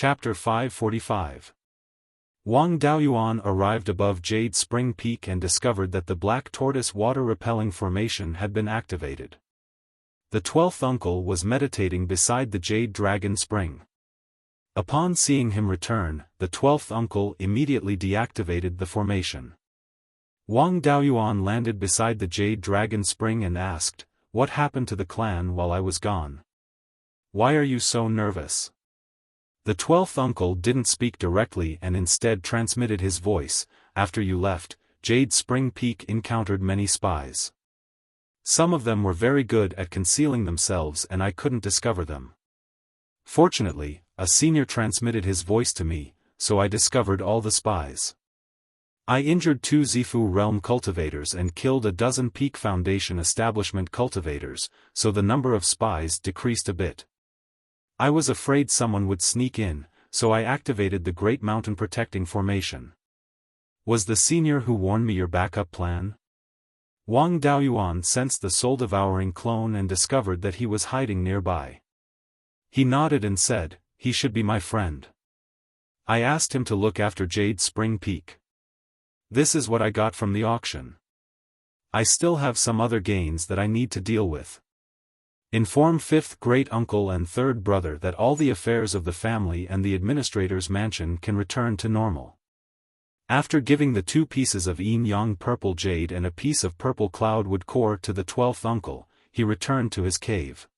Chapter 545. Wang Daoyuan arrived above Jade Spring Peak and discovered that the Black Tortoise water-repelling formation had been activated. The 12th uncle was meditating beside the Jade Dragon Spring. Upon seeing him return, the 12th uncle immediately deactivated the formation. Wang Daoyuan landed beside the Jade Dragon Spring and asked, "What happened to the clan while I was gone? Why are you so nervous?" The 12th uncle didn't speak directly and instead transmitted his voice. "After you left, Jade Spring Peak encountered many spies. Some of them were very good at concealing themselves and I couldn't discover them. Fortunately, a senior transmitted his voice to me, so I discovered all the spies. I injured 2 Zifu realm cultivators and killed a dozen Peak Foundation establishment cultivators, so the number of spies decreased a bit. I was afraid someone would sneak in, so I activated the Great Mountain Protecting Formation. Was the senior who warned me your backup plan?" Wang Daoyuan sensed the soul-devouring clone and discovered that he was hiding nearby. He nodded and said, "He should be my friend. I asked him to look after Jade Spring Peak. This is what I got from the auction. I still have some other gains that I need to deal with. Inform 5th great uncle and 3rd brother that all the affairs of the family and the administrator's mansion can return to normal." After giving the 2 pieces of yin-yang purple jade and a piece of purple cloudwood core to the 12th uncle, he returned to his cave.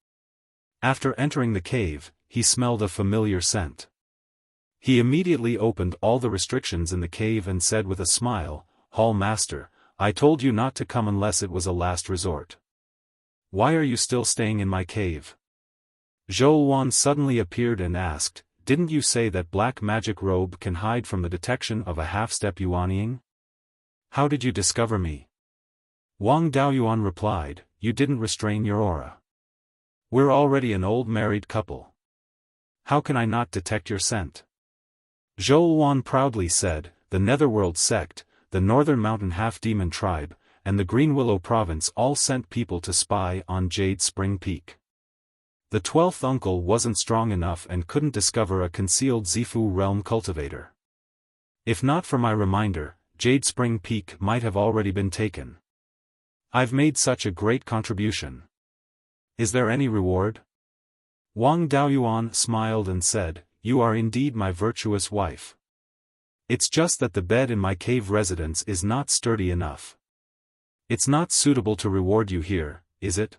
After entering the cave, he smelled a familiar scent. He immediately opened all the restrictions in the cave and said with a smile, "Hall Master, I told you not to come unless it was a last resort. Why are you still staying in my cave?" Zhou Wan suddenly appeared and asked, "Didn't you say that black magic robe can hide from the detection of a half-step Yuanying? How did you discover me?" Wang Daoyuan replied, "You didn't restrain your aura. We're already an old married couple. How can I not detect your scent?" Zhou Wan proudly said, "The Netherworld sect, the Northern Mountain Half-Demon tribe, and the Green Willow province all sent people to spy on Jade Spring Peak. The 12th uncle wasn't strong enough and couldn't discover a concealed Zifu realm cultivator. If not for my reminder, Jade Spring Peak might have already been taken. I've made such a great contribution. Is there any reward?" Wang Daoyuan smiled and said, "You are indeed my virtuous wife. It's just that the bed in my cave residence is not sturdy enough. It's not suitable to reward you here, is it?"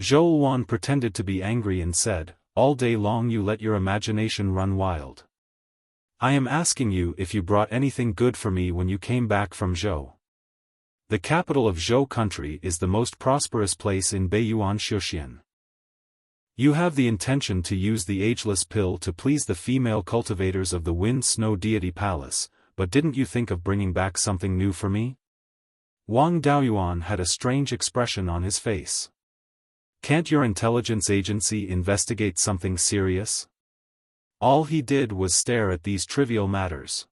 Zhou Wan pretended to be angry and said, "All day long you let your imagination run wild. I am asking you if you brought anything good for me when you came back from Zhou. The capital of Zhou country is the most prosperous place in Beiyuan Xiaofan. You have the intention to use the ageless pill to please the female cultivators of the Wind Snow Deity Palace, but didn't you think of bringing back something new for me?" Wang Daoyuan had a strange expression on his face. "Can't your intelligence agency investigate something serious?" All he did was stare at these trivial matters.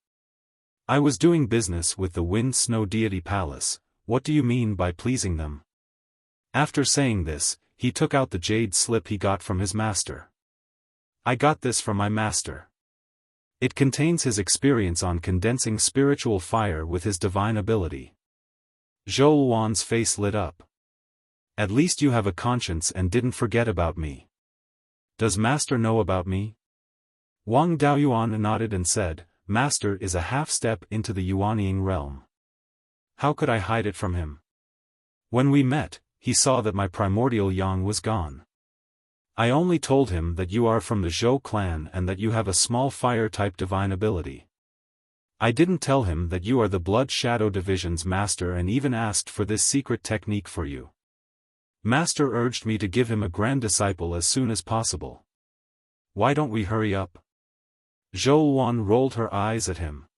"I was doing business with the Wind Snow Deity Palace. What do you mean by pleasing them?" After saying this, he took out the jade slip he got from his master. "I got this from my master. It contains his experience on condensing spiritual fire with his divine ability." Zhou Wan's face lit up. "At least you have a conscience and didn't forget about me. Does Master know about me?" Wang Daoyuan nodded and said, "Master is a half-step into the Yuanying realm. How could I hide it from him? When we met, he saw that my primordial yang was gone. I only told him that you are from the Zhou clan and that you have a small fire-type divine ability. I didn't tell him that you are the Blood Shadow Division's master and even asked for this secret technique for you. Master urged me to give him a grand disciple as soon as possible. Why don't we hurry up?" Zhou Wan rolled her eyes at him.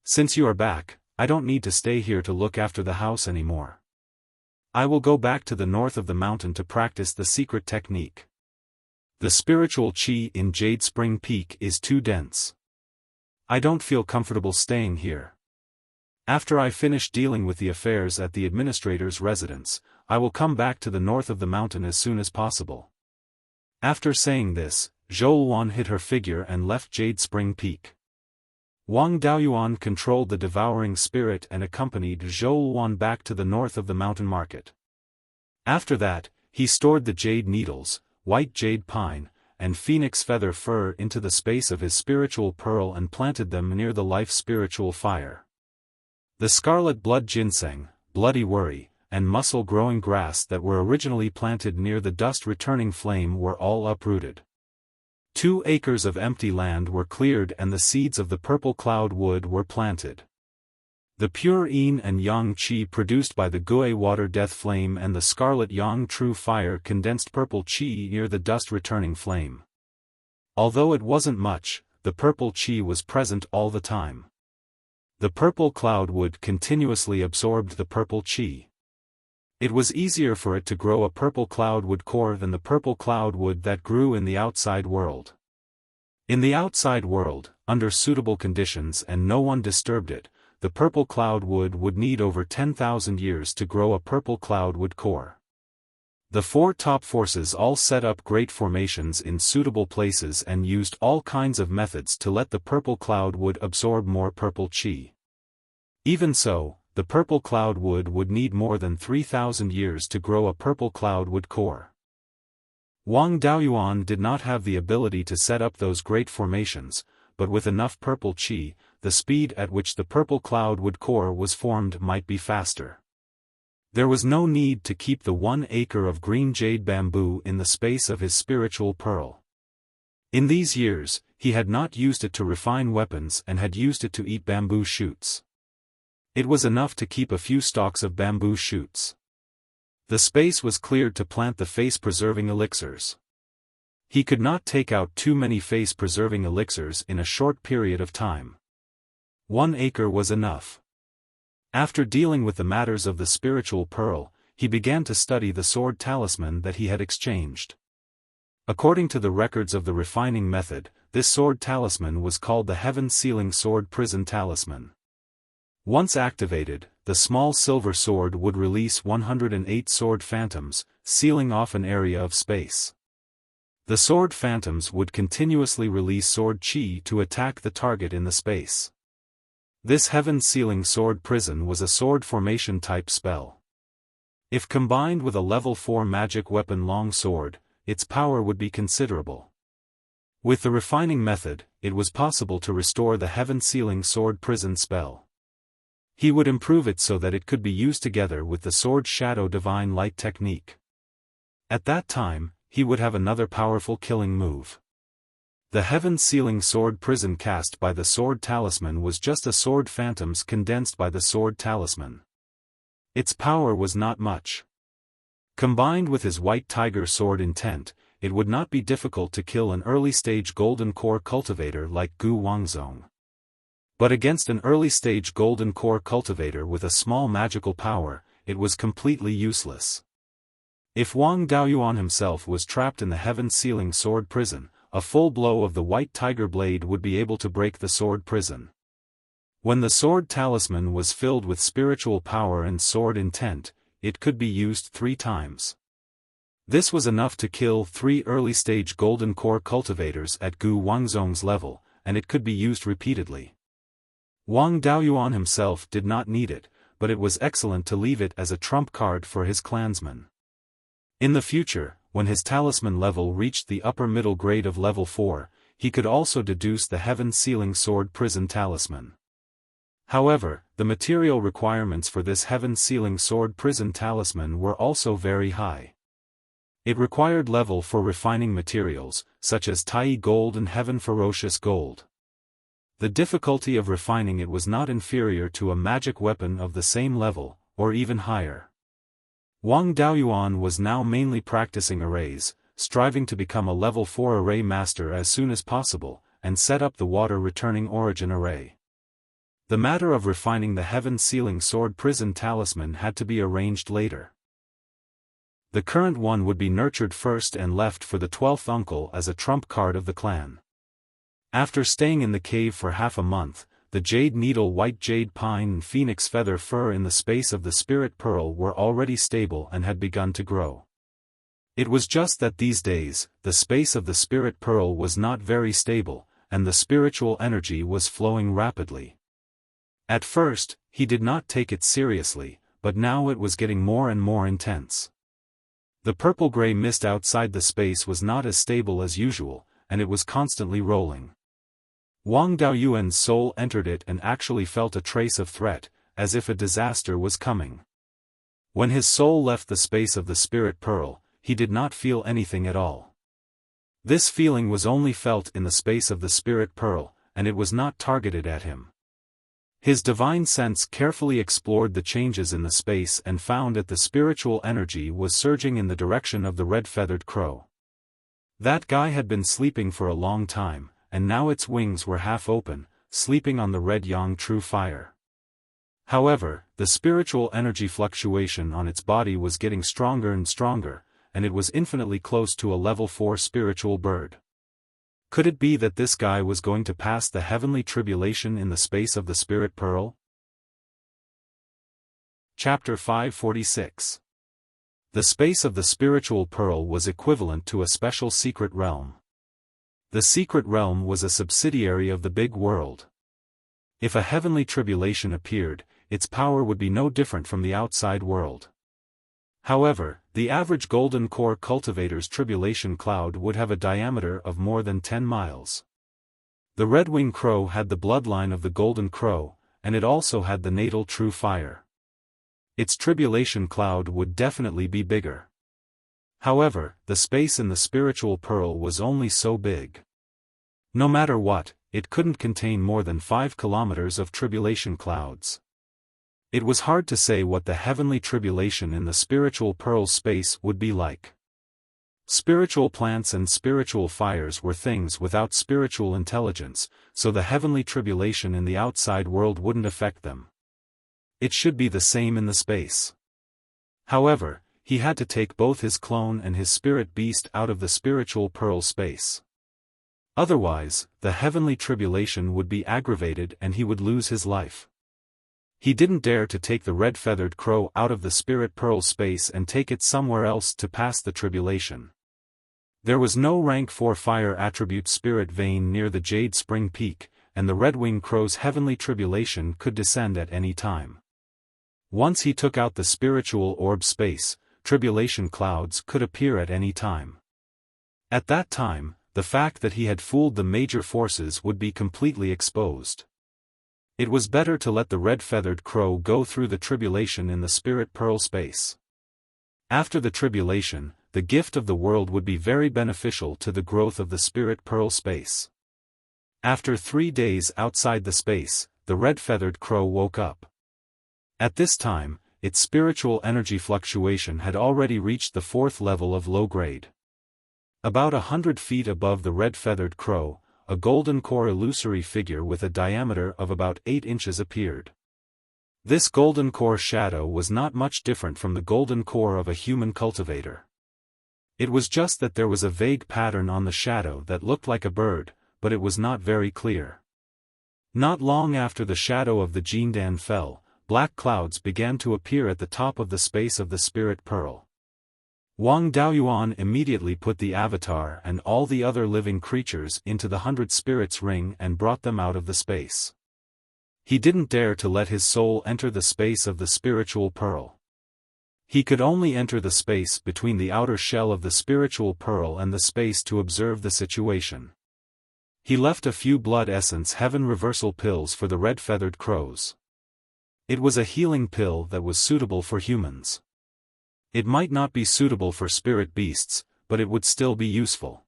"Since you are back, I don't need to stay here to look after the house anymore. I will go back to the north of the mountain to practice the secret technique. The spiritual qi in Jade Spring Peak is too dense. I don't feel comfortable staying here. After I finish dealing with the affairs at the administrator's residence, I will come back to the north of the mountain as soon as possible." After saying this, Zhou hid her figure and left Jade Spring Peak. Wang Daoyuan controlled the devouring spirit and accompanied Zhou back to the north of the mountain market. After that, he stored the jade needles, white jade pine, and phoenix feather fur into the space of his spiritual pearl and planted them near the life spiritual fire. The scarlet blood ginseng, bloody worry, and muscle-growing grass that were originally planted near the dust-returning flame were all uprooted. 2 acres of empty land were cleared and the seeds of the purple cloud wood were planted. The pure yin and yang qi produced by the Gui water death flame and the scarlet yang true fire condensed purple qi near the dust-returning flame. Although it wasn't much, the purple qi was present all the time. The purple cloud wood continuously absorbed the purple qi. It was easier for it to grow a purple cloudwood core than the purple cloudwood that grew in the outside world. In the outside world, under suitable conditions and no one disturbed it, the purple cloudwood would need over 10,000 years to grow a purple cloudwood core. The 4 top forces all set up great formations in suitable places and used all kinds of methods to let the purple cloudwood absorb more purple qi. Even so, the purple cloudwood would need more than 3,000 years to grow a purple cloudwood core. Wang Daoyuan did not have the ability to set up those great formations, but with enough purple qi, the speed at which the purple cloudwood core was formed might be faster. There was no need to keep the 1 acre of green jade bamboo in the space of his spiritual pearl. In these years, he had not used it to refine weapons and had used it to eat bamboo shoots. It was enough to keep a few stalks of bamboo shoots. The space was cleared to plant the face-preserving elixirs. He could not take out too many face-preserving elixirs in a short period of time. 1 acre was enough. After dealing with the matters of the spiritual pearl, he began to study the sword talisman that he had exchanged. According to the records of the refining method, this sword talisman was called the heaven-sealing sword prison talisman. Once activated, the small silver sword would release 108 sword phantoms, sealing off an area of space. The sword phantoms would continuously release sword qi to attack the target in the space. This heaven-sealing sword prison was a sword formation type spell. If combined with a level 4 magic weapon long sword, its power would be considerable. With the refining method, it was possible to restore the heaven-sealing sword prison spell. He would improve it so that it could be used together with the sword shadow divine light technique. At that time, he would have another powerful killing move. The heaven-sealing sword prison cast by the sword talisman was just a sword phantoms condensed by the sword talisman. Its power was not much. Combined with his white tiger sword intent, it would not be difficult to kill an early-stage golden core cultivator like Gu Wangzong. But against an early-stage golden core cultivator with a small magical power, it was completely useless. If Wang Daoyuan himself was trapped in the heaven-sealing sword prison, a full blow of the white tiger blade would be able to break the sword prison. When the sword talisman was filled with spiritual power and sword intent, it could be used 3 times. This was enough to kill 3 early-stage golden core cultivators at Gu Wangzong's level, and it could be used repeatedly. Wang Daoyuan himself did not need it, but it was excellent to leave it as a trump card for his clansmen. In the future, when his talisman level reached the upper middle grade of level 4, he could also deduce the heaven-sealing sword prison talisman. However, the material requirements for this heaven-sealing sword prison talisman were also very high. It required level for refining materials, such as Tai gold and heaven ferocious gold. The difficulty of refining it was not inferior to a magic weapon of the same level, or even higher. Wang Daoyuan was now mainly practicing arrays, striving to become a level 4 array master as soon as possible, and set up the water-returning origin array. The matter of refining the heaven-sealing sword prison talisman had to be arranged later. The current one would be nurtured first and left for the 12th uncle as a trump card of the clan. After staying in the cave for half a month, the jade needle white jade pine and phoenix feather fur in the space of the spirit pearl were already stable and had begun to grow. It was just that these days, the space of the spirit pearl was not very stable, and the spiritual energy was flowing rapidly. At first, he did not take it seriously, but now it was getting more and more intense. The purple-gray mist outside the space was not as stable as usual, and it was constantly rolling. Wang Daoyuan's soul entered it and actually felt a trace of threat, as if a disaster was coming. When his soul left the space of the spirit pearl, he did not feel anything at all. This feeling was only felt in the space of the spirit pearl, and it was not targeted at him. His divine sense carefully explored the changes in the space and found that the spiritual energy was surging in the direction of the red-feathered crow. That guy had been sleeping for a long time, and now its wings were half open, sleeping on the red yang true fire. However, the spiritual energy fluctuation on its body was getting stronger and stronger, and it was infinitely close to a level 4 spiritual bird. Could it be that this guy was going to pass the heavenly tribulation in the space of the spirit pearl? Chapter 546. The space of the spiritual pearl was equivalent to a special secret realm. The secret realm was a subsidiary of the big world. If a heavenly tribulation appeared, its power would be no different from the outside world. However, the average golden core cultivator's tribulation cloud would have a diameter of more than 10 miles. The red-winged crow had the bloodline of the golden crow, and it also had the natal true fire. Its tribulation cloud would definitely be bigger. However, the space in the spiritual pearl was only so big. No matter what, it couldn't contain more than 5 kilometers of tribulation clouds. It was hard to say what the heavenly tribulation in the spiritual pearl space would be like. Spiritual plants and spiritual fires were things without spiritual intelligence, so the heavenly tribulation in the outside world wouldn't affect them. It should be the same in the space. However, he had to take both his clone and his spirit beast out of the spiritual pearl space. Otherwise, the heavenly tribulation would be aggravated and he would lose his life. He didn't dare to take the red-feathered crow out of the spirit pearl space and take it somewhere else to pass the tribulation. There was no rank 4 fire attribute spirit vein near the Jade Spring Peak, and the red-winged crow's heavenly tribulation could descend at any time. Once he took out the spiritual orb space, tribulation clouds could appear at any time. At that time, the fact that he had fooled the major forces would be completely exposed. It was better to let the red-feathered crow go through the tribulation in the spirit pearl space. After the tribulation, the gift of the world would be very beneficial to the growth of the spirit pearl space. After 3 days outside the space, the red-feathered crow woke up. At this time, its spiritual energy fluctuation had already reached the 4th level of low grade. About 100 feet above the red-feathered crow, a golden core illusory figure with a diameter of about 8 inches appeared. This golden core shadow was not much different from the golden core of a human cultivator. It was just that there was a vague pattern on the shadow that looked like a bird, but it was not very clear. Not long after the shadow of the Jindan fell, black clouds began to appear at the top of the space of the spirit pearl. Wang Daoyuan immediately put the avatar and all the other living creatures into the 100 spirits ring and brought them out of the space. He didn't dare to let his soul enter the space of the spiritual pearl. He could only enter the space between the outer shell of the spiritual pearl and the space to observe the situation. He left a few blood essence heaven reversal pills for the red-feathered crows. It was a healing pill that was suitable for humans. It might not be suitable for spirit beasts, but it would still be useful.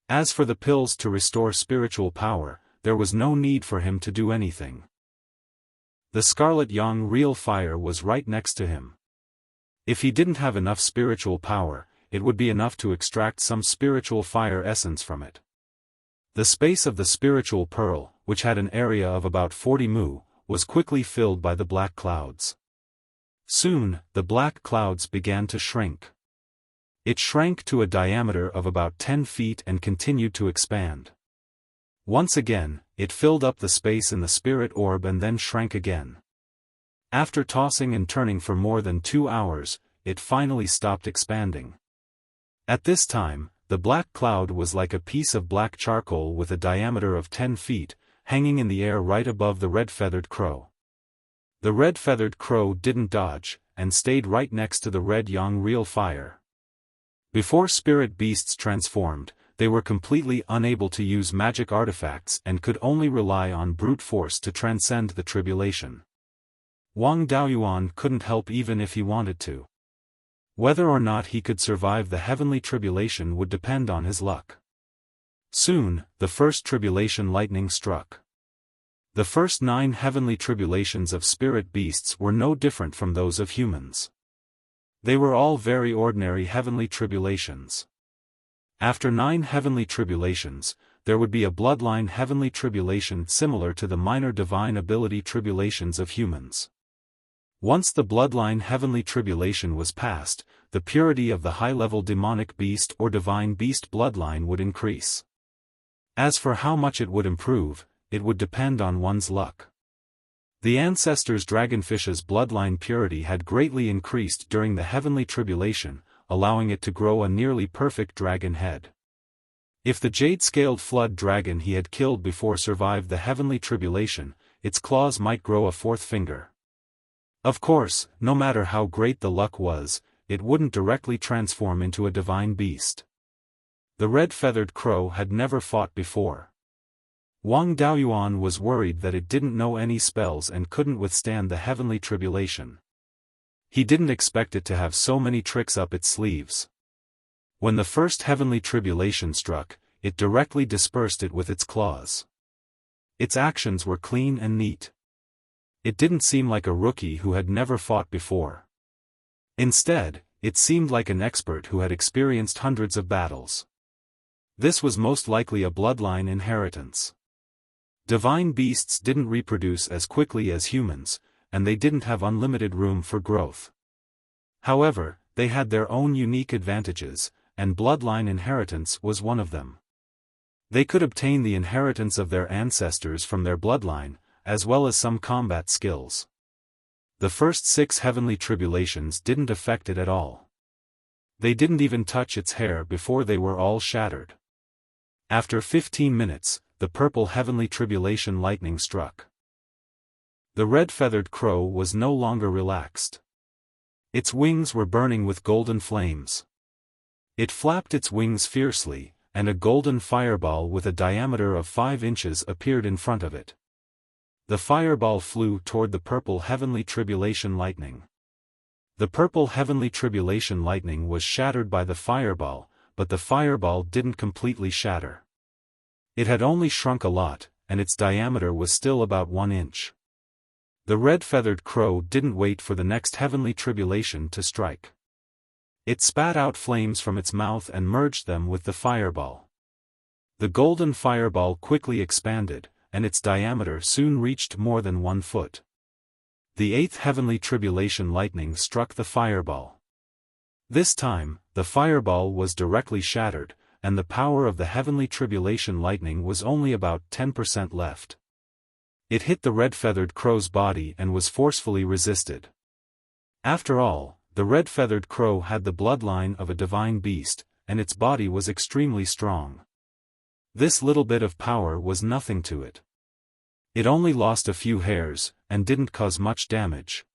As for the pills to restore spiritual power, there was no need for him to do anything. The scarlet yang real fire was right next to him. If he didn't have enough spiritual power, it would be enough to extract some spiritual fire essence from it. The space of the spiritual pearl, which had an area of about 40 mu, was quickly filled by the black clouds. Soon, the black clouds began to shrink. It shrank to a diameter of about 10 feet and continued to expand. Once again, it filled up the space in the spirit orb and then shrank again. After tossing and turning for more than 2 hours, it finally stopped expanding. At this time, the black cloud was like a piece of black charcoal with a diameter of 10 feet, hanging in the air right above the red-feathered crow. The red-feathered crow didn't dodge, and stayed right next to the red yang real fire. Before spirit beasts transformed, they were completely unable to use magic artifacts and could only rely on brute force to transcend the tribulation. Wang Daoyuan couldn't help even if he wanted to. Whether or not he could survive the heavenly tribulation would depend on his luck. Soon, the first tribulation lightning struck. The first 9 heavenly tribulations of spirit beasts were no different from those of humans. They were all very ordinary heavenly tribulations. After 9 heavenly tribulations, there would be a bloodline heavenly tribulation similar to the minor divine ability tribulations of humans. Once the bloodline heavenly tribulation was passed, the purity of the high-level demonic beast or divine beast bloodline would increase. As for how much it would improve, it would depend on one's luck. The ancestors' dragonfish's bloodline purity had greatly increased during the heavenly tribulation, allowing it to grow a nearly perfect dragon head. If the jade-scaled flood dragon he had killed before survived the heavenly tribulation, its claws might grow a 4th finger. Of course, no matter how great the luck was, it wouldn't directly transform into a divine beast. The red-feathered crow had never fought before. Wang Daoyuan was worried that it didn't know any spells and couldn't withstand the heavenly tribulation. He didn't expect it to have so many tricks up its sleeves. When the first heavenly tribulation struck, it directly dispersed it with its claws. Its actions were clean and neat. It didn't seem like a rookie who had never fought before. Instead, it seemed like an expert who had experienced hundreds of battles. This was most likely a bloodline inheritance. Divine beasts didn't reproduce as quickly as humans, and they didn't have unlimited room for growth. However, they had their own unique advantages, and bloodline inheritance was one of them. They could obtain the inheritance of their ancestors from their bloodline, as well as some combat skills. The first 6 heavenly tribulations didn't affect it at all. They didn't even touch its hair before they were all shattered. After 15 minutes, the purple heavenly tribulation lightning struck. The red-feathered crow was no longer relaxed. Its wings were burning with golden flames. It flapped its wings fiercely, and a golden fireball with a diameter of 5 inches appeared in front of it. The fireball flew toward the purple heavenly tribulation lightning. The purple heavenly tribulation lightning was shattered by the fireball, but the fireball didn't completely shatter. It had only shrunk a lot, and its diameter was still about 1 inch. The red-feathered crow didn't wait for the next heavenly tribulation to strike. It spat out flames from its mouth and merged them with the fireball. The golden fireball quickly expanded, and its diameter soon reached more than 1 foot. The 8th heavenly tribulation lightning struck the fireball. This time, the fireball was directly shattered, and the power of the heavenly tribulation lightning was only about 10% left. It hit the red-feathered crow's body and was forcefully resisted. After all, the red-feathered crow had the bloodline of a divine beast, and its body was extremely strong. This little bit of power was nothing to it. It only lost a few hairs, and didn't cause much damage.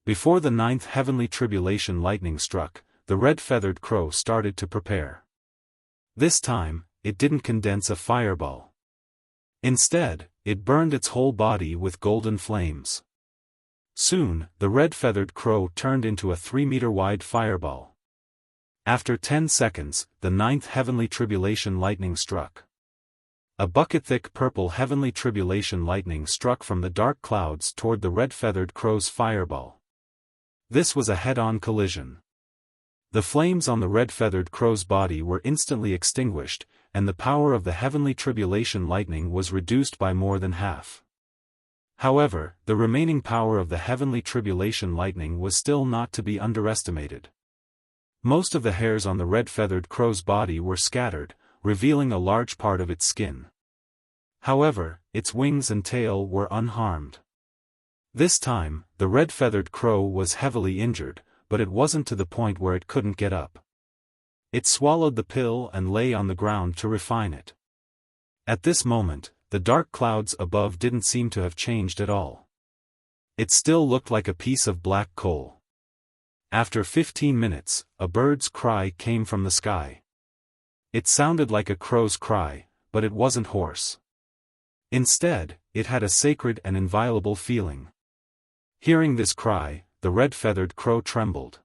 Before the 9th heavenly tribulation lightning struck, the red-feathered crow started to prepare. This time, it didn't condense a fireball. Instead, it burned its whole body with golden flames. Soon, the red-feathered crow turned into a 3-meter-wide fireball. After 10 seconds, the 9th heavenly tribulation lightning struck. A bucket-thick purple heavenly tribulation lightning struck from the dark clouds toward the red-feathered crow's fireball. This was a head-on collision. The flames on the red-feathered crow's body were instantly extinguished, and the power of the heavenly tribulation lightning was reduced by more than half. However, the remaining power of the heavenly tribulation lightning was still not to be underestimated. Most of the hairs on the red-feathered crow's body were scattered, revealing a large part of its skin. However, its wings and tail were unharmed. This time, the red-feathered crow was heavily injured, but it wasn't to the point where it couldn't get up. It swallowed the pill and lay on the ground to refine it. At this moment, the dark clouds above didn't seem to have changed at all. It still looked like a piece of black coal. After 15 minutes, a bird's cry came from the sky. It sounded like a crow's cry, but it wasn't hoarse. Instead, it had a sacred and inviolable feeling. Hearing this cry, the red-feathered crow trembled.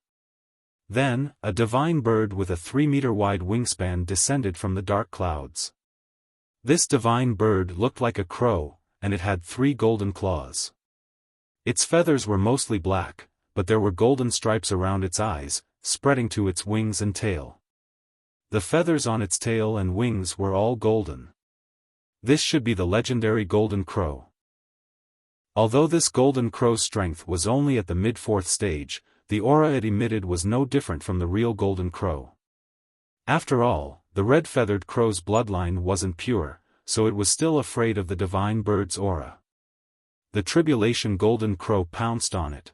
Then, a divine bird with a 3-meter-wide wingspan descended from the dark clouds. This divine bird looked like a crow, and it had 3 golden claws. Its feathers were mostly black, but there were golden stripes around its eyes, spreading to its wings and tail. The feathers on its tail and wings were all golden. This should be the legendary golden crow. Although this golden crow's strength was only at the mid-4th stage, the aura it emitted was no different from the real golden crow. After all, the red-feathered crow's bloodline wasn't pure, so it was still afraid of the divine bird's aura. The tribulation golden crow pounced on it.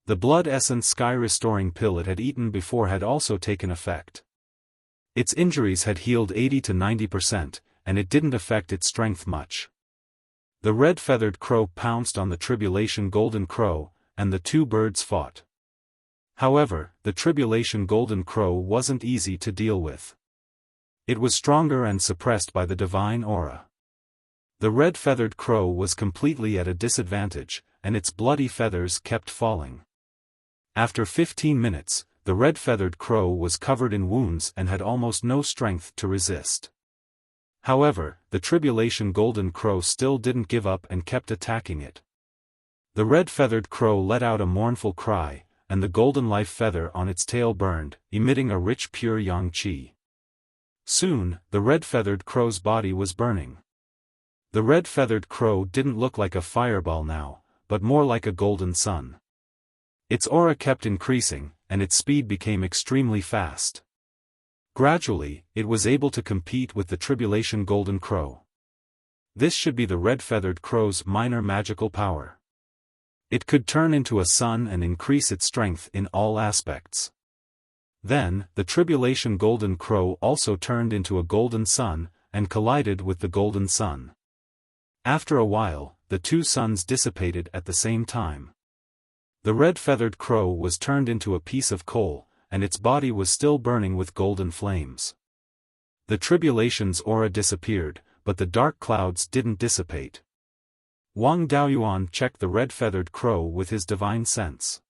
The blood essence sky-restoring pill it had eaten before had also taken effect. Its injuries had healed 80 to 90%, and it didn't affect its strength much. The red-feathered crow pounced on the tribulation golden crow, and the 2 birds fought. However, the tribulation golden crow wasn't easy to deal with. It was stronger and suppressed by the divine aura. The red-feathered crow was completely at a disadvantage, and its bloody feathers kept falling. After 15 minutes, the red-feathered crow was covered in wounds and had almost no strength to resist. However, the tribulation golden crow still didn't give up and kept attacking it. The red-feathered crow let out a mournful cry, and the golden life feather on its tail burned, emitting a rich pure yang qi. Soon, the red-feathered crow's body was burning. The red-feathered crow didn't look like a fireball now, but more like a golden sun. Its aura kept increasing, and its speed became extremely fast. Gradually, it was able to compete with the tribulation golden crow. This should be the red-feathered crow's minor magical power. It could turn into a sun and increase its strength in all aspects. Then, the tribulation golden crow also turned into a golden sun, and collided with the golden sun. After a while, the 2 suns dissipated at the same time. The red-feathered crow was turned into a piece of coal, and its body was still burning with golden flames. The tribulation's aura disappeared, but the dark clouds didn't dissipate. Wang Daoyuan checked the red-feathered crow with his divine sense.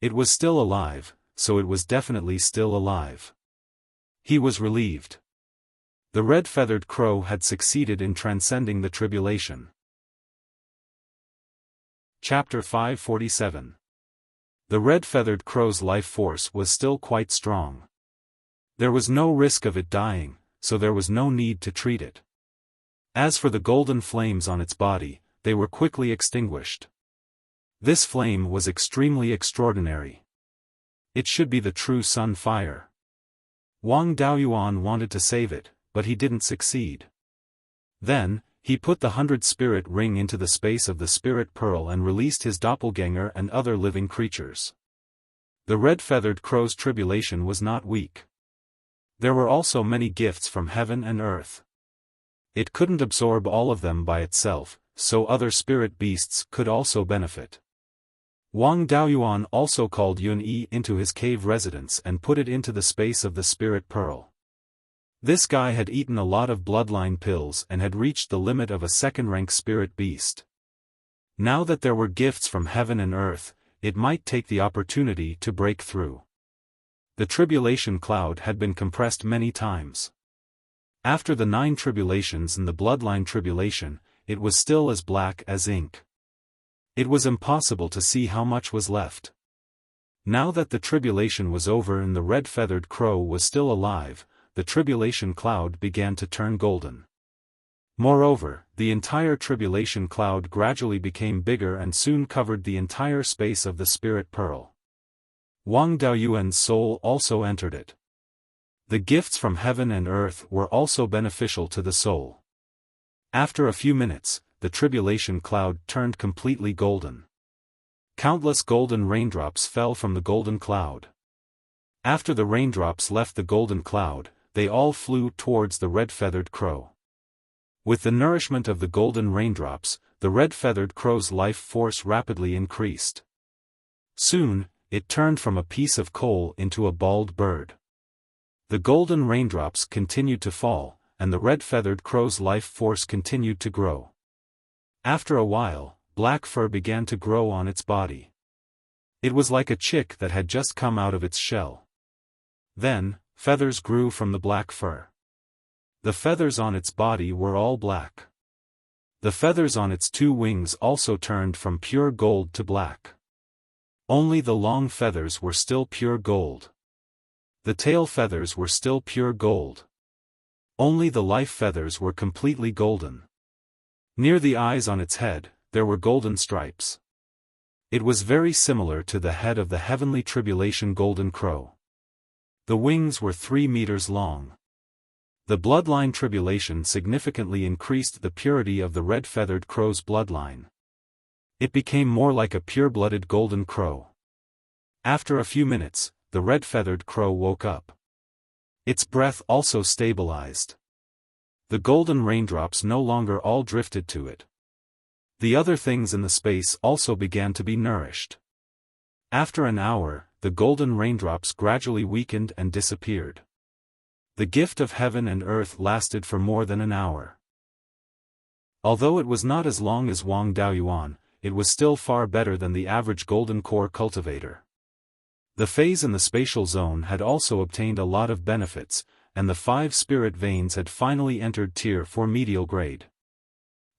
It was still alive, so it was definitely still alive. He was relieved. The red-feathered crow had succeeded in transcending the tribulation. Chapter 547. The red-feathered crow's life force was still quite strong. There was no risk of it dying, so there was no need to treat it. As for the golden flames on its body, they were quickly extinguished. This flame was extremely extraordinary. It should be the true sun fire. Wang Daoyuan wanted to save it, but he didn't succeed. Then, he put the 100-spirit ring into the space of the spirit pearl and released his doppelganger and other living creatures. The red-feathered crow's tribulation was not weak. There were also many gifts from heaven and earth. It couldn't absorb all of them by itself, so other spirit beasts could also benefit. Wang Daoyuan also called Yun-Yi into his cave residence and put it into the space of the spirit pearl. This guy had eaten a lot of bloodline pills and had reached the limit of a second-rank spirit beast. Now that there were gifts from heaven and earth, it might take the opportunity to break through. The tribulation cloud had been compressed many times. After the 9 tribulations and the bloodline tribulation, it was still as black as ink. It was impossible to see how much was left. Now that the tribulation was over and the red-feathered crow was still alive, the tribulation cloud began to turn golden. Moreover, the entire tribulation cloud gradually became bigger and soon covered the entire space of the spirit pearl. Wang Daoyuan's soul also entered it. The gifts from heaven and earth were also beneficial to the soul. After a few minutes, the tribulation cloud turned completely golden. Countless golden raindrops fell from the golden cloud. After the raindrops left the golden cloud, they all flew towards the red-feathered crow. With the nourishment of the golden raindrops, the red-feathered crow's life force rapidly increased. Soon, it turned from a piece of coal into a bald bird. The golden raindrops continued to fall, and the red-feathered crow's life force continued to grow. After a while, black fur began to grow on its body. It was like a chick that had just come out of its shell. Then, feathers grew from the black fur. The feathers on its body were all black. The feathers on its 2 wings also turned from pure gold to black. Only the long feathers were still pure gold. The tail feathers were still pure gold. Only the life feathers were completely golden. Near the eyes on its head, there were golden stripes. It was very similar to the head of the heavenly tribulation golden crow. The wings were 3 meters long. The bloodline tribulation significantly increased the purity of the red-feathered crow's bloodline. It became more like a pure-blooded golden crow. After a few minutes, the red-feathered crow woke up. Its breath also stabilized. The golden raindrops no longer all drifted to it. The other things in the space also began to be nourished. After an hour, the golden raindrops gradually weakened and disappeared. The gift of heaven and earth lasted for more than an hour. Although it was not as long as Wang Daoyuan, it was still far better than the average golden core cultivator. The phase in the spatial zone had also obtained a lot of benefits, and the 5 spirit veins had finally entered tier 4 medial grade.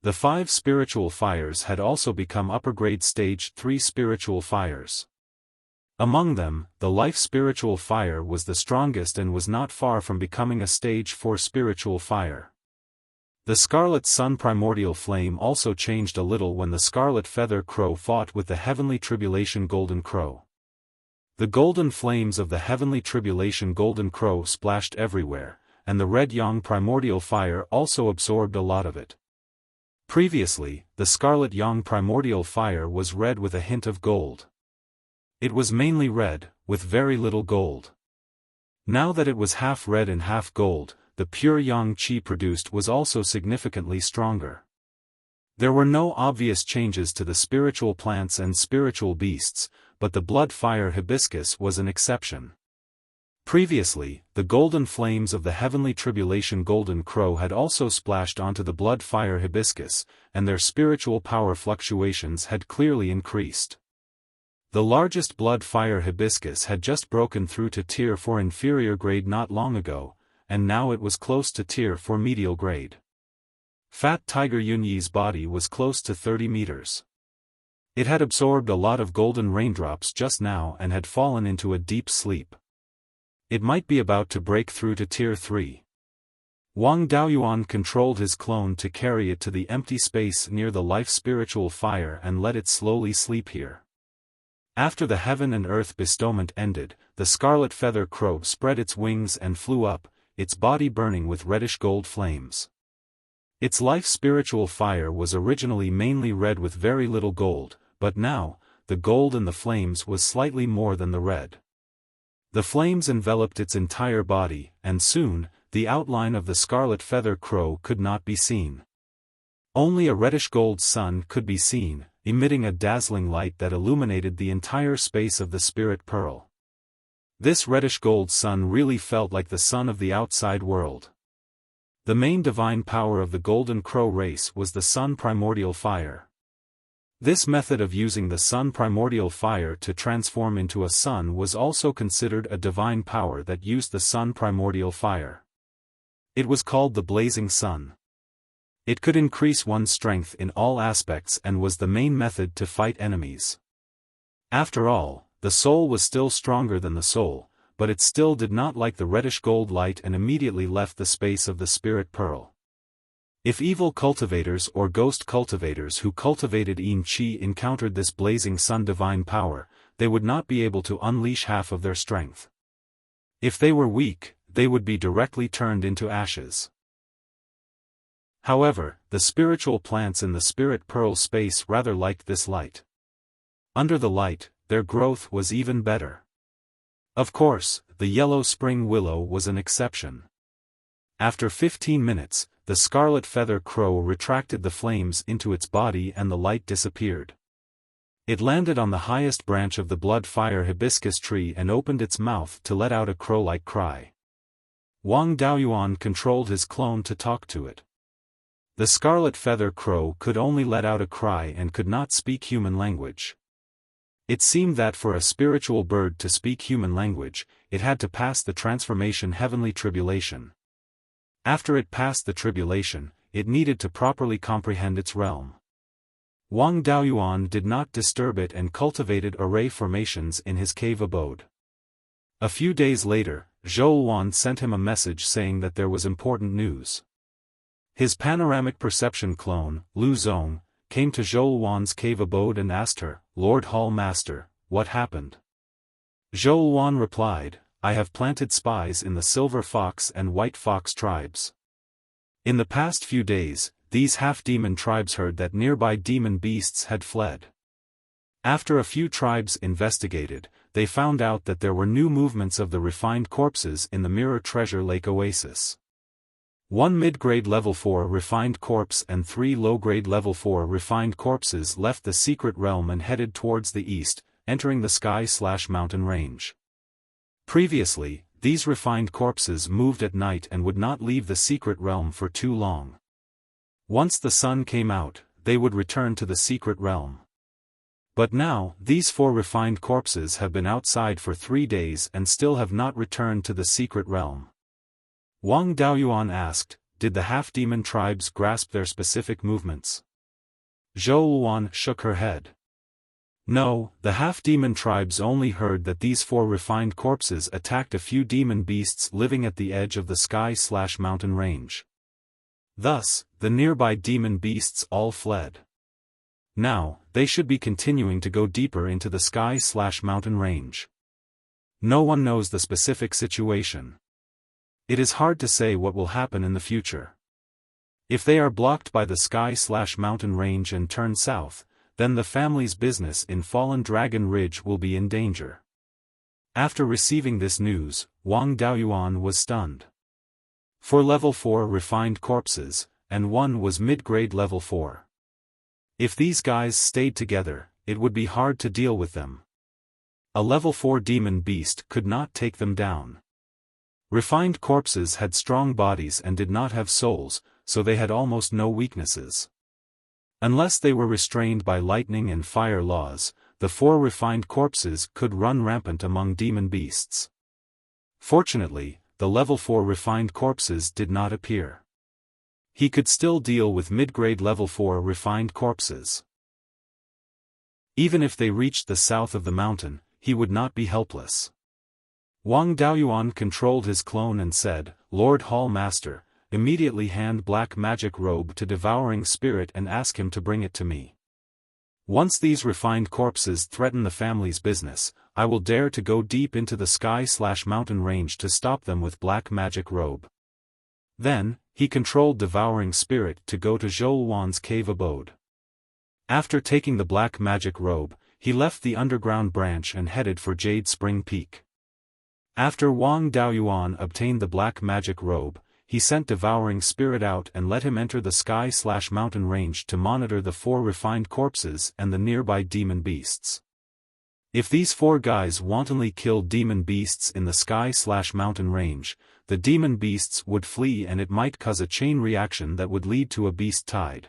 The 5 spiritual fires had also become upper grade stage 3 spiritual fires. Among them, the life spiritual fire was the strongest and was not far from becoming a stage 4 spiritual fire. The scarlet sun primordial flame also changed a little when the scarlet feather crow fought with the heavenly tribulation golden crow. The golden flames of the heavenly tribulation golden crow splashed everywhere, and the red yang primordial fire also absorbed a lot of it. Previously, the scarlet yang primordial fire was red with a hint of gold. It was mainly red, with very little gold. Now that it was half red and half gold, the pure yang qi produced was also significantly stronger. There were no obvious changes to the spiritual plants and spiritual beasts, but the blood fire hibiscus was an exception. Previously, the golden flames of the heavenly tribulation golden crow had also splashed onto the blood fire hibiscus, and their spiritual power fluctuations had clearly increased. The largest blood fire hibiscus had just broken through to tier 4 inferior grade not long ago, and now it was close to tier 4 medial grade. Fat Tiger Yunyi's body was close to 30 meters. It had absorbed a lot of golden raindrops just now and had fallen into a deep sleep. It might be about to break through to tier 3. Wang Daoyuan controlled his clone to carry it to the empty space near the life spiritual fire and let it slowly sleep here. After the heaven and earth bestowment ended, the scarlet feather crow spread its wings and flew up, its body burning with reddish gold flames. Its life spiritual fire was originally mainly red with very little gold, but now, the gold in the flames was slightly more than the red. The flames enveloped its entire body, and soon, the outline of the scarlet feather crow could not be seen. Only a reddish gold sun could be seen, emitting a dazzling light that illuminated the entire space of the spirit pearl. This reddish gold sun really felt like the sun of the outside world. The main divine power of the golden crow race was the sun primordial fire. This method of using the sun primordial fire to transform into a sun was also considered a divine power that used the sun primordial fire. It was called the blazing sun. It could increase one's strength in all aspects and was the main method to fight enemies. After all, the soul was still stronger than the soul, but it still did not like the reddish gold light and immediately left the space of the spirit pearl. If evil cultivators or ghost cultivators who cultivated Yin Qi encountered this blazing sun divine power, they would not be able to unleash half of their strength. If they were weak, they would be directly turned into ashes. However, the spiritual plants in the spirit pearl space rather liked this light. Under the light, their growth was even better. Of course, the yellow spring willow was an exception. After 15 minutes, the scarlet feather crow retracted the flames into its body and the light disappeared. It landed on the highest branch of the blood fire hibiscus tree and opened its mouth to let out a crow-like cry. Wang Daoyuan controlled his clone to talk to it. The scarlet feather crow could only let out a cry and could not speak human language. It seemed that for a spiritual bird to speak human language, it had to pass the transformation heavenly tribulation. After it passed the tribulation, it needed to properly comprehend its realm. Wang Daoyuan did not disturb it and cultivated array formations in his cave abode. A few days later, Zhou Wan sent him a message saying that there was important news. His panoramic perception clone, Lu Zong, came to Zhou Wan's cave abode and asked her, "Lord Hall Master, what happened?" Zhou Wan replied, "I have planted spies in the Silver Fox and White Fox tribes. In the past few days, these half-demon tribes heard that nearby demon beasts had fled. After a few tribes investigated, they found out that there were new movements of the refined corpses in the Mirror Treasure Lake Oasis. 1 mid-grade level 4 refined corpse and 3 low-grade level 4 refined corpses left the secret realm and headed towards the east, entering the sky/mountain range. Previously, these refined corpses moved at night and would not leave the secret realm for too long. Once the sun came out, they would return to the secret realm. But now, these 4 refined corpses have been outside for 3 days and still have not returned to the secret realm. Wang Daoyuan asked, "Did the half-demon tribes grasp their specific movements?" Zhou Wan shook her head. No, the half-demon tribes only heard that these 4 refined corpses attacked a few demon beasts living at the edge of the sky/mountain range. Thus, the nearby demon beasts all fled. Now, they should be continuing to go deeper into the sky/mountain range. No one knows the specific situation. It is hard to say what will happen in the future. If they are blocked by the sky/mountain range and turn south, then the family's business in Fallen Dragon Ridge will be in danger. After receiving this news, Wang Daoyuan was stunned. 4 level 4 refined corpses, and 1 was mid-grade level 4. If these guys stayed together, it would be hard to deal with them. A level 4 demon beast could not take them down. Refined corpses had strong bodies and did not have souls, so they had almost no weaknesses. Unless they were restrained by lightning and fire laws, the 4 refined corpses could run rampant among demon beasts. Fortunately, the level 4 refined corpses did not appear. He could still deal with mid-grade level 4 refined corpses. Even if they reached the south of the mountain, he would not be helpless. Wang Daoyuan controlled his clone and said, "Lord Hall Master, immediately hand black magic robe to Devouring Spirit and ask him to bring it to me. Once these refined corpses threaten the family's business, I will dare to go deep into the sky/mountain range to stop them with black magic robe." Then, he controlled Devouring Spirit to go to Zhou Wan's cave abode. After taking the black magic robe, he left the underground branch and headed for Jade Spring Peak. After Wang Daoyuan obtained the black magic robe, he sent Devouring Spirit out and let him enter the sky/mountain range to monitor the 4 refined corpses and the nearby demon beasts. If these 4 guys wantonly killed demon beasts in the sky/mountain range, the demon beasts would flee and it might cause a chain reaction that would lead to a beast tide.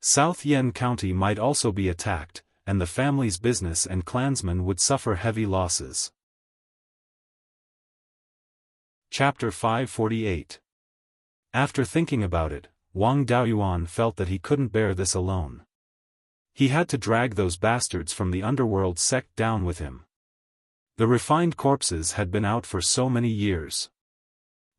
South Yen County might also be attacked, and the family's business and clansmen would suffer heavy losses. Chapter 548. After thinking about it, Wang Daoyuan felt that he couldn't bear this alone. He had to drag those bastards from the underworld sect down with him. The refined corpses had been out for so many years.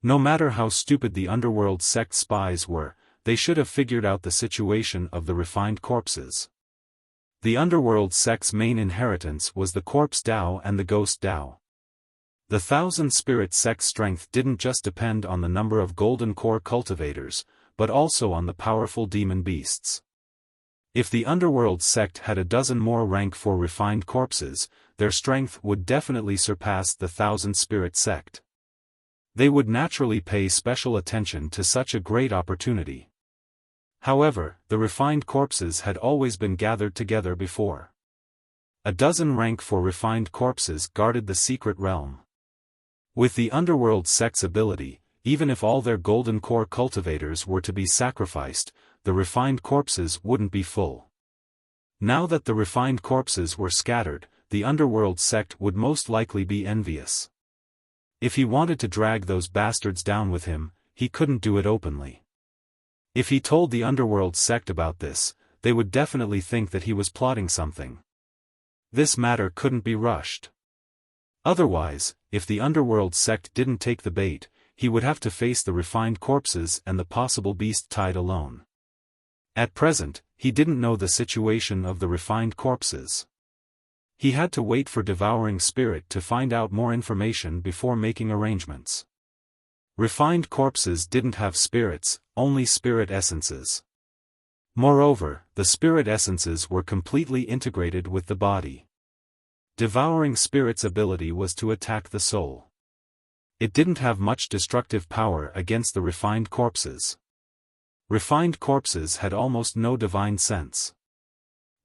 No matter how stupid the underworld sect spies were, they should have figured out the situation of the refined corpses. The underworld sect's main inheritance was the corpse Dao and the ghost Dao. The Thousand Spirit sect's strength didn't just depend on the number of golden core cultivators, but also on the powerful demon beasts. If the underworld sect had a dozen more rank 4 refined corpses, their strength would definitely surpass the 1,000-spirit sect. They would naturally pay special attention to such a great opportunity. However, the refined corpses had always been gathered together before. A dozen rank 4 refined corpses guarded the secret realm. With the underworld sect's ability, even if all their golden core cultivators were to be sacrificed, the refined corpses wouldn't be full. Now that the refined corpses were scattered, the underworld sect would most likely be envious. If he wanted to drag those bastards down with him, he couldn't do it openly. If he told the underworld sect about this, they would definitely think that he was plotting something. This matter couldn't be rushed. Otherwise, if the underworld sect didn't take the bait, he would have to face the refined corpses and the possible beast tide alone. At present, he didn't know the situation of the refined corpses. He had to wait for Devouring Spirit to find out more information before making arrangements. Refined corpses didn't have spirits, only spirit essences. Moreover, the spirit essences were completely integrated with the body. Devouring Spirit's ability was to attack the soul. It didn't have much destructive power against the refined corpses. Refined corpses had almost no divine sense.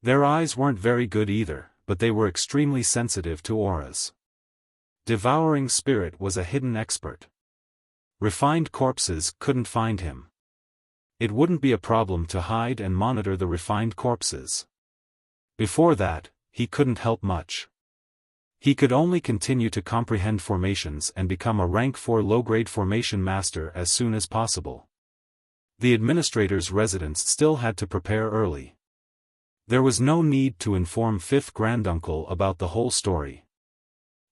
Their eyes weren't very good either, but they were extremely sensitive to auras. Devouring Spirit was a hidden expert. Refined corpses couldn't find him. It wouldn't be a problem to hide and monitor the refined corpses. Before that, he couldn't help much. He could only continue to comprehend formations and become a rank 4 low-grade formation master as soon as possible. The administrator's residence still had to prepare early. There was no need to inform 5th granduncle about the whole story.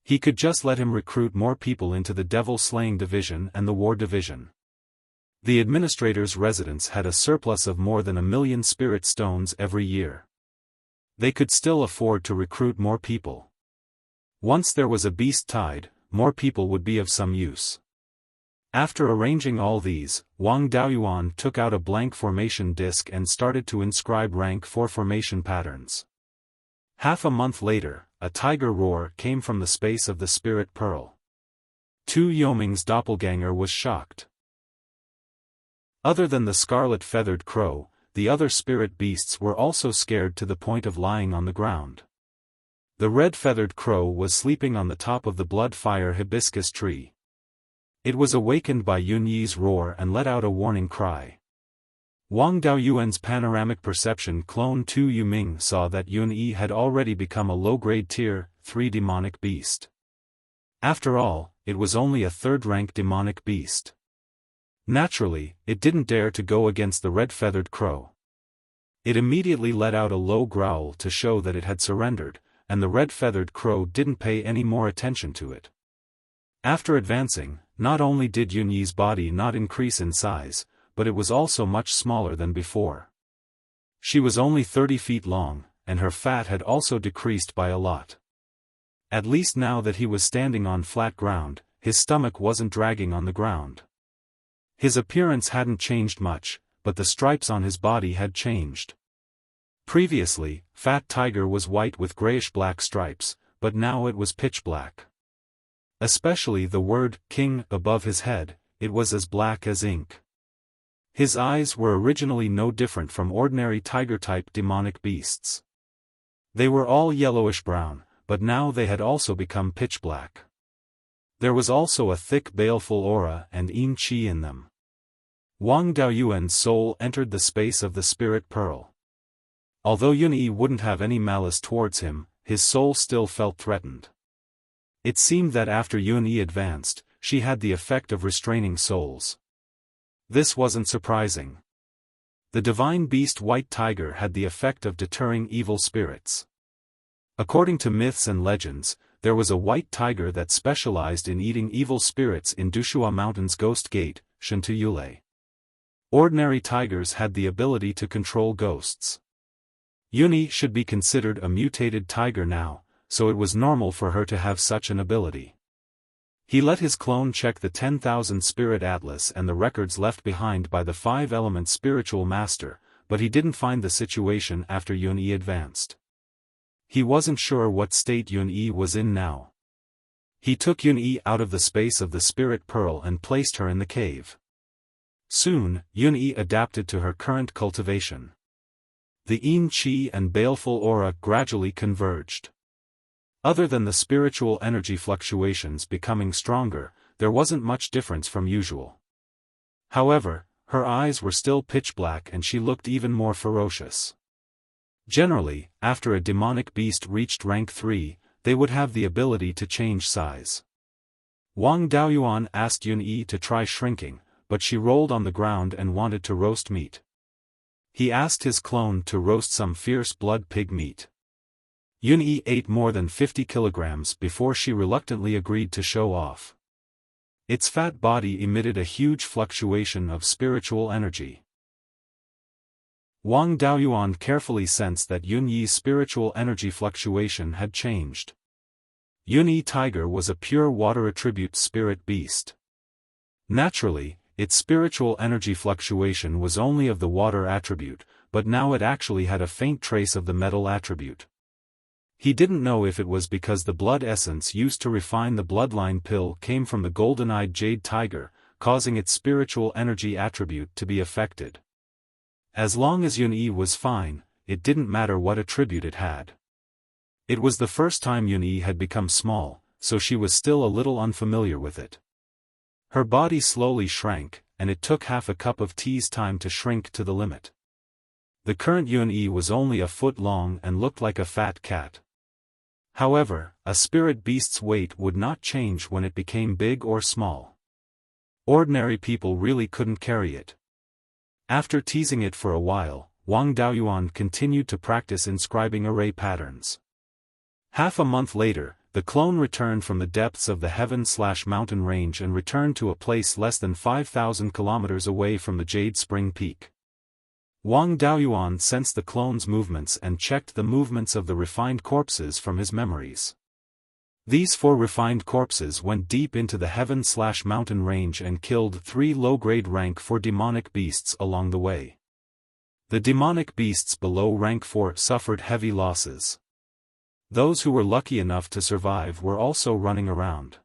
He could just let him recruit more people into the devil-slaying division and the war division. The administrator's residence had a surplus of more than 1 million spirit stones every year. They could still afford to recruit more people. Once there was a beast tide, more people would be of some use. After arranging all these, Wang Daoyuan took out a blank formation disc and started to inscribe rank 4 formation patterns. Half a month later, a tiger roar came from the space of the spirit pearl. Tu Yoming's doppelganger was shocked. Other than the scarlet-feathered crow, the other spirit beasts were also scared to the point of lying on the ground. The red-feathered crow was sleeping on the top of the blood-fire hibiscus tree. It was awakened by Yun Yi's roar and let out a warning cry. Wang Daoyuan's panoramic perception clone Tu Yuming saw that Yun Yi had already become a low-grade tier 3 demonic beast. After all, it was only a 3rd-rank demonic beast. Naturally, it didn't dare to go against the red-feathered crow. It immediately let out a low growl to show that it had surrendered, and the red-feathered crow didn't pay any more attention to it. After advancing, not only did Yun Yi's body not increase in size, but it was also much smaller than before. She was only 30 feet long, and her fat had also decreased by a lot. At least now that he was standing on flat ground, his stomach wasn't dragging on the ground. His appearance hadn't changed much, but the stripes on his body had changed. Previously, Fat Tiger was white with grayish-black stripes, but now it was pitch black. Especially the word King above his head, it was as black as ink. His eyes were originally no different from ordinary tiger-type demonic beasts. They were all yellowish-brown, but now they had also become pitch black. There was also a thick baleful aura and yin qi in them. Wang Daoyuan's soul entered the space of the spirit pearl. Although Yun Yi wouldn't have any malice towards him, his soul still felt threatened. It seemed that after Yun Yi advanced, she had the effect of restraining souls. This wasn't surprising. The divine beast White Tiger had the effect of deterring evil spirits. According to myths and legends, there was a white tiger that specialized in eating evil spirits in Dushua Mountain's Ghost Gate, Shantuyule. Ordinary tigers had the ability to control ghosts. Yun Yi should be considered a mutated tiger now, so it was normal for her to have such an ability. He let his clone check the 10,000 Spirit Atlas and the records left behind by the 5-element spiritual master, but he didn't find the situation after Yunyi advanced. He wasn't sure what state Yunyi was in now. He took Yunyi out of the space of the spirit pearl and placed her in the cave. Soon, Yunyi adapted to her current cultivation. The yin qi and baleful aura gradually converged. Other than the spiritual energy fluctuations becoming stronger, there wasn't much difference from usual. However, her eyes were still pitch black and she looked even more ferocious. Generally, after a demonic beast reached rank 3, they would have the ability to change size. Wang Daoyuan asked Yunyi to try shrinking, but she rolled on the ground and wanted to roast meat. He asked his clone to roast some fierce blood pig meat. Yunyi ate more than 50 kilograms before she reluctantly agreed to show off. Its fat body emitted a huge fluctuation of spiritual energy. Wang Daoyuan carefully sensed that Yunyi's spiritual energy fluctuation had changed. Yunyi tiger was a pure water attribute spirit beast. Naturally, its spiritual energy fluctuation was only of the water attribute, but now it actually had a faint trace of the metal attribute. He didn't know if it was because the blood essence used to refine the bloodline pill came from the golden-eyed jade tiger, causing its spiritual energy attribute to be affected. As long as Yunyi was fine, it didn't matter what attribute it had. It was the first time Yunyi had become small, so she was still a little unfamiliar with it. Her body slowly shrank, and it took half a cup of tea's time to shrink to the limit. The current Yunyi was only a foot long and looked like a fat cat. However, a spirit beast's weight would not change when it became big or small. Ordinary people really couldn't carry it. After teasing it for a while, Wang Daoyuan continued to practice inscribing array patterns. Half a month later, the clone returned from the depths of the heaven/mountain range and returned to a place less than 5,000 kilometers away from the Jade Spring Peak. Wang Daoyuan sensed the clone's movements and checked the movements of the refined corpses from his memories. These 4 refined corpses went deep into the heaven/mountain range and killed 3 low-grade rank 4 demonic beasts along the way. The demonic beasts below rank 4 suffered heavy losses. Those who were lucky enough to survive were also running around.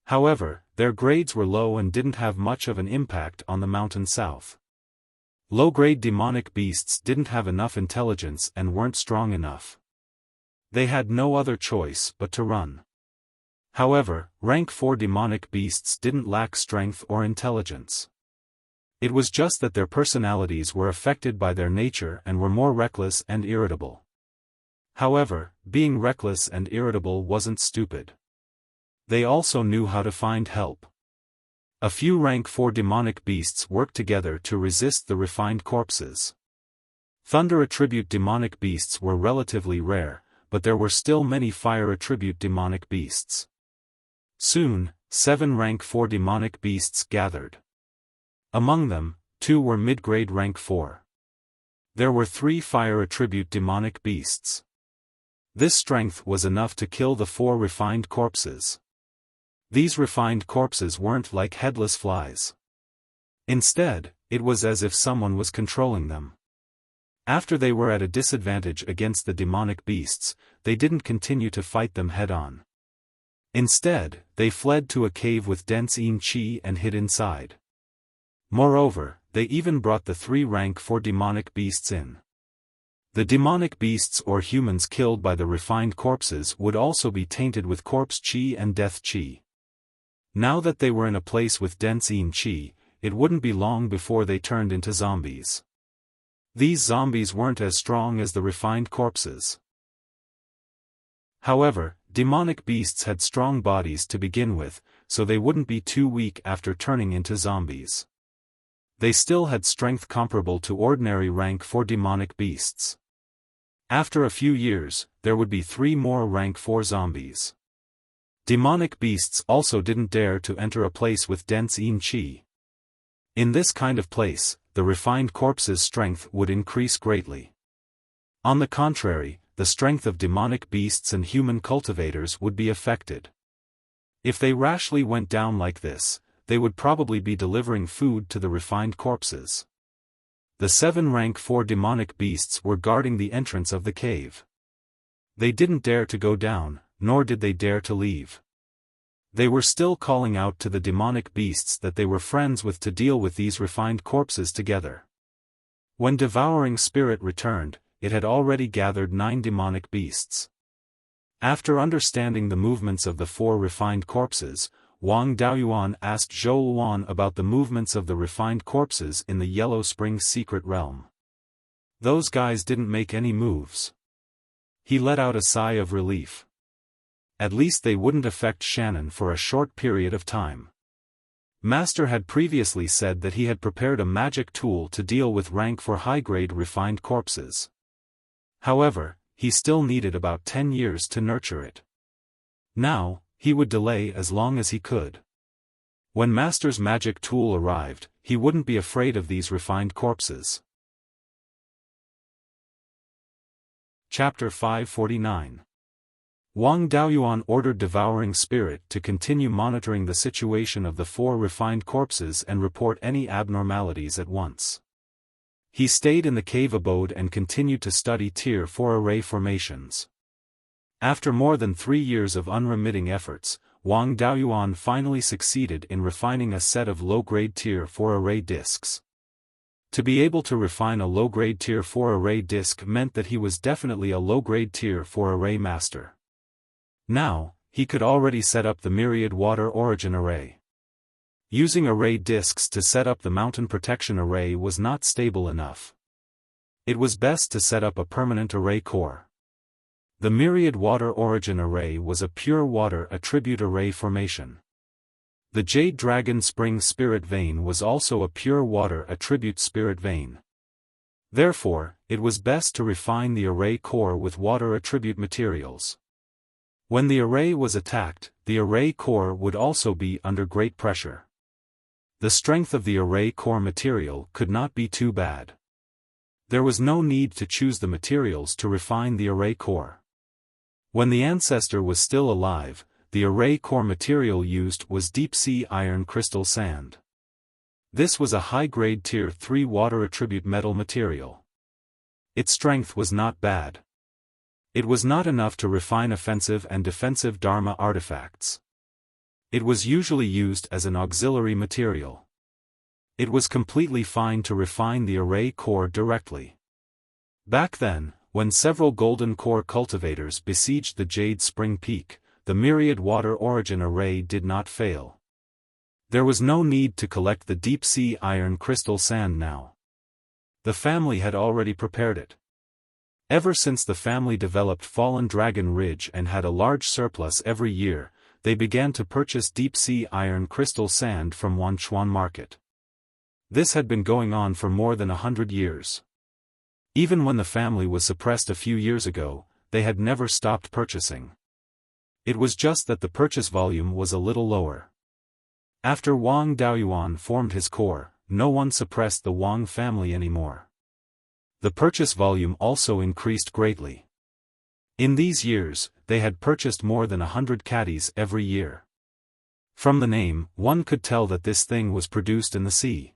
However, their grades were low and didn't have much of an impact on the mountain south. Low-grade demonic beasts didn't have enough intelligence and weren't strong enough. They had no other choice but to run. However, rank 4 demonic beasts didn't lack strength or intelligence. It was just that their personalities were affected by their nature and were more reckless and irritable. However, being reckless and irritable wasn't stupid. They also knew how to find help. A few rank 4 demonic beasts worked together to resist the refined corpses. Thunder attribute demonic beasts were relatively rare, but there were still many fire attribute demonic beasts. Soon, 7 rank 4 demonic beasts gathered. Among them, 2 were mid-grade rank 4. There were 3 fire attribute demonic beasts. This strength was enough to kill the 4 refined corpses. These refined corpses weren't like headless flies. Instead, it was as if someone was controlling them. After they were at a disadvantage against the demonic beasts, they didn't continue to fight them head-on. Instead, they fled to a cave with dense yin qi and hid inside. Moreover, they even brought the 3 rank 4 demonic beasts in. The demonic beasts or humans killed by the refined corpses would also be tainted with corpse qi and death qi. Now that they were in a place with dense yin qi, it wouldn't be long before they turned into zombies. These zombies weren't as strong as the refined corpses. However, demonic beasts had strong bodies to begin with, so they wouldn't be too weak after turning into zombies. They still had strength comparable to ordinary rank 4 demonic beasts. After a few years, there would be 3 more rank 4 zombies. Demonic beasts also didn't dare to enter a place with dense yin qi. In this kind of place, the refined corpse's strength would increase greatly. On the contrary, the strength of demonic beasts and human cultivators would be affected. If they rashly went down like this, they would probably be delivering food to the refined corpses. The 7 rank 4 demonic beasts were guarding the entrance of the cave. They didn't dare to go down, nor did they dare to leave. They were still calling out to the demonic beasts that they were friends with to deal with these refined corpses together. When Devouring Spirit returned, it had already gathered 9 demonic beasts. After understanding the movements of the 4 refined corpses, Wang Daoyuan asked Zhou Luan about the movements of the refined corpses in the Yellow Spring secret realm. Those guys didn't make any moves. He let out a sigh of relief. At least they wouldn't affect Shannon for a short period of time. Master had previously said that he had prepared a magic tool to deal with rank 4 high-grade refined corpses. However, he still needed about 10 years to nurture it. Now, he would delay as long as he could. When Master's magic tool arrived, he wouldn't be afraid of these refined corpses. Chapter 549. Wang Daoyuan ordered Devouring Spirit to continue monitoring the situation of the 4 refined corpses and report any abnormalities at once. He stayed in the cave abode and continued to study Tier 4 array formations. After more than 3 years of unremitting efforts, Wang Daoyuan finally succeeded in refining a set of low-grade Tier 4 array discs. To be able to refine a low-grade Tier 4 array disc meant that he was definitely a low-grade Tier 4 array master. Now, he could already set up the Myriad Water Origin Array. Using array discs to set up the Mountain Protection Array was not stable enough. It was best to set up a permanent array core. The Myriad Water Origin Array was a pure water attribute array formation. The Jade Dragon Spring Spirit Vein was also a pure water attribute spirit vein. Therefore, it was best to refine the array core with water attribute materials. When the array was attacked, the array core would also be under great pressure. The strength of the array core material could not be too bad. There was no need to choose the materials to refine the array core. When the ancestor was still alive, the array core material used was deep-sea iron crystal sand. This was a high-grade Tier 3 water attribute metal material. Its strength was not bad. It was not enough to refine offensive and defensive Dharma artifacts. It was usually used as an auxiliary material. It was completely fine to refine the array core directly. Back then, when several golden core cultivators besieged the Jade Spring Peak, the Myriad Water Origin Array did not fail. There was no need to collect the deep-sea iron crystal sand now. The family had already prepared it. Ever since the family developed Fallen Dragon Ridge and had a large surplus every year, they began to purchase deep-sea iron crystal sand from Wanchuan Market. This had been going on for more than 100 years. Even when the family was suppressed a few years ago, they had never stopped purchasing. It was just that the purchase volume was a little lower. After Wang Daoyuan formed his core, no one suppressed the Wang family anymore. The purchase volume also increased greatly. In these years, they had purchased more than 100 caddies every year. From the name, one could tell that this thing was produced in the sea.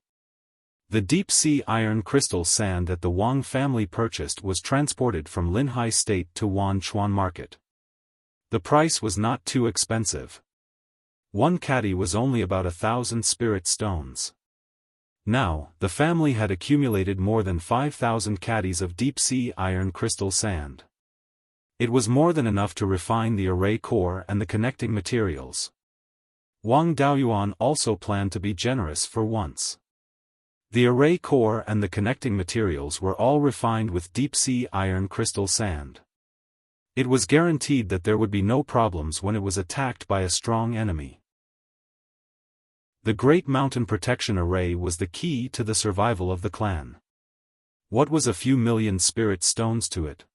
The deep-sea iron crystal sand that the Wang family purchased was transported from Linhai State to Wanchuan Market. The price was not too expensive. One caddy was only about 1,000 spirit stones. Now, the family had accumulated more than 5,000 caddies of deep-sea iron crystal sand. It was more than enough to refine the array core and the connecting materials. Wang Daoyuan also planned to be generous for once. The array core and the connecting materials were all refined with deep-sea iron crystal sand. It was guaranteed that there would be no problems when it was attacked by a strong enemy. The Great Mountain Protection Array was the key to the survival of the clan. What was a few million spirit stones to it?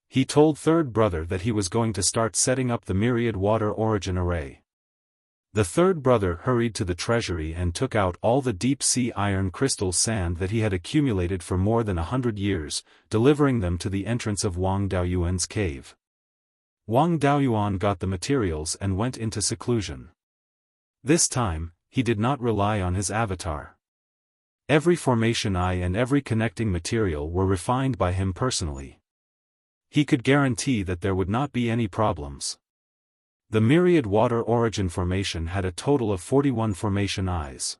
He told third brother that he was going to start setting up the Myriad Water Origin Array. The third brother hurried to the treasury and took out all the deep-sea iron crystal sand that he had accumulated for more than 100 years, delivering them to the entrance of Wang Daoyuan's cave. Wang Daoyuan got the materials and went into seclusion. This time, he did not rely on his avatar. Every formation eye and every connecting material were refined by him personally. He could guarantee that there would not be any problems. The myriad water origin formation had a total of 41 formation eyes.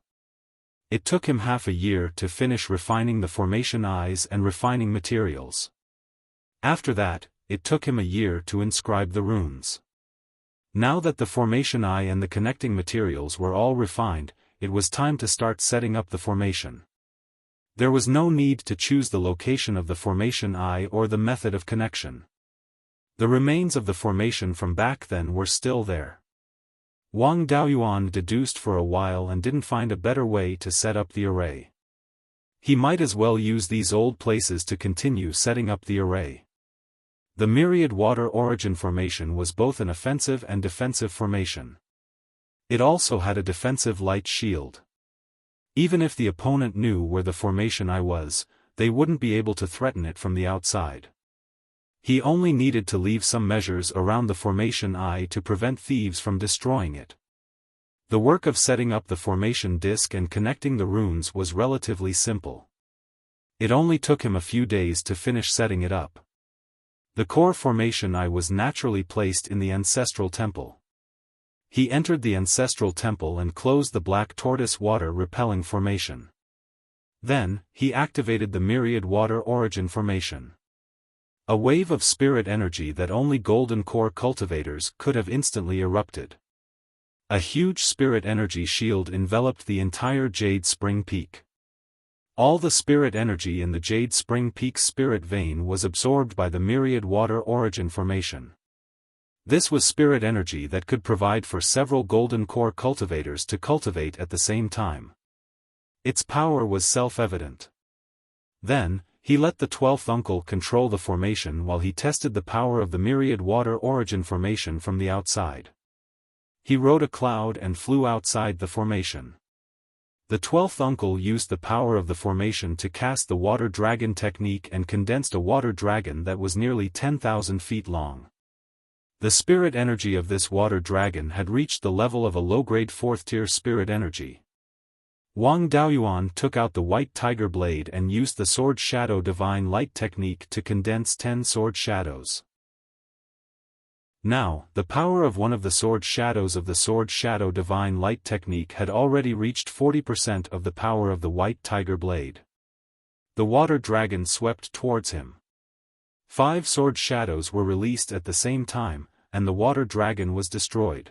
It took him half a year to finish refining the formation eyes and refining materials. After that, it took him a year to inscribe the runes. Now that the formation eye and the connecting materials were all refined, it was time to start setting up the formation. There was no need to choose the location of the formation eye or the method of connection. The remains of the formation from back then were still there. Wang Daoyuan deduced for a while and didn't find a better way to set up the array. He might as well use these old places to continue setting up the array. The myriad water origin formation was both an offensive and defensive formation. It also had a defensive light shield. Even if the opponent knew where the formation eye was, they wouldn't be able to threaten it from the outside. He only needed to leave some measures around the formation eye to prevent thieves from destroying it. The work of setting up the formation disk and connecting the runes was relatively simple. It only took him a few days to finish setting it up. The core formation eye was naturally placed in the ancestral temple. He entered the ancestral temple and closed the black tortoise water-repelling formation. Then, he activated the myriad water origin formation. A wave of spirit energy that only golden core cultivators could have instantly erupted. A huge spirit energy shield enveloped the entire Jade Spring Peak. All the spirit energy in the Jade Spring Peak's spirit vein was absorbed by the myriad water origin formation. This was spirit energy that could provide for several golden core cultivators to cultivate at the same time. Its power was self-evident. Then, he let the 12th uncle control the formation while he tested the power of the myriad water origin formation from the outside. He rode a cloud and flew outside the formation. The 12th uncle used the power of the formation to cast the water dragon technique and condensed a water dragon that was nearly 10,000 feet long. The spirit energy of this water dragon had reached the level of a low-grade 4th-tier spirit energy. Wang Daoyuan took out the white tiger blade and used the sword shadow divine light technique to condense 10 sword shadows. Now, the power of one of the sword shadows of the sword shadow divine light technique had already reached 40% of the power of the white tiger blade. The water dragon swept towards him. 5 sword shadows were released at the same time, and the water dragon was destroyed.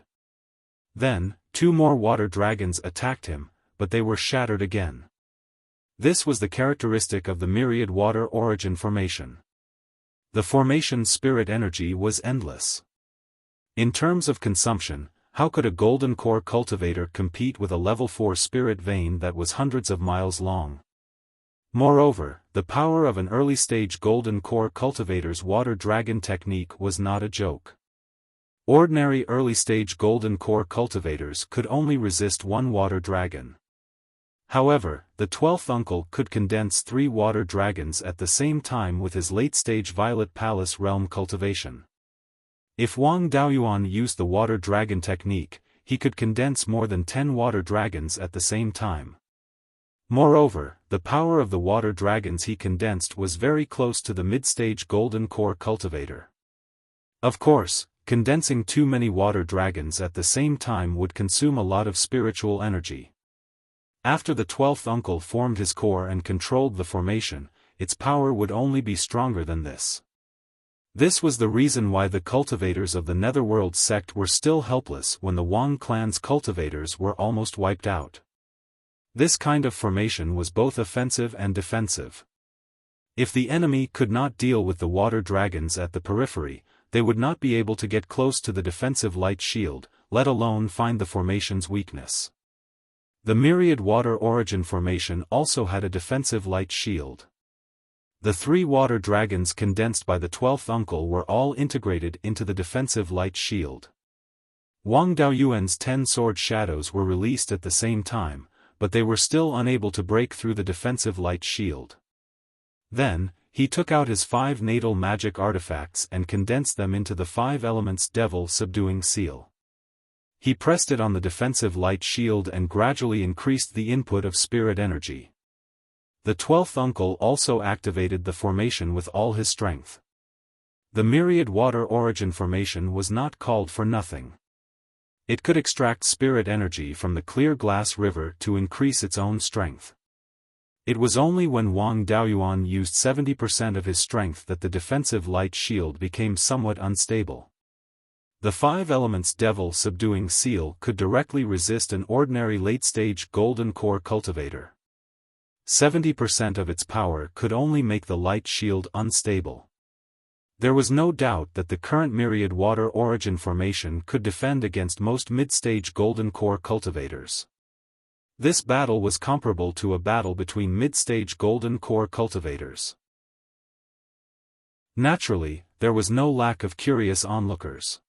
Then, 2 more water dragons attacked him, but they were shattered again. This was the characteristic of the myriad water origin formation. The formation spirit energy was endless. In terms of consumption, how could a golden core cultivator compete with a level 4 spirit vein that was hundreds of miles long? Moreover, the power of an early-stage golden core cultivator's water dragon technique was not a joke. Ordinary early-stage golden core cultivators could only resist 1 water dragon. However, the 12th uncle could condense 3 water dragons at the same time with his late-stage Violet Palace realm cultivation. If Wang Daoyuan used the water dragon technique, he could condense more than 10 water dragons at the same time. Moreover, the power of the water dragons he condensed was very close to the mid-stage golden core cultivator. Of course, condensing too many water dragons at the same time would consume a lot of spiritual energy. After the 12th uncle formed his core and controlled the formation, its power would only be stronger than this. This was the reason why the cultivators of the Netherworld sect were still helpless when the Wang clan's cultivators were almost wiped out. This kind of formation was both offensive and defensive. If the enemy could not deal with the water dragons at the periphery, they would not be able to get close to the defensive light shield, let alone find the formation's weakness. The myriad water origin formation also had a defensive light shield. The 3 water dragons condensed by the 12th uncle were all integrated into the defensive light shield. Wang Daoyuan's 10 sword shadows were released at the same time, but they were still unable to break through the defensive light shield. Then, he took out his 5 natal magic artifacts and condensed them into the 5 elements devil subduing seal. He pressed it on the defensive light shield and gradually increased the input of spirit energy. The 12th uncle also activated the formation with all his strength. The myriad water origin formation was not called for nothing. It could extract spirit energy from the clear glass river to increase its own strength. It was only when Wang Daoyuan used 70% of his strength that the defensive light shield became somewhat unstable. The 5 elements devil subduing seal could directly resist an ordinary late-stage golden core cultivator. 70% of its power could only make the light shield unstable. There was no doubt that the current myriad water origin formation could defend against most mid-stage golden core cultivators. This battle was comparable to a battle between mid-stage golden core cultivators. Naturally, there was no lack of curious onlookers.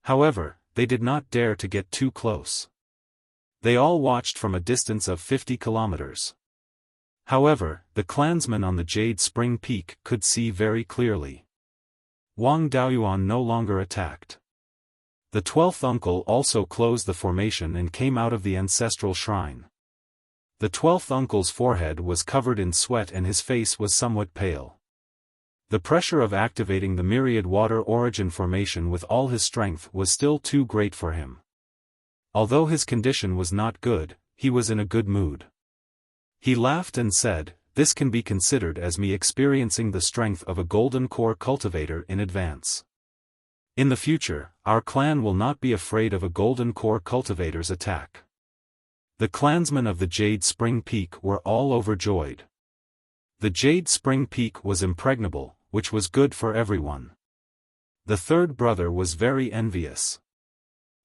However, they did not dare to get too close. They all watched from a distance of 50 kilometers. However, the clansmen on the Jade Spring Peak could see very clearly. Wang Daoyuan no longer attacked. The 12th uncle also closed the formation and came out of the ancestral shrine. The 12th uncle's forehead was covered in sweat and his face was somewhat pale. The pressure of activating the myriad water origin formation with all his strength was still too great for him. Although his condition was not good, he was in a good mood. He laughed and said, "This can be considered as me experiencing the strength of a golden core cultivator in advance. In the future, our clan will not be afraid of a golden core cultivator's attack." The clansmen of the Jade Spring Peak were all overjoyed. The Jade Spring Peak was impregnable, which was good for everyone. The third brother was very envious.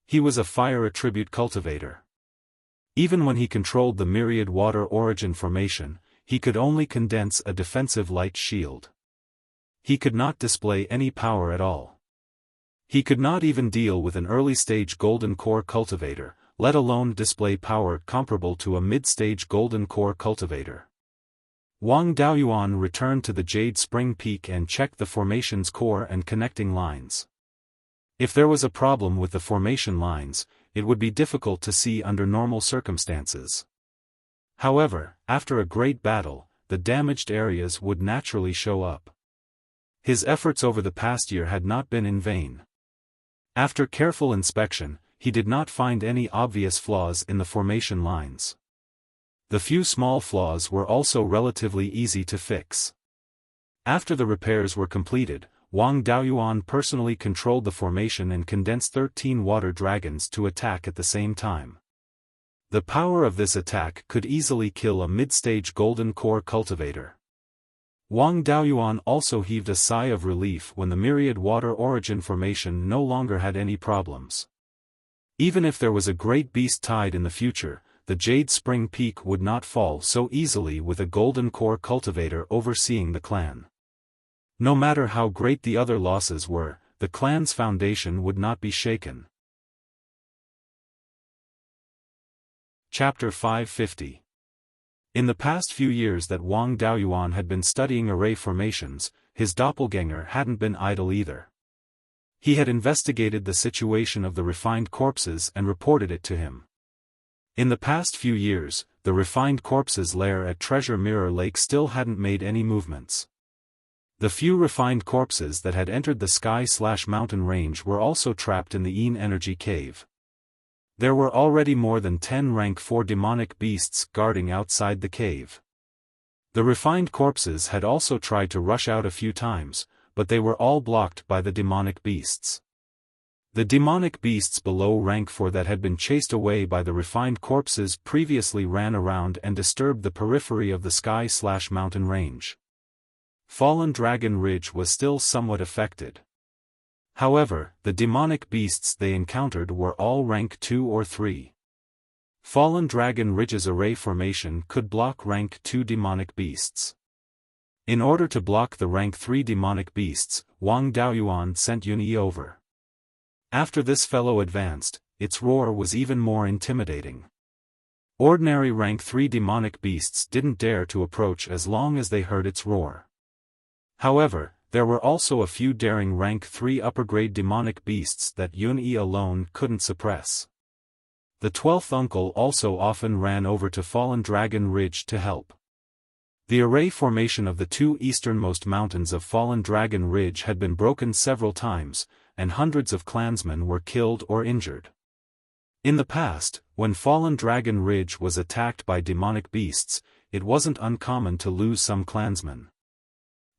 He was a fire attribute cultivator. Even when he controlled the myriad water origin formation, he could only condense a defensive light shield. He could not display any power at all. He could not even deal with an early-stage golden core cultivator, let alone display power comparable to a mid-stage golden core cultivator. Wang Daoyuan returned to the Jade Spring Peak and checked the formation's core and connecting lines. If there was a problem with the formation lines, it would be difficult to see under normal circumstances. However, after a great battle, the damaged areas would naturally show up. His efforts over the past year had not been in vain. After careful inspection, he did not find any obvious flaws in the formation lines. The few small flaws were also relatively easy to fix. After the repairs were completed, Wang Daoyuan personally controlled the formation and condensed 13 water dragons to attack at the same time. The power of this attack could easily kill a mid-stage golden core cultivator. Wang Daoyuan also heaved a sigh of relief when the myriad water origin formation no longer had any problems. Even if there was a great beast tide in the future, the Jade Spring Peak would not fall so easily with a golden core cultivator overseeing the clan. No matter how great the other losses were, the clan's foundation would not be shaken. Chapter 550. In the past few years that Wang Daoyuan had been studying array formations, his doppelganger hadn't been idle either. He had investigated the situation of the refined corpses and reported it to him. In the past few years, the refined corpses' lair at Treasure Mirror Lake still hadn't made any movements. The few refined corpses that had entered the sky/mountain range were also trapped in the Yin Energy Cave. There were already more than 10 rank 4 demonic beasts guarding outside the cave. The refined corpses had also tried to rush out a few times, but they were all blocked by the demonic beasts. The demonic beasts below rank 4 that had been chased away by the refined corpses previously ran around and disturbed the periphery of the sky/mountain range. Fallen Dragon Ridge was still somewhat affected. However, the demonic beasts they encountered were all rank 2 or 3. Fallen Dragon Ridge's array formation could block rank 2 demonic beasts. In order to block the rank 3 demonic beasts, Wang Daoyuan sent Yunyi over. After this fellow advanced, its roar was even more intimidating. Ordinary rank 3 demonic beasts didn't dare to approach as long as they heard its roar. However, there were also a few daring rank 3 upper-grade demonic beasts that Yunyi alone couldn't suppress. The 12th uncle also often ran over to Fallen Dragon Ridge to help. The array formation of the two easternmost mountains of Fallen Dragon Ridge had been broken several times, and hundreds of clansmen were killed or injured. In the past, when Fallen Dragon Ridge was attacked by demonic beasts, it wasn't uncommon to lose some clansmen.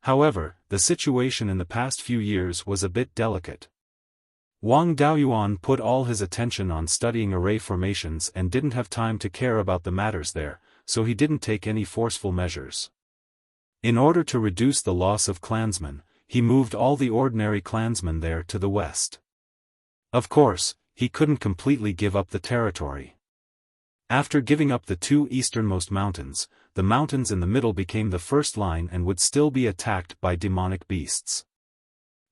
However, the situation in the past few years was a bit delicate. Wang Daoyuan put all his attention on studying array formations and didn't have time to care about the matters there, so he didn't take any forceful measures. In order to reduce the loss of clansmen, he moved all the ordinary clansmen there to the west. Of course, he couldn't completely give up the territory. After giving up the two easternmost mountains, the mountains in the middle became the first line and would still be attacked by demonic beasts.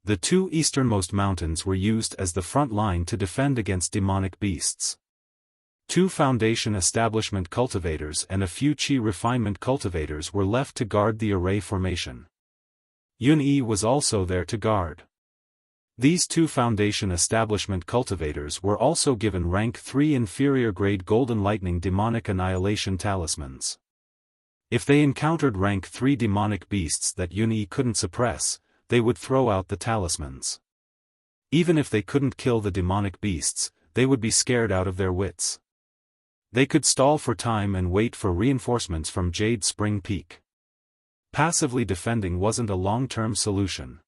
The two easternmost mountains were used as the front line to defend against demonic beasts. Two foundation establishment cultivators and a few chi refinement cultivators were left to guard the array formation. Yun Yi was also there to guard. These two foundation establishment cultivators were also given rank 3 inferior grade Golden Lightning Demonic Annihilation Talismans. If they encountered rank 3 demonic beasts that Yun Yi couldn't suppress, they would throw out the talismans. Even if they couldn't kill the demonic beasts, they would be scared out of their wits. They could stall for time and wait for reinforcements from Jade Spring Peak. Passively defending wasn't a long-term solution.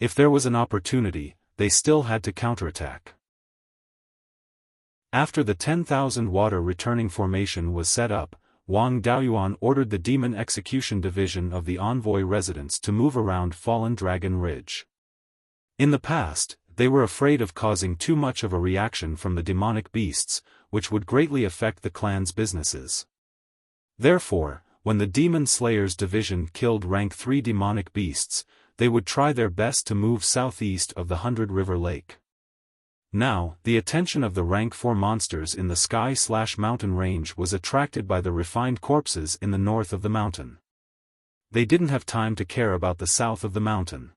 If there was an opportunity, they still had to counterattack. After the 10,000 water returning formation was set up, Wang Daoyuan ordered the Demon Execution Division of the Envoy Residence to move around Fallen Dragon Ridge. In the past, they were afraid of causing too much of a reaction from the demonic beasts, which would greatly affect the clan's businesses. Therefore, when the Demon Slayers Division killed rank 3 demonic beasts, they would try their best to move southeast of the 100 River Lake. Now, the attention of the rank 4 monsters in the Sky/Mountain range was attracted by the refined corpses in the north of the mountain. They didn't have time to care about the south of the mountain.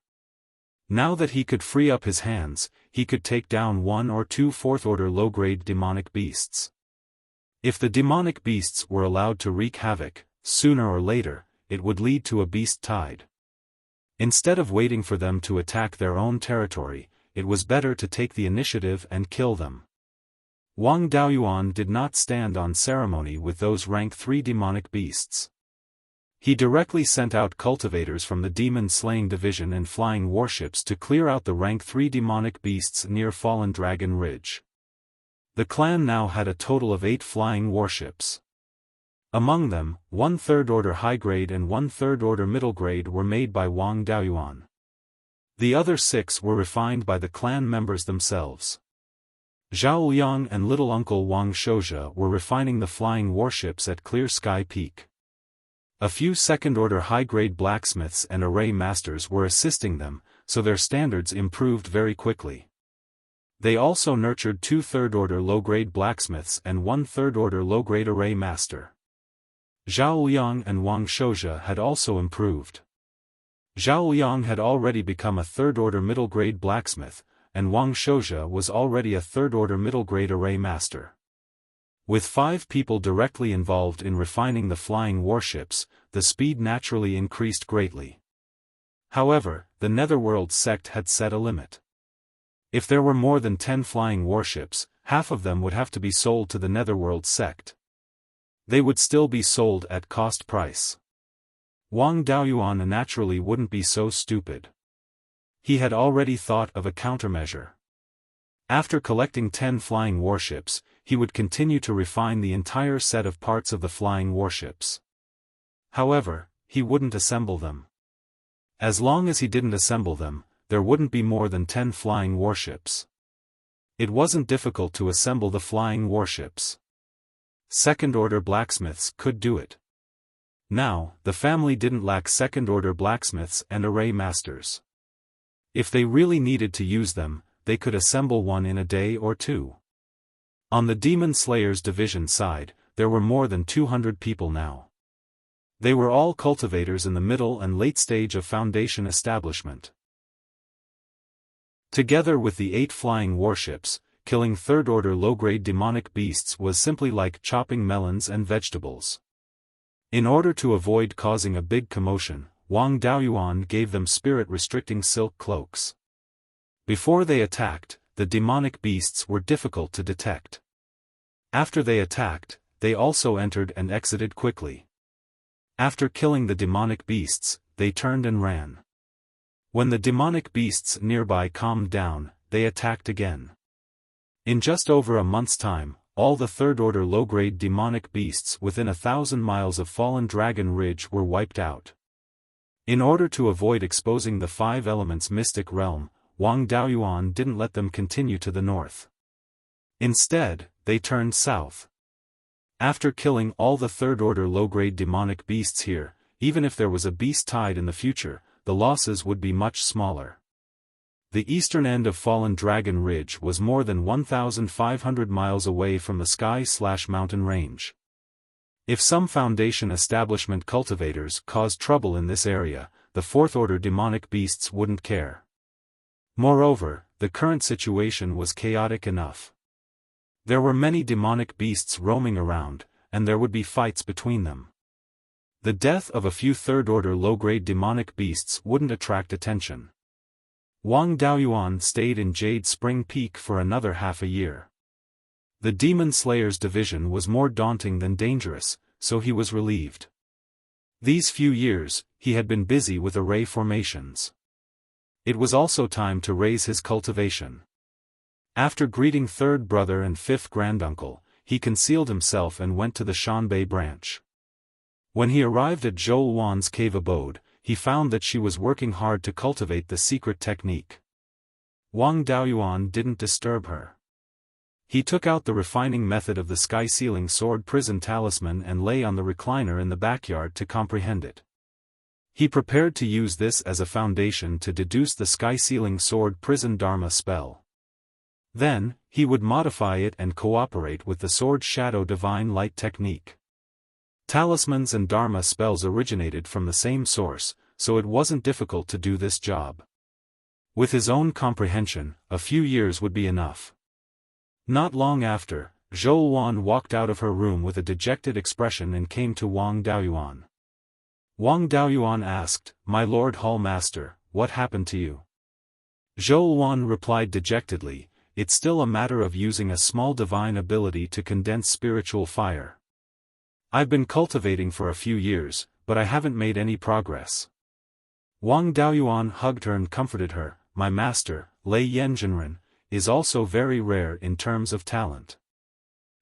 Now that he could free up his hands, he could take down 1 or 2 fourth-order low-grade demonic beasts. If the demonic beasts were allowed to wreak havoc, sooner or later, it would lead to a beast tide. Instead of waiting for them to attack their own territory, it was better to take the initiative and kill them. Wang Daoyuan did not stand on ceremony with those rank 3 demonic beasts. He directly sent out cultivators from the Demon Slaying Division and flying warships to clear out the rank 3 demonic beasts near Fallen Dragon Ridge. The clan now had a total of 8 flying warships. Among them, 1 third-order high-grade and 1 third-order middle-grade were made by Wang Daoyuan. The other 6 were refined by the clan members themselves. Zhao Liang and little uncle Wang Shouzhe were refining the flying warships at Clear Sky Peak. A few second-order high-grade blacksmiths and array masters were assisting them, so their standards improved very quickly. They also nurtured 2 third-order low-grade blacksmiths and 1 third-order low-grade array master. Zhao Liang and Wang Shouzhe had also improved. Zhao Liang had already become a third-order middle-grade blacksmith, and Wang Shouzhe was already a third-order middle-grade array master. With 5 people directly involved in refining the flying warships, the speed naturally increased greatly. However, the Netherworld sect had set a limit. If there were more than 10 flying warships, half of them would have to be sold to the Netherworld sect. They would still be sold at cost price. Wang Daoyuan naturally wouldn't be so stupid. He had already thought of a countermeasure. After collecting 10 flying warships, he would continue to refine the entire set of parts of the flying warships. However, he wouldn't assemble them. As long as he didn't assemble them, there wouldn't be more than 10 flying warships. It wasn't difficult to assemble the flying warships. Second-order blacksmiths could do it. Now, the family didn't lack second-order blacksmiths and array masters. If they really needed to use them, they could assemble one in a day or 2. On the Demon Slayers Division side, there were more than 200 people now. They were all cultivators in the middle and late stage of foundation establishment. Together with the 8 flying warships, killing third-order low-grade demonic beasts was simply like chopping melons and vegetables. In order to avoid causing a big commotion, Wang Daoyuan gave them spirit-restricting silk cloaks. Before they attacked, the demonic beasts were difficult to detect. After they attacked, they also entered and exited quickly. After killing the demonic beasts, they turned and ran. When the demonic beasts nearby calmed down, they attacked again. In just over a month's time, all the third-order low-grade demonic beasts within 1,000 miles of Fallen Dragon Ridge were wiped out. In order to avoid exposing the Five Elements mystic realm, Wang Daoyuan didn't let them continue to the north. Instead, they turned south. After killing all the third-order low-grade demonic beasts here, even if there was a beast tide in the future, the losses would be much smaller. The eastern end of Fallen Dragon Ridge was more than 1,500 miles away from the sky/mountain range. If some Foundation establishment cultivators caused trouble in this area, the fourth-order demonic beasts wouldn't care. Moreover, the current situation was chaotic enough. There were many demonic beasts roaming around, and there would be fights between them. The death of a few third-order low-grade demonic beasts wouldn't attract attention. Wang Daoyuan stayed in Jade Spring Peak for another half a year. The Demon Slayer's division was more daunting than dangerous, so he was relieved. These few years, he had been busy with array formations. It was also time to raise his cultivation. After greeting third brother and fifth granduncle, he concealed himself and went to the Shanbei branch. When he arrived at Zhou Wan's cave abode, he found that she was working hard to cultivate the secret technique. Wang Daoyuan didn't disturb her. He took out the refining method of the sky-sealing sword prison talisman and lay on the recliner in the backyard to comprehend it. He prepared to use this as a foundation to deduce the sky-sealing sword prison dharma spell. Then, he would modify it and cooperate with the sword shadow divine light technique. Talismans and dharma spells originated from the same source, so it wasn't difficult to do this job. With his own comprehension, a few years would be enough. Not long after, Zhou Wan walked out of her room with a dejected expression and came to Wang Daoyuan. Wang Daoyuan asked, "My Lord Hallmaster, what happened to you?" Zhou Wan replied dejectedly, "It's still a matter of using a small divine ability to condense spiritual fire. I've been cultivating for a few years, but I haven't made any progress." Wang Daoyuan hugged her and comforted her. "My master, Lei Yanjinren, is also very rare in terms of talent.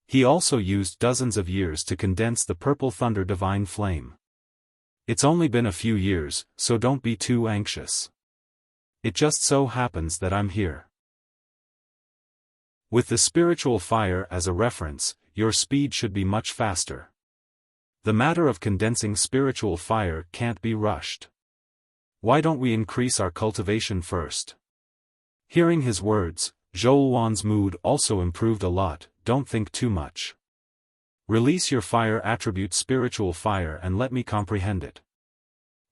He also used dozens of years to condense the purple thunder divine flame. It's only been a few years, so don't be too anxious. It just so happens that I'm here." With the spiritual fire as a reference, your speed should be much faster. The matter of condensing spiritual fire can't be rushed. Why don't we increase our cultivation first? Hearing his words, Zhou Wan's mood also improved a lot. Don't think too much. Release your fire attribute spiritual fire and let me comprehend it.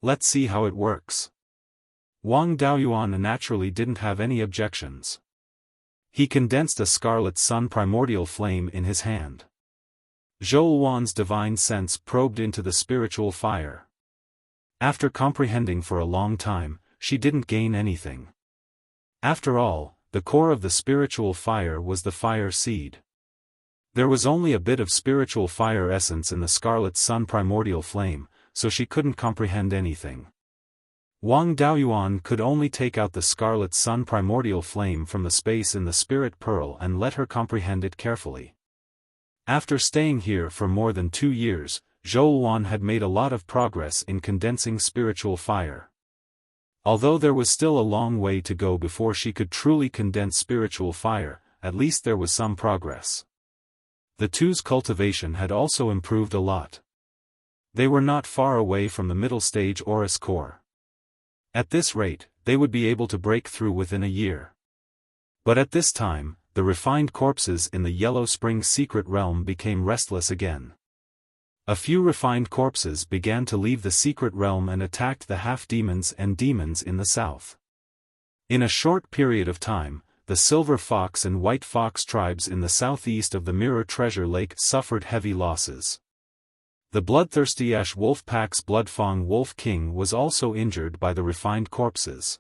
Let's see how it works. Wang Daoyuan naturally didn't have any objections. He condensed a scarlet sun primordial flame in his hand. Zhou Wan's divine sense probed into the spiritual fire. After comprehending for a long time, she didn't gain anything. After all, the core of the spiritual fire was the fire seed. There was only a bit of spiritual fire essence in the scarlet sun primordial flame, so she couldn't comprehend anything. Wang Daoyuan could only take out the scarlet sun primordial flame from the space in the spirit pearl and let her comprehend it carefully. After staying here for more than 2 years, Zhou Wan had made a lot of progress in condensing spiritual fire. Although there was still a long way to go before she could truly condense spiritual fire, at least there was some progress. The two's cultivation had also improved a lot. They were not far away from the middle stage Aurus core. At this rate, they would be able to break through within a year. But at this time, the refined corpses in the Yellow Spring secret realm became restless again. A few refined corpses began to leave the secret realm and attacked the half-demons and demons in the south. In a short period of time, the Silver Fox and White Fox tribes in the southeast of the Mirror Treasure Lake suffered heavy losses. The bloodthirsty Ash Wolf Pack's Bloodfang Wolf King was also injured by the refined corpses.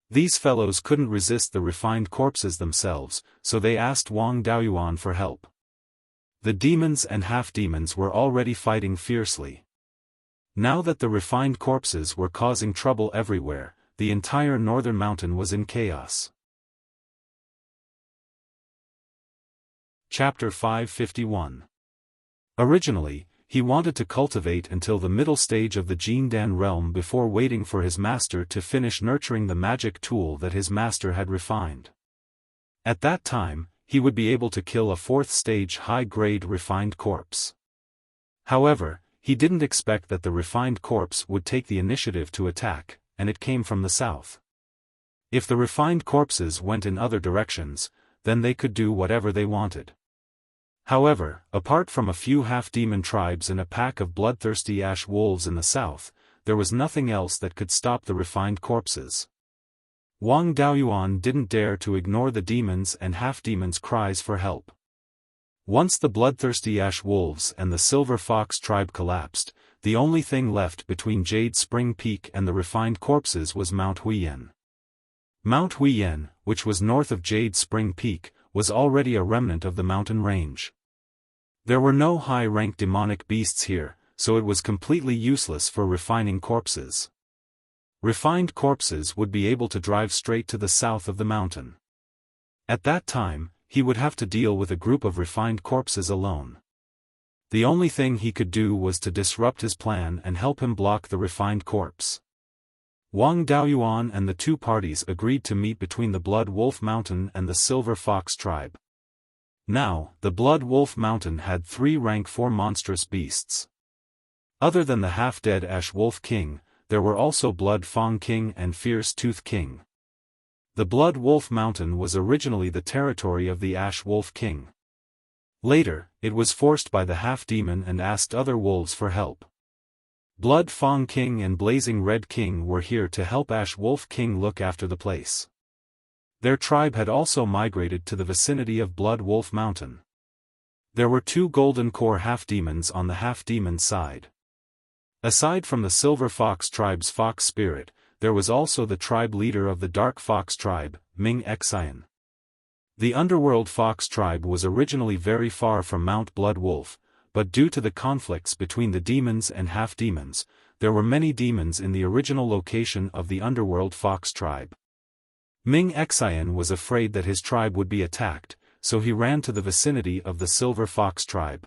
These fellows couldn't resist the refined corpses themselves, so they asked Wang Daoyuan for help. The demons and half-demons were already fighting fiercely. Now that the refined corpses were causing trouble everywhere, the entire northern mountain was in chaos. Chapter 551. Originally, he wanted to cultivate until the middle stage of the Jindan realm before waiting for his master to finish nurturing the magic tool that his master had refined. At that time, he would be able to kill a fourth-stage high-grade refined corpse. However, he didn't expect that the refined corpse would take the initiative to attack, and it came from the south. If the refined corpses went in other directions, then they could do whatever they wanted. However, apart from a few half-demon tribes and a pack of bloodthirsty ash wolves in the south, there was nothing else that could stop the refined corpses. Wang Daoyuan didn't dare to ignore the demons and half-demons' cries for help. Once the bloodthirsty ash wolves and the silver fox tribe collapsed, the only thing left between Jade Spring Peak and the refined corpses was Mount Huiyan. Mount Huiyan, which was north of Jade Spring Peak, was already a remnant of the mountain range. There were no high-ranked demonic beasts here, so it was completely useless for refining corpses. Refined corpses would be able to drive straight to the south of the mountain. At that time, he would have to deal with a group of refined corpses alone. The only thing he could do was to disrupt his plan and help him block the refined corpse. Wang Daoyuan and the two parties agreed to meet between the Blood Wolf Mountain and the Silver Fox tribe. Now, the Blood Wolf Mountain had 3 rank 4 monstrous beasts. Other than the half-dead Ash Wolf King, there were also Blood Fang King and Fierce Tooth King. The Blood Wolf Mountain was originally the territory of the Ash Wolf King. Later, it was forced by the half-demon and asked other wolves for help. Blood Fang King and Blazing Red King were here to help Ash Wolf King look after the place. Their tribe had also migrated to the vicinity of Blood Wolf Mountain. There were 2 golden core half-demons on the half-demon side. Aside from the Silver Fox tribe's fox spirit, there was also the tribe leader of the Dark Fox tribe, Ming Xian. The Underworld Fox tribe was originally very far from Mount Blood Wolf, but due to the conflicts between the demons and half-demons, there were many demons in the original location of the Underworld Fox tribe. Ming Xian was afraid that his tribe would be attacked, so he ran to the vicinity of the Silver Fox tribe.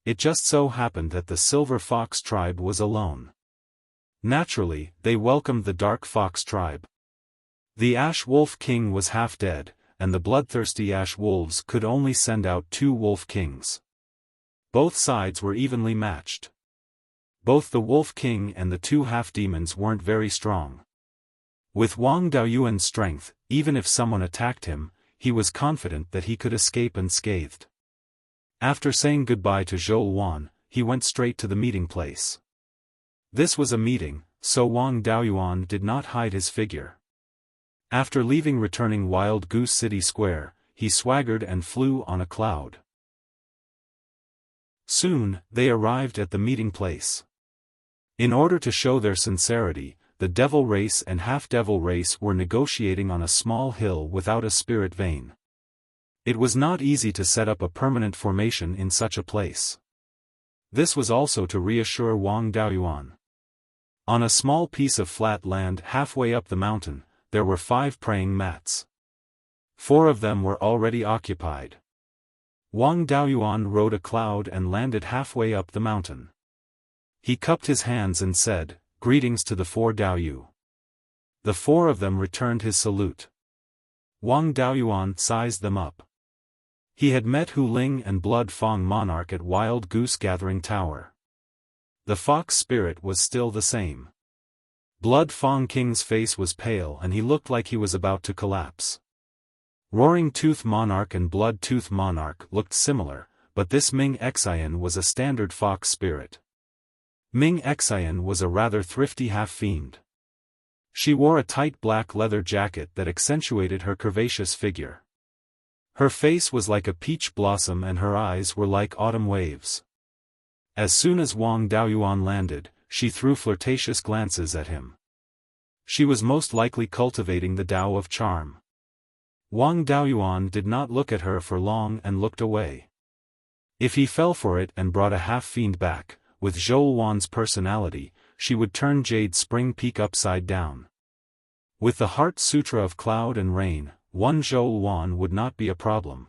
It just so happened that the Silver Fox tribe was alone. Naturally, they welcomed the Dark Fox tribe. The Ash Wolf King was half dead, and the bloodthirsty Ash Wolves could only send out 2 Wolf Kings. Both sides were evenly matched. Both the Wolf King and the 2 half-demons weren't very strong. With Wang Daoyuan's strength, even if someone attacked him, he was confident that he could escape unscathed. After saying goodbye to Zhou Wan, he went straight to the meeting place. This was a meeting, so Wang Daoyuan did not hide his figure. After leaving returning Wild Goose City Square, he swaggered and flew on a cloud. Soon, they arrived at the meeting place. In order to show their sincerity, the Devil Race and Half-Devil Race were negotiating on a small hill without a spirit vein. It was not easy to set up a permanent formation in such a place. This was also to reassure Wang Daoyuan. On a small piece of flat land halfway up the mountain, there were 5 praying mats. 4 of them were already occupied. Wang Daoyuan rode a cloud and landed halfway up the mountain. He cupped his hands and said, "Greetings to the 4 Daoyu." The 4 of them returned his salute. Wang Daoyuan sized them up. He had met Hu Ling and Blood Fang Monarch at Wild Goose Gathering Tower. The fox spirit was still the same. Blood Fang King's face was pale and he looked like he was about to collapse. Roaring Tooth Monarch and Blood Tooth Monarch looked similar, but this Ming Xian was a standard fox spirit. Ming Xian was a rather thrifty half-fiend. She wore a tight black leather jacket that accentuated her curvaceous figure. Her face was like a peach blossom and her eyes were like autumn waves. As soon as Wang Daoyuan landed, she threw flirtatious glances at him. She was most likely cultivating the Tao of charm. Wang Daoyuan did not look at her for long and looked away. If he fell for it and brought a half-fiend back, with Zhou Wan's personality, she would turn Jade Spring Peak upside down. With the Heart Sutra of Cloud and Rain, one Zhou Wan would not be a problem.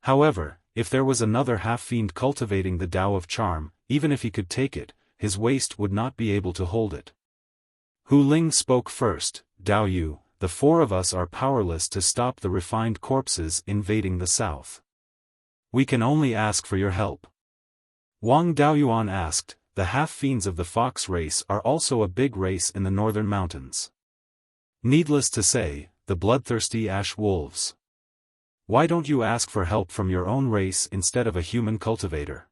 However, if there was another half-fiend cultivating the Tao of charm, even if he could take it, his waist would not be able to hold it. Hu Ling spoke first. Dao Yu, the four of us are powerless to stop the refined corpses invading the south. We can only ask for your help. Wang Daoyuan asked, the half-fiends of the fox race are also a big race in the northern mountains. Needless to say, the bloodthirsty ash wolves. Why don't you ask for help from your own race instead of a human cultivator?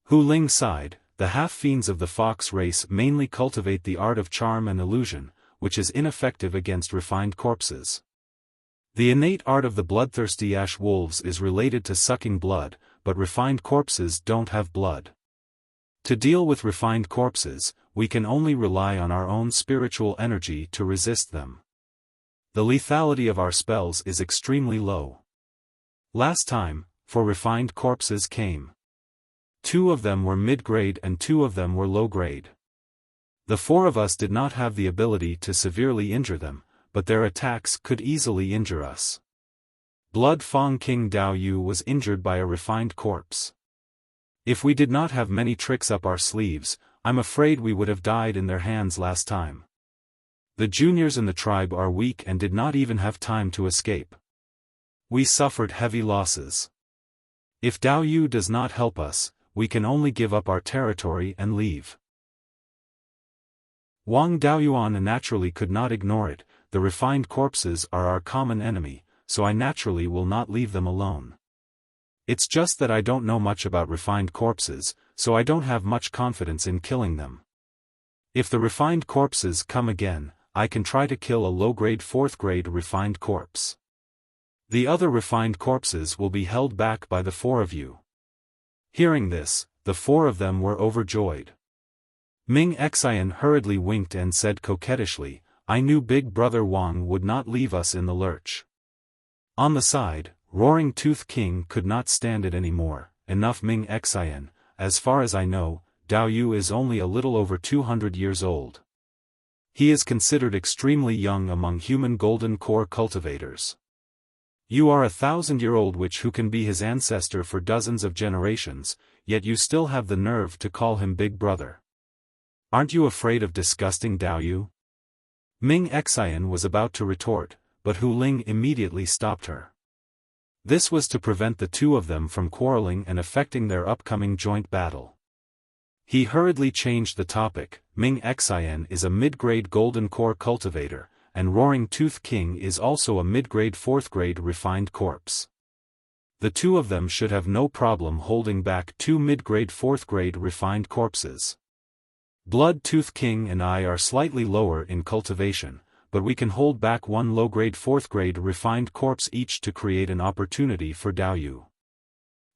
Hu Ling sighed. The half-fiends of the fox race mainly cultivate the art of charm and illusion, which is ineffective against refined corpses. The innate art of the bloodthirsty ash wolves is related to sucking blood, but refined corpses don't have blood. To deal with refined corpses, we can only rely on our own spiritual energy to resist them. The lethality of our spells is extremely low. Last time, for refined corpses came. 2 of them were mid-grade and 2 of them were low-grade. The 4 of us did not have the ability to severely injure them, but their attacks could easily injure us. Blood Fang King Dao Yu was injured by a refined corpse. If we did not have many tricks up our sleeves, I'm afraid we would have died in their hands last time. The juniors in the tribe are weak and did not even have time to escape. We suffered heavy losses. If Dao Yu does not help us, we can only give up our territory and leave. Wang Daoyuan naturally could not ignore it. The refined corpses are our common enemy, so I naturally will not leave them alone. It's just that I don't know much about refined corpses, so I don't have much confidence in killing them. If the refined corpses come again, I can try to kill a low-grade 4th-grade refined corpse. The other refined corpses will be held back by the 4 of you. Hearing this, the 4 of them were overjoyed. Ming Xian hurriedly winked and said coquettishly, I knew Big Brother Wang would not leave us in the lurch. On the side, Roaring Tooth King could not stand it anymore. Enough Ming Xian, as far as I know, Dao Yu is only a little over 200 years old. He is considered extremely young among human golden core cultivators. You are a 1,000-year-old witch who can be his ancestor for dozens of generations, yet you still have the nerve to call him Big Brother. Aren't you afraid of disgusting Dao Yu? Ming Xian was about to retort, but Hu Ling immediately stopped her. This was to prevent the 2 of them from quarreling and affecting their upcoming joint battle. He hurriedly changed the topic. Ming Xian is a mid-grade golden core cultivator, and Roaring Tooth King is also a mid-grade 4th-grade refined corpse. The 2 of them should have no problem holding back 2 mid-grade 4th-grade refined corpses. Blood Tooth King and I are slightly lower in cultivation, but we can hold back 1 low-grade 4th-grade refined corpse each to create an opportunity for Dao Yu.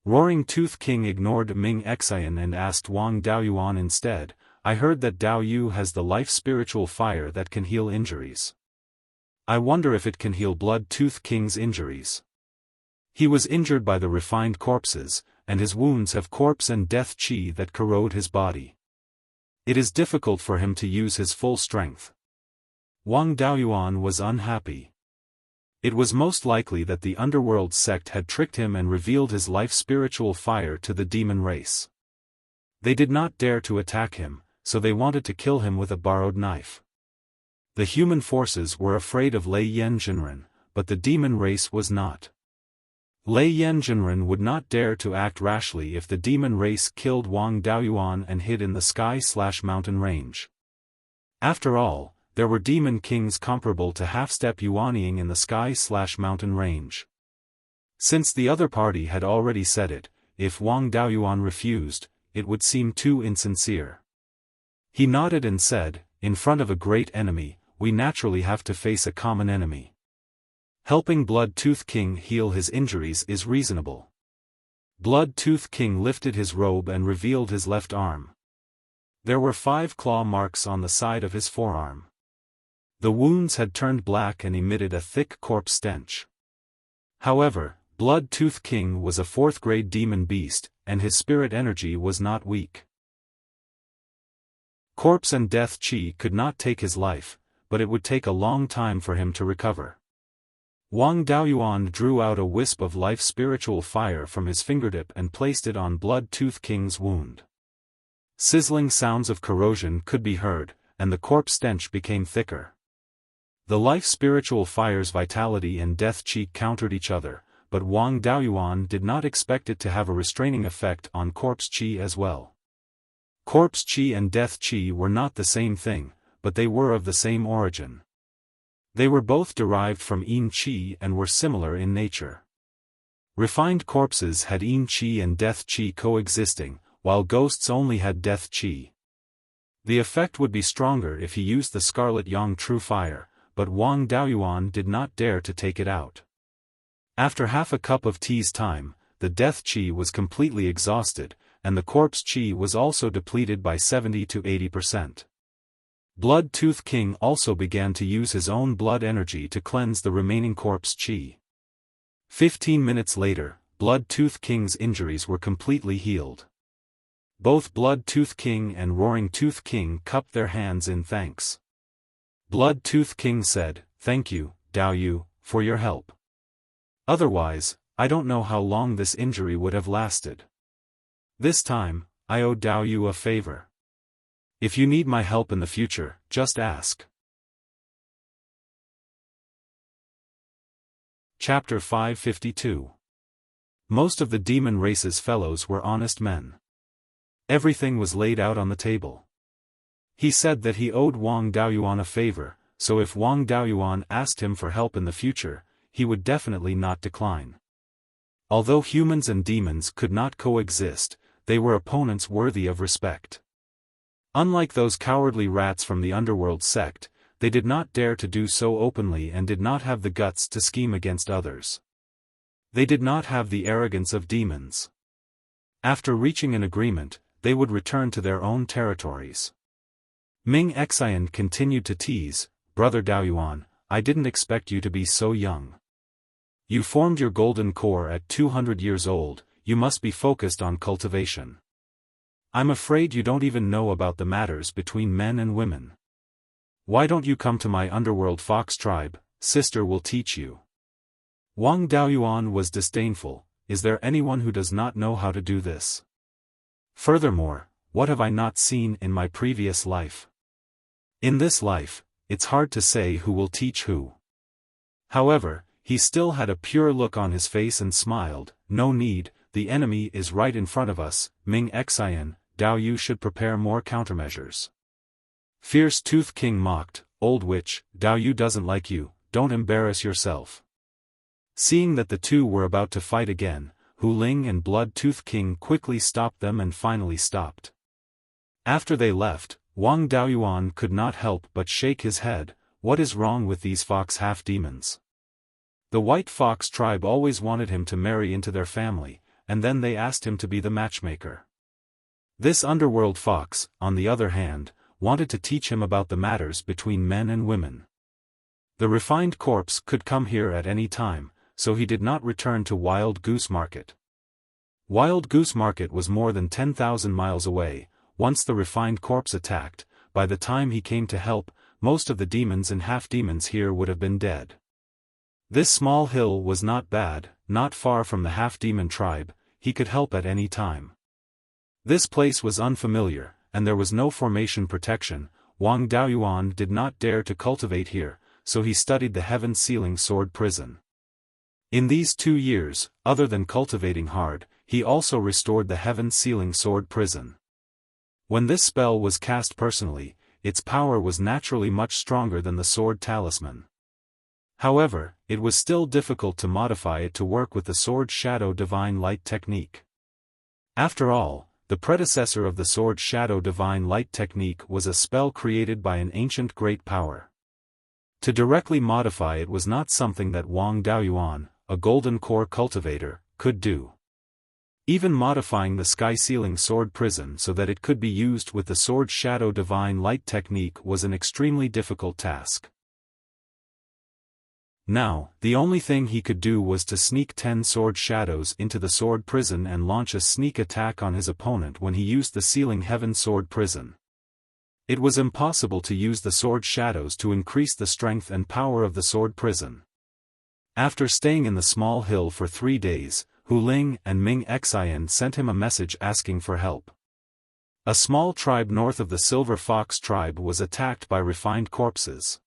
Roaring Tooth King ignored Ming Xian and asked Wang Daoyuan instead, I heard that Dao Yu has the life spiritual fire that can heal injuries. I wonder if it can heal Blood Tooth King's injuries. He was injured by the refined corpses, and his wounds have corpse and death chi that corrode his body. It is difficult for him to use his full strength. Wang Daoyuan was unhappy. It was most likely that the underworld sect had tricked him and revealed his life spiritual fire to the demon race. They did not dare to attack him, so they wanted to kill him with a borrowed knife. The human forces were afraid of Lei Yanjinren, but the demon race was not. Lei Yanjinren would not dare to act rashly if the demon race killed Wang Daoyuan and hid in the sky/mountain range. After all, there were demon kings comparable to half-step Yuanying in the sky/mountain range. Since the other party had already said it, if Wang Daoyuan refused, it would seem too insincere. He nodded and said, in front of a great enemy, we naturally have to face a common enemy. Helping Blood Tooth King heal his injuries is reasonable. Blood-Tooth King lifted his robe and revealed his left arm. There were 5 claw marks on the side of his forearm. The wounds had turned black and emitted a thick corpse stench. However, Blood-Tooth King was a 4th-grade demon beast, and his spirit energy was not weak. Corpse and death chi could not take his life, but it would take a long time for him to recover. Wang Daoyuan drew out a wisp of life spiritual fire from his fingertip and placed it on Blood-Tooth King's wound. Sizzling sounds of corrosion could be heard, and the corpse stench became thicker. The life spiritual fire's vitality and death chi countered each other, but Wang Daoyuan did not expect it to have a restraining effect on corpse chi as well. Corpse chi and death chi were not the same thing, but they were of the same origin. They were both derived from yin chi and were similar in nature. Refined corpses had yin chi and death chi coexisting, while ghosts only had death chi. The effect would be stronger if he used the Scarlet Yang True Fire, but Wang Daoyuan did not dare to take it out. After half a cup of tea's time, the death chi was completely exhausted, and the corpse chi was also depleted by 70 to 80%. Blood-Tooth King also began to use his own blood energy to cleanse the remaining corpse chi. 15 minutes later, Blood-Tooth King's injuries were completely healed. Both Blood-Tooth King and Roaring Tooth King cupped their hands in thanks. Blood-Tooth King said, "Thank you, Daoyu, for your help. Otherwise, I don't know how long this injury would have lasted. This time, I owe Daoyu a favor. If you need my help in the future, just ask." Chapter 552. Most of the demon race's fellows were honest men. Everything was laid out on the table. He said that he owed Wang Daoyuan a favor, so if Wang Daoyuan asked him for help in the future, he would definitely not decline. Although humans and demons could not coexist, they were opponents worthy of respect. Unlike those cowardly rats from the underworld sect, they did not dare to do so openly and did not have the guts to scheme against others. They did not have the arrogance of demons. After reaching an agreement, they would return to their own territories. Ming Xian continued to tease, "Brother Daoyuan, I didn't expect you to be so young. You formed your golden core at 200 years old, you must be focused on cultivation. I'm afraid you don't even know about the matters between men and women. Why don't you come to my underworld fox tribe, sister will teach you." Wang Daoyuan was disdainful, "Is there anyone who does not know how to do this? Furthermore, what have I not seen in my previous life? In this life, it's hard to say who will teach who." However, he still had a pure look on his face and smiled, "No need, the enemy is right in front of us, Ming Xian, Daoyu should prepare more countermeasures." Fierce Tooth King mocked, "Old witch, Daoyu doesn't like you, don't embarrass yourself." Seeing that the two were about to fight again, Hu Ling and Blood-Tooth King quickly stopped them and finally stopped. After they left, Wang Daoyuan could not help but shake his head, "What is wrong with these fox half-demons? The White Fox tribe always wanted him to marry into their family, and then they asked him to be the matchmaker. This underworld fox, on the other hand, wanted to teach him about the matters between men and women. The refined corpse could come here at any time, so he did not return to Wild Goose Market. Wild Goose Market was more than 10,000 miles away. Once the refined corpse attacked, by the time he came to help, most of the demons and half-demons here would have been dead. This small hill was not bad, not far from the half-demon tribe, he could help at any time. This place was unfamiliar, and there was no formation protection. Wang Daoyuan did not dare to cultivate here, so he studied the Heaven-Sealing Sword Prison. In these 2 years, other than cultivating hard, he also restored the Heaven-Sealing Sword Prison. When this spell was cast personally, its power was naturally much stronger than the Sword Talisman. However, it was still difficult to modify it to work with the Sword Shadow Divine Light technique. After all, the predecessor of the Sword Shadow Divine Light technique was a spell created by an ancient great power. To directly modify it was not something that Wang Daoyuan, a golden core cultivator, could do. Even modifying the sky-sealing sword prison so that it could be used with the sword shadow divine light technique was an extremely difficult task. Now, the only thing he could do was to sneak 10 sword shadows into the sword prison and launch a sneak attack on his opponent when he used the sealing heaven sword prison. It was impossible to use the sword shadows to increase the strength and power of the sword prison. After staying in the small hill for 3 days, Hu Ling and Ming Xian sent him a message asking for help. A small tribe north of the Silver Fox tribe was attacked by refined corpses.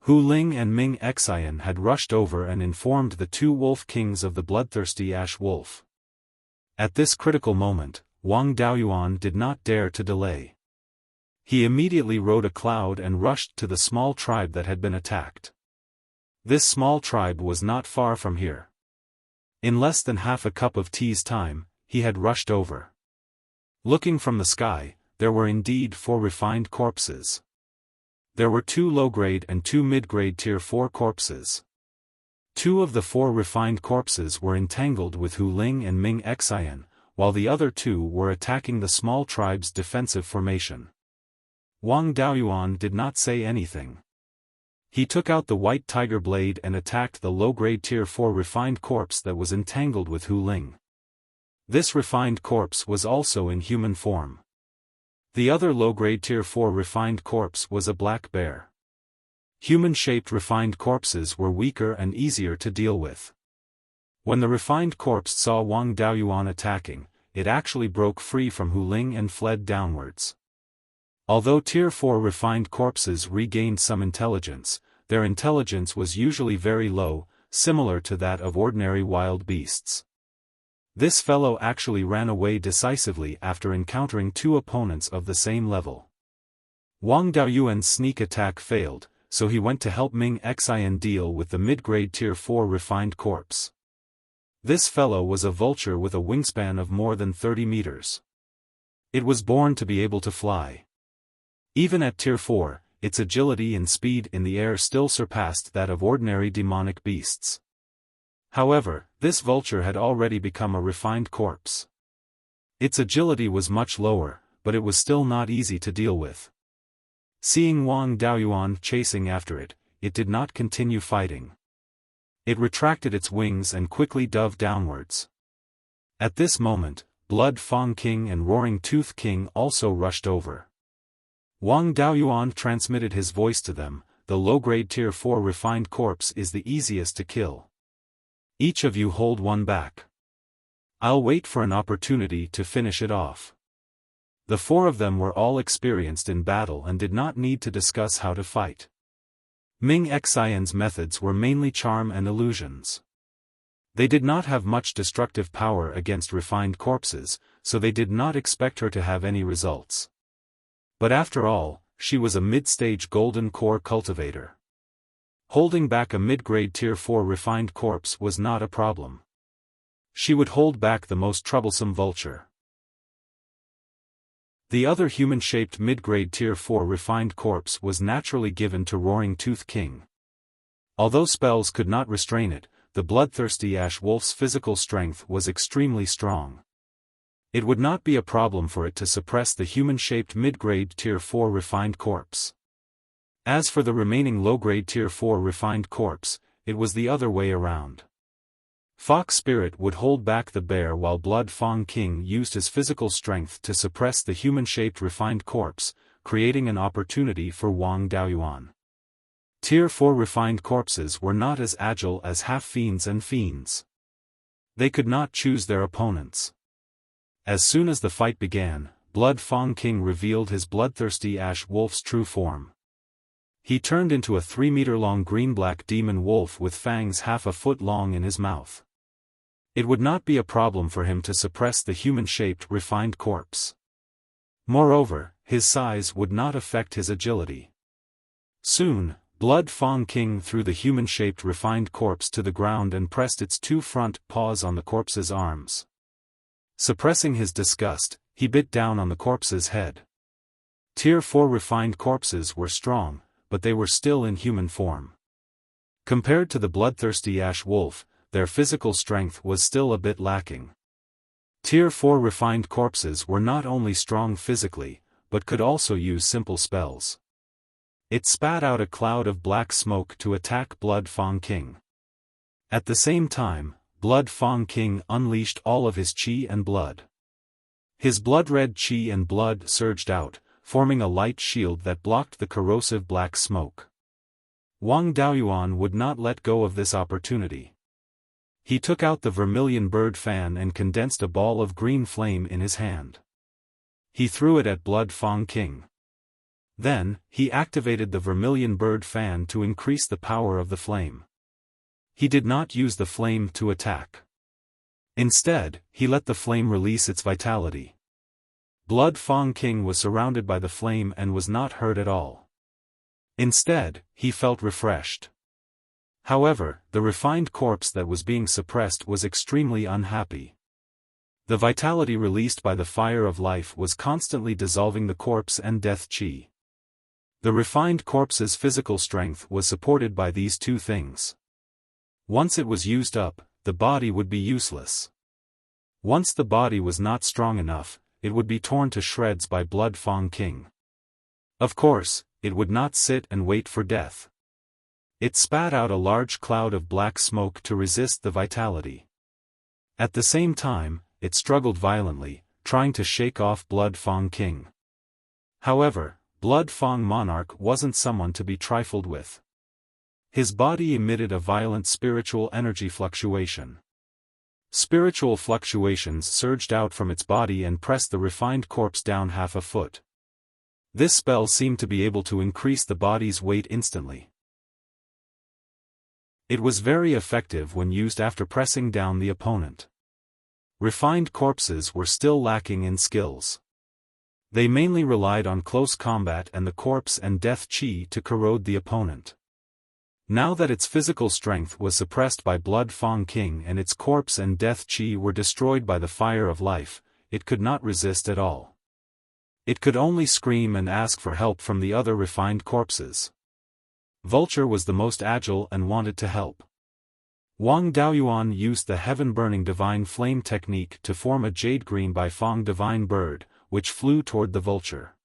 Hu Ling and Ming Xian had rushed over and informed the 2 wolf kings of the bloodthirsty ash wolf. At this critical moment, Wang Daoyuan did not dare to delay. He immediately rode a cloud and rushed to the small tribe that had been attacked. This small tribe was not far from here. In less than half a cup of tea's time, he had rushed over. Looking from the sky, there were indeed 4 refined corpses. There were 2 low-grade and 2 mid-grade tier 4 corpses. 2 of the 4 refined corpses were entangled with Hu Ling and Ming Xian, while the other 2 were attacking the small tribe's defensive formation. Wang Daoyuan did not say anything. He took out the white tiger blade and attacked the low-grade tier 4 refined corpse that was entangled with Hu Ling. This refined corpse was also in human form. The other low-grade tier 4 refined corpse was a black bear. Human-shaped refined corpses were weaker and easier to deal with. When the refined corpse saw Wang Daoyuan attacking, it actually broke free from Hu Ling and fled downwards. Although tier 4 refined corpses regained some intelligence, their intelligence was usually very low, similar to that of ordinary wild beasts. This fellow actually ran away decisively after encountering 2 opponents of the same level. Wang Daoyuan's sneak attack failed, so he went to help Ming Xian deal with the mid-grade tier 4 refined corpse. This fellow was a vulture with a wingspan of more than 30 meters. It was born to be able to fly. Even at tier 4, its agility and speed in the air still surpassed that of ordinary demonic beasts. However, this vulture had already become a refined corpse. Its agility was much lower, but it was still not easy to deal with. Seeing Wang Daoyuan chasing after it, it did not continue fighting. It retracted its wings and quickly dove downwards. At this moment, Blood Fang King and Roaring Tooth King also rushed over. Wang Daoyuan transmitted his voice to them. The low-grade tier 4 refined corpse is the easiest to kill. Each of you hold one back. I'll wait for an opportunity to finish it off. The 4 of them were all experienced in battle and did not need to discuss how to fight. Ming Xian's methods were mainly charm and illusions. They did not have much destructive power against refined corpses, so they did not expect her to have any results. But after all, she was a mid-stage golden core cultivator. Holding back a mid-grade tier 4 refined corpse was not a problem. She would hold back the most troublesome vulture. The other human-shaped mid-grade tier 4 refined corpse was naturally given to Roaring Tooth King. Although spells could not restrain it, the bloodthirsty ash wolf's physical strength was extremely strong. It would not be a problem for it to suppress the human-shaped mid-grade tier 4 refined corpse. As for the remaining low-grade tier 4 refined corpse, it was the other way around. Fox Spirit would hold back the bear while Blood Fang King used his physical strength to suppress the human-shaped refined corpse, creating an opportunity for Wang Daoyuan. Tier 4 refined corpses were not as agile as half-fiends and fiends. They could not choose their opponents. As soon as the fight began, Blood Fang King revealed his bloodthirsty ash wolf's true form. He turned into a 3-meter-long green-black demon wolf with fangs half a foot long in his mouth. It would not be a problem for him to suppress the human-shaped refined corpse. Moreover, his size would not affect his agility. Soon, Blood Fang King threw the human-shaped refined corpse to the ground and pressed its 2 front paws on the corpse's arms. Suppressing his disgust, he bit down on the corpse's head. Tier 4 refined corpses were strong, but they were still in human form. Compared to the bloodthirsty ash wolf, their physical strength was still a bit lacking. Tier 4 refined corpses were not only strong physically, but could also use simple spells. It spat out a cloud of black smoke to attack Blood Fang King. At the same time, Blood Fang King unleashed all of his qi and blood. His blood-red qi and blood surged out, forming a light shield that blocked the corrosive black smoke. Wang Daoyuan would not let go of this opportunity. He took out the vermilion bird fan and condensed a ball of green flame in his hand. He threw it at Blood Fang King. Then, he activated the vermilion bird fan to increase the power of the flame. He did not use the flame to attack. Instead, he let the flame release its vitality. Blood Fang King was surrounded by the flame and was not hurt at all. Instead, he felt refreshed. However, the refined corpse that was being suppressed was extremely unhappy. The vitality released by the fire of life was constantly dissolving the corpse and death qi. The refined corpse's physical strength was supported by these two things. Once it was used up, the body would be useless. Once the body was not strong enough, it would be torn to shreds by Blood Fang King. Of course, it would not sit and wait for death. It spat out a large cloud of black smoke to resist the vitality. At the same time, it struggled violently, trying to shake off Blood Fang King. However, Blood Fang Monarch wasn't someone to be trifled with. His body emitted a violent spiritual energy fluctuation. Spiritual fluctuations surged out from its body and pressed the refined corpse down half a foot. This spell seemed to be able to increase the body's weight instantly. It was very effective when used after pressing down the opponent. Refined corpses were still lacking in skills. They mainly relied on close combat and the corpse and death qi to corrode the opponent. Now that its physical strength was suppressed by Blood Fang King and its corpse and death qi were destroyed by the fire of life, it could not resist at all. It could only scream and ask for help from the other refined corpses. Vulture was the most agile and wanted to help. Wang Daoyuan used the heaven-burning divine flame technique to form a jade-green Beiyuan divine bird, which flew toward the vulture.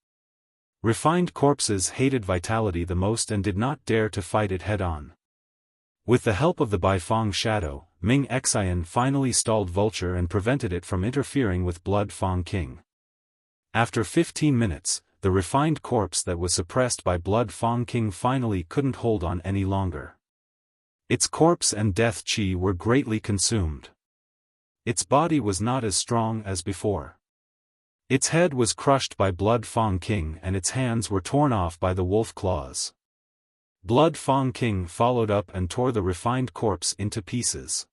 Refined corpses hated vitality the most and did not dare to fight it head-on. With the help of the Beiyuan shadow, Ming Xian finally stalled vulture and prevented it from interfering with Blood Fang King. After 15 minutes, the refined corpse that was suppressed by Blood Fang King finally couldn't hold on any longer. Its corpse and death qi were greatly consumed. Its body was not as strong as before. Its head was crushed by Blood Fang King and its hands were torn off by the wolf claws. Blood Fang King followed up and tore the refined corpse into pieces.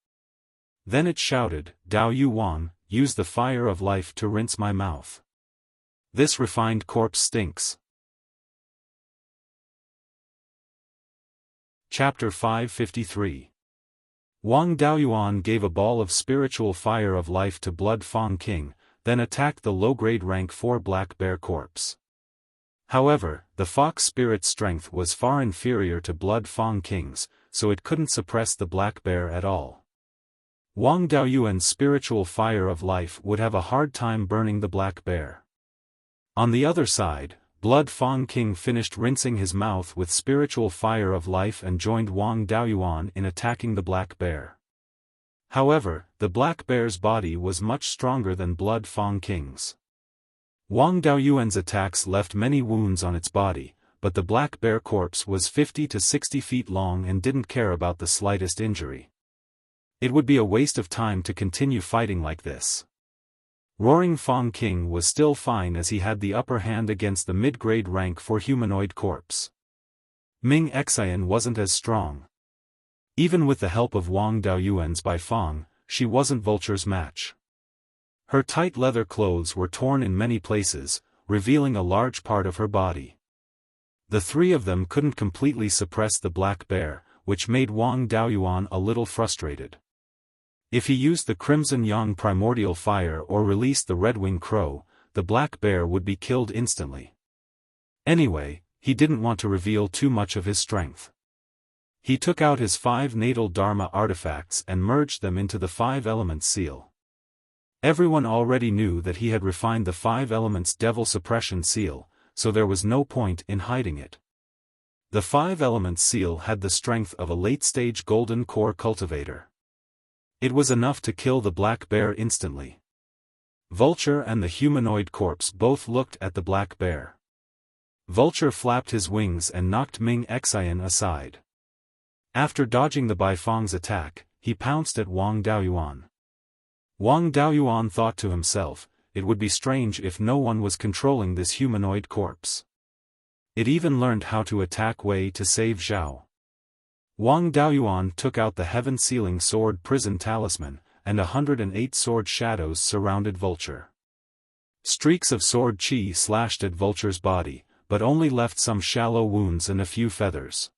Then it shouted, "Dao Yuan, use the fire of life to rinse my mouth. This refined corpse stinks." Chapter 553. Wang Daoyuan gave a ball of spiritual fire of life to Blood Fang King, then attacked the low-grade rank 4 black bear corpse. However, the fox spirit's strength was far inferior to Blood Fang King's, so it couldn't suppress the black bear at all. Wang Daoyuan's spiritual fire of life would have a hard time burning the black bear. On the other side, Blood Fang King finished rinsing his mouth with spiritual fire of life and joined Wang Daoyuan in attacking the black bear. However, the black bear's body was much stronger than Blood Fang King's. Wang Daoyuan's attacks left many wounds on its body, but the black bear corpse was 50 to 60 feet long and didn't care about the slightest injury. It would be a waste of time to continue fighting like this. Roaring Fang King was still fine as he had the upper hand against the mid-grade rank 4 humanoid corpse. Ming Xian wasn't as strong. Even with the help of Wang Daoyuan's Beiyuan, she wasn't Vulture's match. Her tight leather clothes were torn in many places, revealing a large part of her body. The three of them couldn't completely suppress the black bear, which made Wang Daoyuan a little frustrated. If he used the Crimson Yang primordial fire or released the Red-winged crow, the black bear would be killed instantly. Anyway, he didn't want to reveal too much of his strength. He took out his 5 natal Dharma artifacts and merged them into the 5 elements seal. Everyone already knew that he had refined the 5 elements devil suppression seal, so there was no point in hiding it. The 5 elements seal had the strength of a late-stage golden core cultivator. It was enough to kill the black bear instantly. Vulture and the humanoid corpse both looked at the black bear. Vulture flapped his wings and knocked Ming Xian aside. After dodging the Baifang's attack, he pounced at Wang Daoyuan. Wang Daoyuan thought to himself, it would be strange if no one was controlling this humanoid corpse. It even learned how to attack Wei to save Zhao. Wang Daoyuan took out the heaven-sealing sword prison talisman, and 108 sword shadows surrounded Vulture. Streaks of sword chi slashed at Vulture's body, but only left some shallow wounds and a few feathers.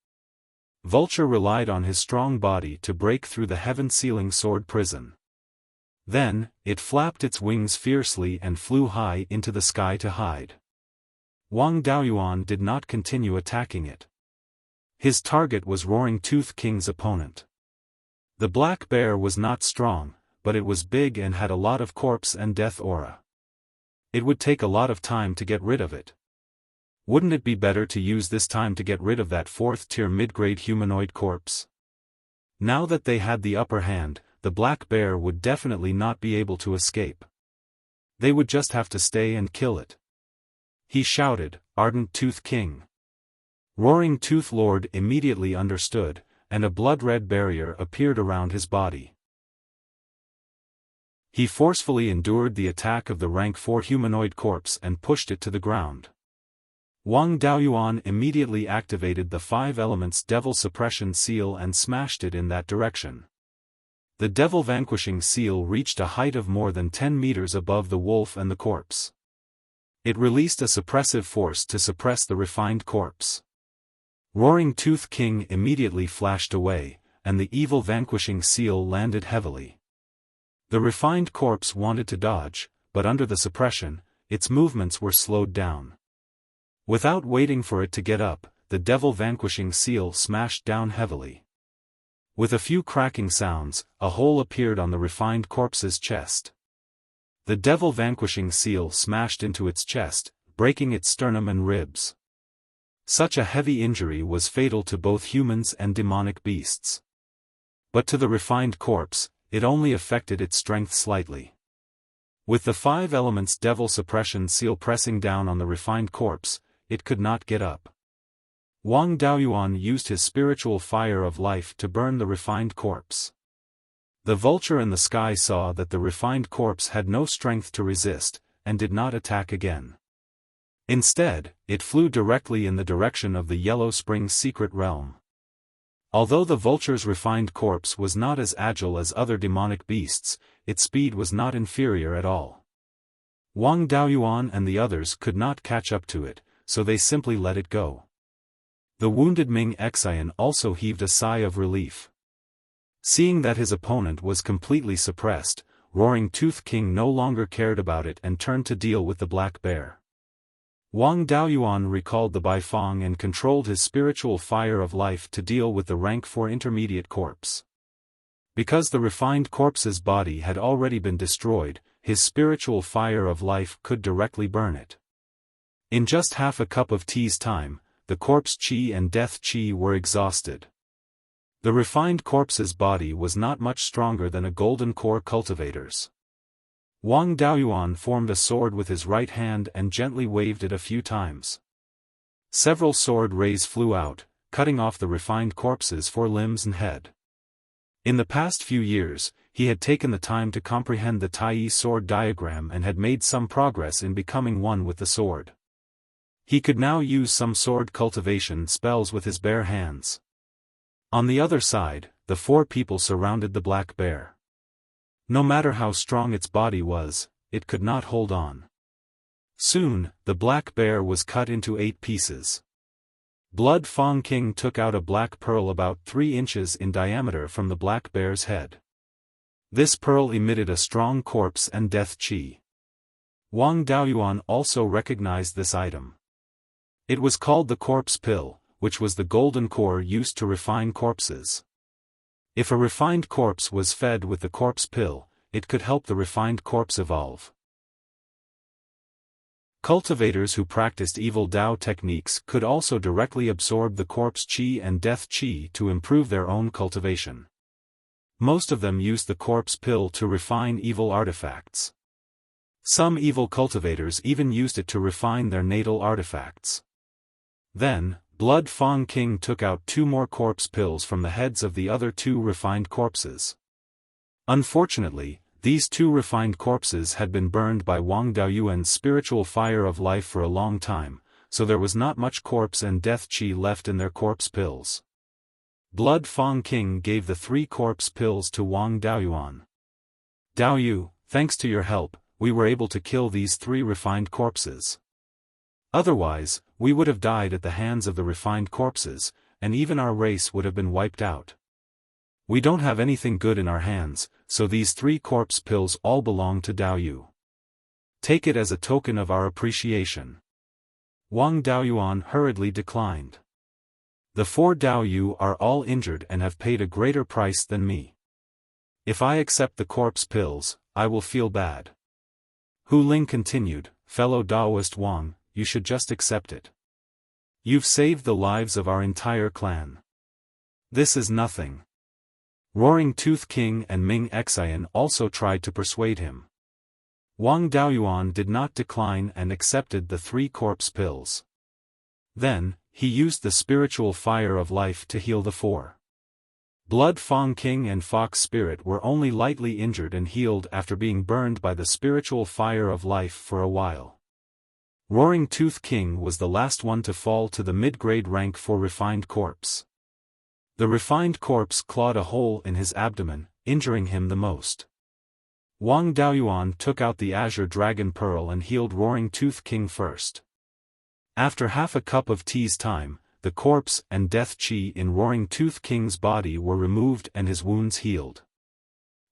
Vulture relied on his strong body to break through the heaven-sealing sword prison. Then, it flapped its wings fiercely and flew high into the sky to hide. Wang Daoyuan did not continue attacking it. His target was Roaring Tooth King's opponent. The black bear was not strong, but it was big and had a lot of corpse and death aura. It would take a lot of time to get rid of it. Wouldn't it be better to use this time to get rid of that 4th-tier mid-grade humanoid corpse? Now that they had the upper hand, the black bear would definitely not be able to escape. They would just have to stay and kill it. He shouted, "Ardent Tooth King!" Roaring Tooth Lord immediately understood, and a blood-red barrier appeared around his body. He forcefully endured the attack of the rank 4 humanoid corpse and pushed it to the ground. Wang Daoyuan immediately activated the 5 elements devil suppression seal and smashed it in that direction. The devil vanquishing seal reached a height of more than 10 meters above the wolf and the corpse. It released a suppressive force to suppress the refined corpse. Roaring Tooth King immediately flashed away, and the evil vanquishing seal landed heavily. The refined corpse wanted to dodge, but under the suppression, its movements were slowed down. Without waiting for it to get up, the devil vanquishing seal smashed down heavily. With a few cracking sounds, a hole appeared on the refined corpse's chest. The devil vanquishing seal smashed into its chest, breaking its sternum and ribs. Such a heavy injury was fatal to both humans and demonic beasts. But to the refined corpse, it only affected its strength slightly. With the 5 elements devil suppression seal pressing down on the refined corpse, it could not get up. Wang Daoyuan used his spiritual fire of life to burn the refined corpse. The vulture in the sky saw that the refined corpse had no strength to resist, and did not attack again. Instead, it flew directly in the direction of the Yellow Spring secret realm. Although the vulture's refined corpse was not as agile as other demonic beasts, its speed was not inferior at all. Wang Daoyuan and the others could not catch up to it, so they simply let it go. The wounded Ming Xian also heaved a sigh of relief. Seeing that his opponent was completely suppressed, Roaring Tooth King no longer cared about it and turned to deal with the black bear. Wang Daoyuan recalled the Baifang and controlled his spiritual fire of life to deal with the rank 4 intermediate corpse. Because the refined corpse's body had already been destroyed, his spiritual fire of life could directly burn it. In just half a cup of tea's time, the corpse chi and death chi were exhausted. The refined corpse's body was not much stronger than a golden core cultivator's. Wang Daoyuan formed a sword with his right hand and gently waved it a few times. Several sword rays flew out, cutting off the refined corpse's forelimbs and head. In the past few years, he had taken the time to comprehend the Tai sword diagram and had made some progress in becoming one with the sword. He could now use some sword cultivation spells with his bare hands. On the other side, the 4 people surrounded the black bear. No matter how strong its body was, it could not hold on. Soon, the black bear was cut into 8 pieces. Blood Fang King took out a black pearl about 3 inches in diameter from the black bear's head. This pearl emitted a strong corpse and death chi. Wang Daoyuan also recognized this item. It was called the corpse pill, which was the golden core used to refine corpses. If a refined corpse was fed with the corpse pill, it could help the refined corpse evolve. Cultivators who practiced evil Dao techniques could also directly absorb the corpse qi and death qi to improve their own cultivation. Most of them used the corpse pill to refine evil artifacts. Some evil cultivators even used it to refine their natal artifacts. Then, Blood Fang King took out 2 more corpse pills from the heads of the other 2 refined corpses. Unfortunately, these 2 refined corpses had been burned by Wang Daoyuan's spiritual fire of life for a long time, so there was not much corpse and death qi left in their corpse pills. Blood Fang King gave the 3 corpse pills to Wang Daoyuan. "Daoyu, thanks to your help, we were able to kill these 3 refined corpses. Otherwise, we would have died at the hands of the refined corpses, and even our race would have been wiped out. We don't have anything good in our hands, so these 3 corpse pills all belong to Daoyu. Take it as a token of our appreciation." Wang Daoyuan hurriedly declined. "The 4 Daoyu are all injured and have paid a greater price than me. If I accept the corpse pills, I will feel bad." Hu Ling continued, "Fellow Daoist Wang, you should just accept it. You've saved the lives of our entire clan. This is nothing." Roaring Tooth King and Ming Xian also tried to persuade him. Wang Daoyuan did not decline and accepted the 3 corpse pills. Then, he used the spiritual fire of life to heal the 4. Blood Fang King and Fox Spirit were only lightly injured and healed after being burned by the spiritual fire of life for a while. Roaring Tooth King was the last one to fall to the mid-grade rank for refined corpse. The refined corpse clawed a hole in his abdomen, injuring him the most. Wang Daoyuan took out the Azure Dragon Pearl and healed Roaring Tooth King first. After half a cup of tea's time, the corpse and death qi in Roaring Tooth King's body were removed and his wounds healed.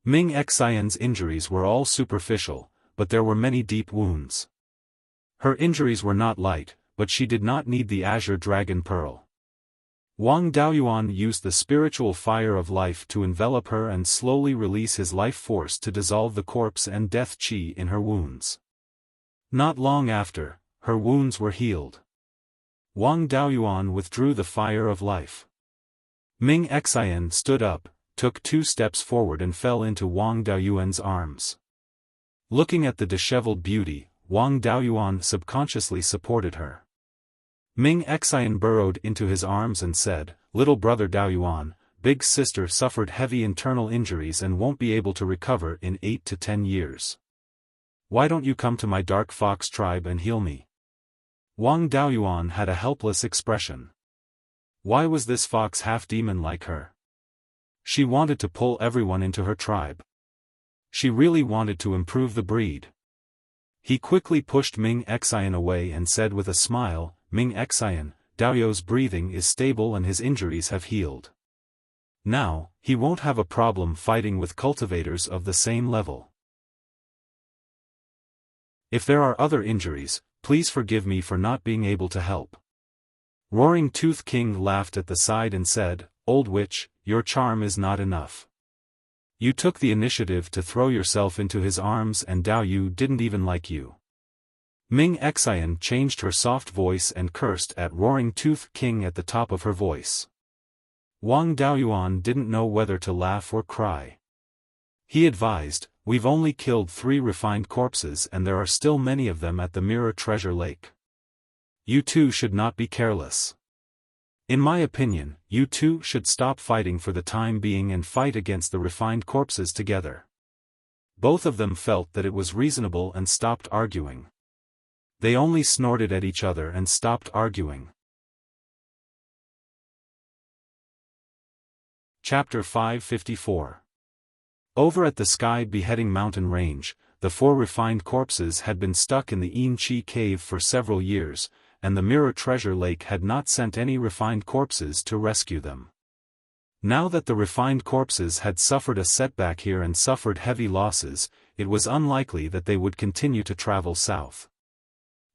Ming Xian's injuries were all superficial, but there were many deep wounds. Her injuries were not light, but she did not need the Azure Dragon Pearl. Wang Daoyuan used the spiritual fire of life to envelop her and slowly release his life force to dissolve the corpse and death qi in her wounds. Not long after, her wounds were healed. Wang Daoyuan withdrew the fire of life. Ming Xian stood up, took 2 steps forward and fell into Wang Daoyuan's arms. Looking at the disheveled beauty, Wang Daoyuan subconsciously supported her. Ming Xian burrowed into his arms and said, "Little brother Daoyuan, big sister suffered heavy internal injuries and won't be able to recover in 8 to 10 years. Why don't you come to my dark fox tribe and heal me?" Wang Daoyuan had a helpless expression. Why was this fox half-demon like her? She wanted to pull everyone into her tribe. She really wanted to improve the breed. He quickly pushed Ming Xian away and said with a smile, "Ming Xian, Daoyu's breathing is stable and his injuries have healed. Now, he won't have a problem fighting with cultivators of the same level. If there are other injuries, please forgive me for not being able to help." Roaring Tooth King laughed at the side and said, "Old witch, your charm is not enough. You took the initiative to throw yourself into his arms and Daoyu didn't even like you." Ming Xian changed her soft voice and cursed at Roaring Tooth King at the top of her voice. Wang Daoyuan didn't know whether to laugh or cry. He advised, "We've only killed 3 refined corpses and there are still many of them at the Mirror Treasure Lake. You two should not be careless. In my opinion, you two should stop fighting for the time being and fight against the refined corpses together." Both of them felt that it was reasonable and stopped arguing. They only snorted at each other and stopped arguing. Chapter 554. Over at the Sky Beheading Mountain Range, the 4 refined corpses had been stuck in the Yin Chi cave for several years, and the Mirror Treasure Lake had not sent any refined corpses to rescue them. Now that the refined corpses had suffered a setback here and suffered heavy losses, it was unlikely that they would continue to travel south.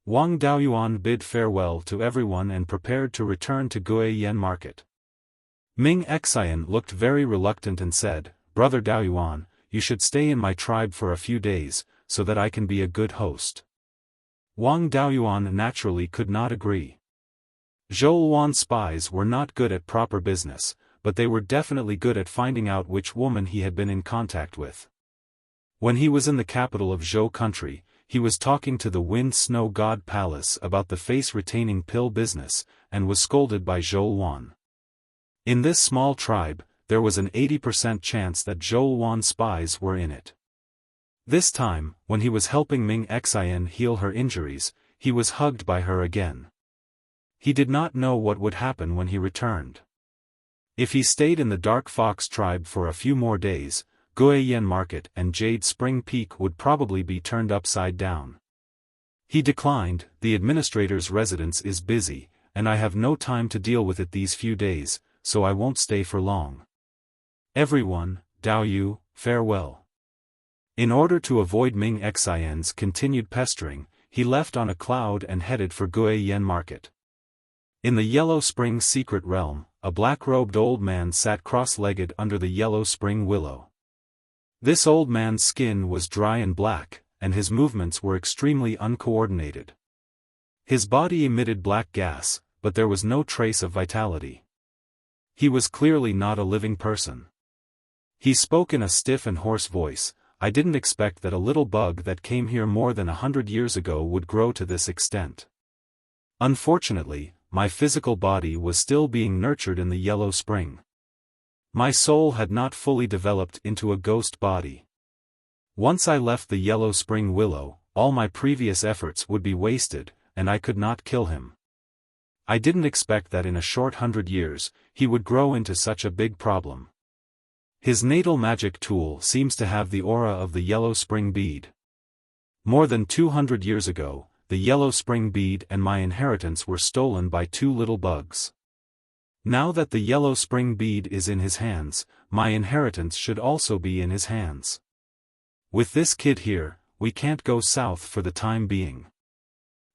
Wang Daoyuan bid farewell to everyone and prepared to return to Guiyan Market. Ming Xian looked very reluctant and said, "Brother Daoyuan, you should stay in my tribe for a few days, so that I can be a good host. Wang Daoyuan naturally could not agree. Zhou Wan's spies were not good at proper business, but they were definitely good at finding out which woman he had been in contact with. When he was in the capital of Zhou country, he was talking to the Wind Snow God Palace about the face-retaining pill business, and was scolded by Zhou Wan. In this small tribe, there was an 80% chance that Zhou Wan's spies were in it. This time, when he was helping Ming Xian heal her injuries, he was hugged by her again. He did not know what would happen when he returned. If he stayed in the Dark Fox tribe for a few more days, Guiyan Market and Jade Spring Peak would probably be turned upside down. He declined, the administrator's residence is busy, and I have no time to deal with it these few days, so I won't stay for long. Everyone, Dao Yu, farewell. In order to avoid Ming Xian's continued pestering, he left on a cloud and headed for Guiyan Market. In the Yellow Spring secret realm, a black-robed old man sat cross-legged under the Yellow Spring willow. This old man's skin was dry and black, and his movements were extremely uncoordinated. His body emitted black gas, but there was no trace of vitality. He was clearly not a living person. He spoke in a stiff and hoarse voice. I didn't expect that a little bug that came here more than 100 years ago would grow to this extent. Unfortunately, my physical body was still being nurtured in the Yellow Spring. My soul had not fully developed into a ghost body. Once I left the Yellow Spring willow, all my previous efforts would be wasted, and I could not kill him. I didn't expect that in a short 100 years, he would grow into such a big problem. His natal magic tool seems to have the aura of the Yellow Spring bead. More than 200 years ago, the Yellow Spring bead and my inheritance were stolen by two little bugs. Now that the Yellow Spring bead is in his hands, my inheritance should also be in his hands. With this kid here, we can't go south for the time being.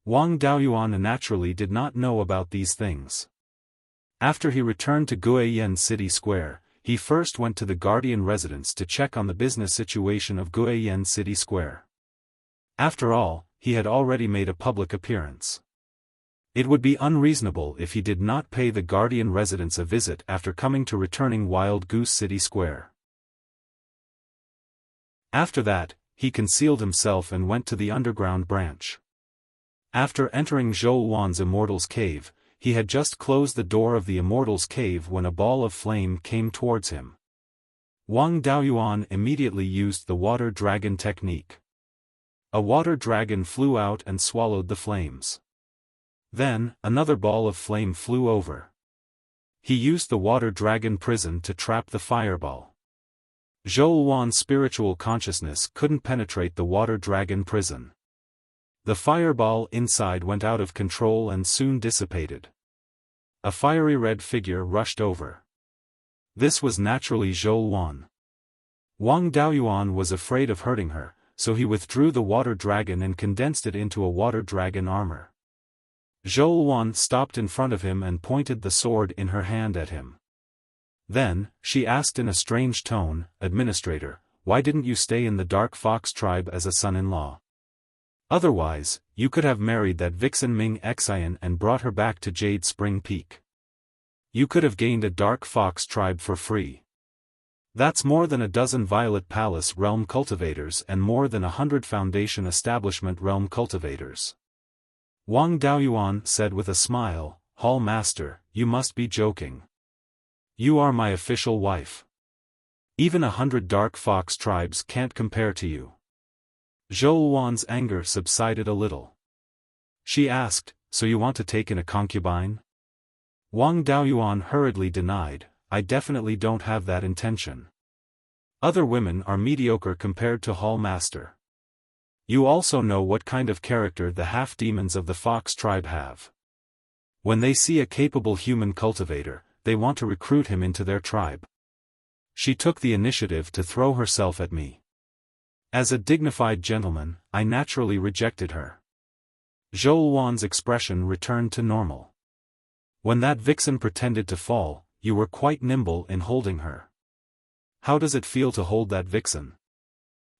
Wang Daoyuan naturally did not know about these things. After he returned to Guiyan City Square, he first went to the Guardian residence to check on the business situation of Guiyan City Square. After all, he had already made a public appearance. It would be unreasonable if he did not pay the Guardian residence a visit after coming to returning Wild Goose City Square. After that, he concealed himself and went to the underground branch. After entering Zhou Wan's Immortal's cave, he had just closed the door of the Immortal's cave when a ball of flame came towards him. Wang Daoyuan immediately used the water dragon technique. A water dragon flew out and swallowed the flames. Then, another ball of flame flew over. He used the water dragon prison to trap the fireball. Zhou Wan's spiritual consciousness couldn't penetrate the water dragon prison. The fireball inside went out of control and soon dissipated. A fiery red figure rushed over. This was naturally Zhou Wan. Wang Daoyuan was afraid of hurting her, so he withdrew the water dragon and condensed it into a water dragon armor. Zhou Wan stopped in front of him and pointed the sword in her hand at him. Then, she asked in a strange tone, "Administrator, why didn't you stay in the Dark Fox tribe as a son-in-law? Otherwise, you could have married that vixen Ming Xian and brought her back to Jade Spring Peak. You could have gained a Dark Fox tribe for free. That's more than a dozen Violet Palace realm cultivators and more than 100 Foundation Establishment realm cultivators." Wang Daoyuan said with a smile, "Hall Master, you must be joking. You are my official wife. Even 100 Dark Fox tribes can't compare to you." Zhou Wan's anger subsided a little. She asked, "So you want to take in a concubine?" Wang Daoyuan hurriedly denied, "I definitely don't have that intention. Other women are mediocre compared to Hall Master. You also know what kind of character the half-demons of the Fox tribe have. When they see a capable human cultivator, they want to recruit him into their tribe. She took the initiative to throw herself at me. As a dignified gentleman, I naturally rejected her." Zhou Wan's expression returned to normal. "When that vixen pretended to fall, you were quite nimble in holding her. How does it feel to hold that vixen?"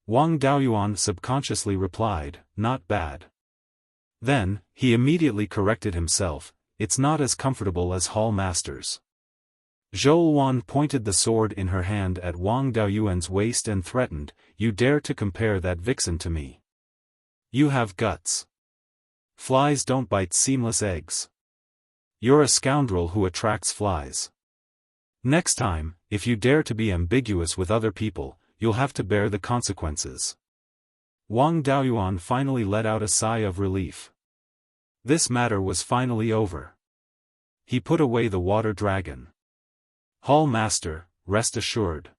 Wang Daoyuan subconsciously replied, "Not bad." Then, he immediately corrected himself, "It's not as comfortable as Hall Master's." Zhou Wan pointed the sword in her hand at Wang Daoyuan's waist and threatened, "You dare to compare that vixen to me? You have guts. Flies don't bite seamless eggs. You're a scoundrel who attracts flies. Next time, if you dare to be ambiguous with other people, you'll have to bear the consequences." Wang Daoyuan finally let out a sigh of relief. This matter was finally over. He put away the water dragon. "Hall Master, rest assured.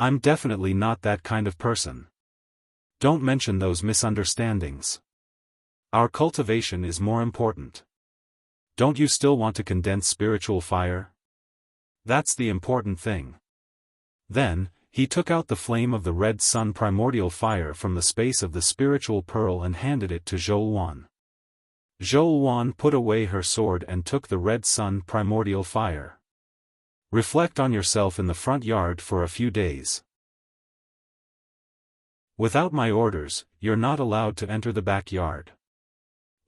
I'm definitely not that kind of person. Don't mention those misunderstandings. Our cultivation is more important. Don't you still want to condense spiritual fire? That's the important thing." Then, he took out the flame of the red sun primordial fire from the space of the spiritual pearl and handed it to Zhou Wan. Zhou Wan put away her sword and took the red sun primordial fire. "Reflect on yourself in the front yard for a few days. Without my orders, you're not allowed to enter the backyard."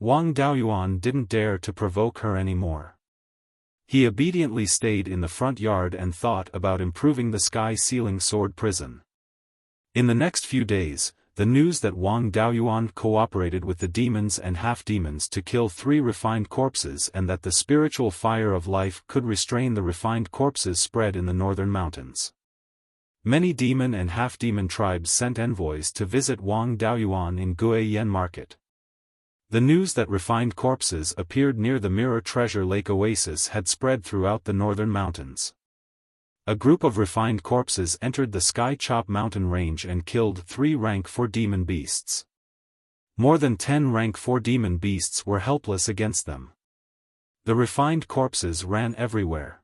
Wang Daoyuan didn't dare to provoke her anymore. He obediently stayed in the front yard and thought about improving the sky-ceiling sword prison. In the next few days, the news that Wang Daoyuan cooperated with the demons and half-demons to kill 3 refined corpses and that the spiritual fire of life could restrain the refined corpses spread in the northern mountains. Many demon and half-demon tribes sent envoys to visit Wang Daoyuan in Guiyan Market. The news that refined corpses appeared near the Mirror Treasure Lake Oasis had spread throughout the northern mountains. A group of refined corpses entered the Sky Chop mountain range and killed 3 rank 4 demon beasts. More than 10 rank 4 demon beasts were helpless against them. The refined corpses ran everywhere.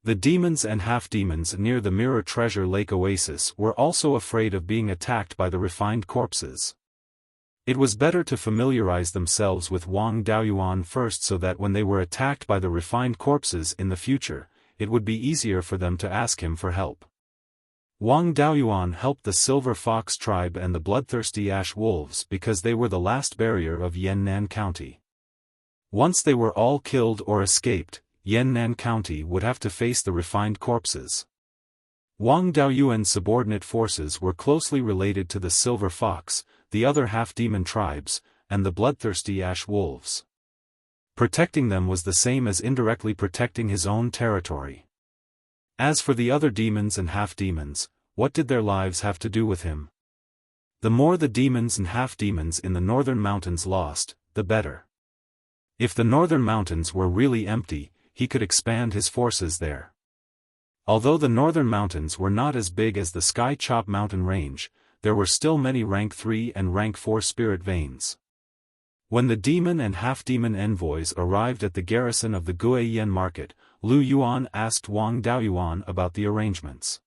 The demons and half-demons near the Mirror Treasure Lake Oasis were also afraid of being attacked by the refined corpses. It was better to familiarize themselves with Wang Daoyuan first so that when they were attacked by the refined corpses in the future, it would be easier for them to ask him for help. Wang Daoyuan helped the Silver Fox tribe and the bloodthirsty Ash Wolves because they were the last barrier of Yannan County. Once they were all killed or escaped, Yannan County would have to face the refined corpses. Wang Daoyuan's subordinate forces were closely related to the Silver Fox, the other half-demon tribes, and the bloodthirsty Ash Wolves. Protecting them was the same as indirectly protecting his own territory. As for the other demons and half-demons, what did their lives have to do with him? The more the demons and half-demons in the northern mountains lost, the better. If the northern mountains were really empty, he could expand his forces there. Although the northern mountains were not as big as the Sky Chop mountain range, there were still many rank 3 and rank 4 spirit veins. When the demon and half-demon envoys arrived at the garrison of the Guiyan Market, Lu Yuan asked Wang Daoyuan about the arrangements.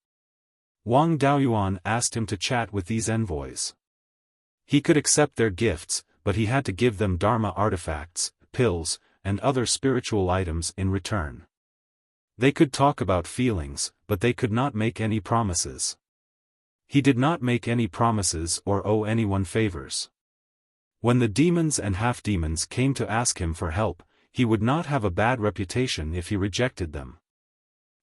Wang Daoyuan asked him to chat with these envoys. He could accept their gifts, but he had to give them Dharma artifacts, pills, and other spiritual items in return. They could talk about feelings, but they could not make any promises. He did not make any promises or owe anyone favors. When the demons and half-demons came to ask him for help, he would not have a bad reputation if he rejected them.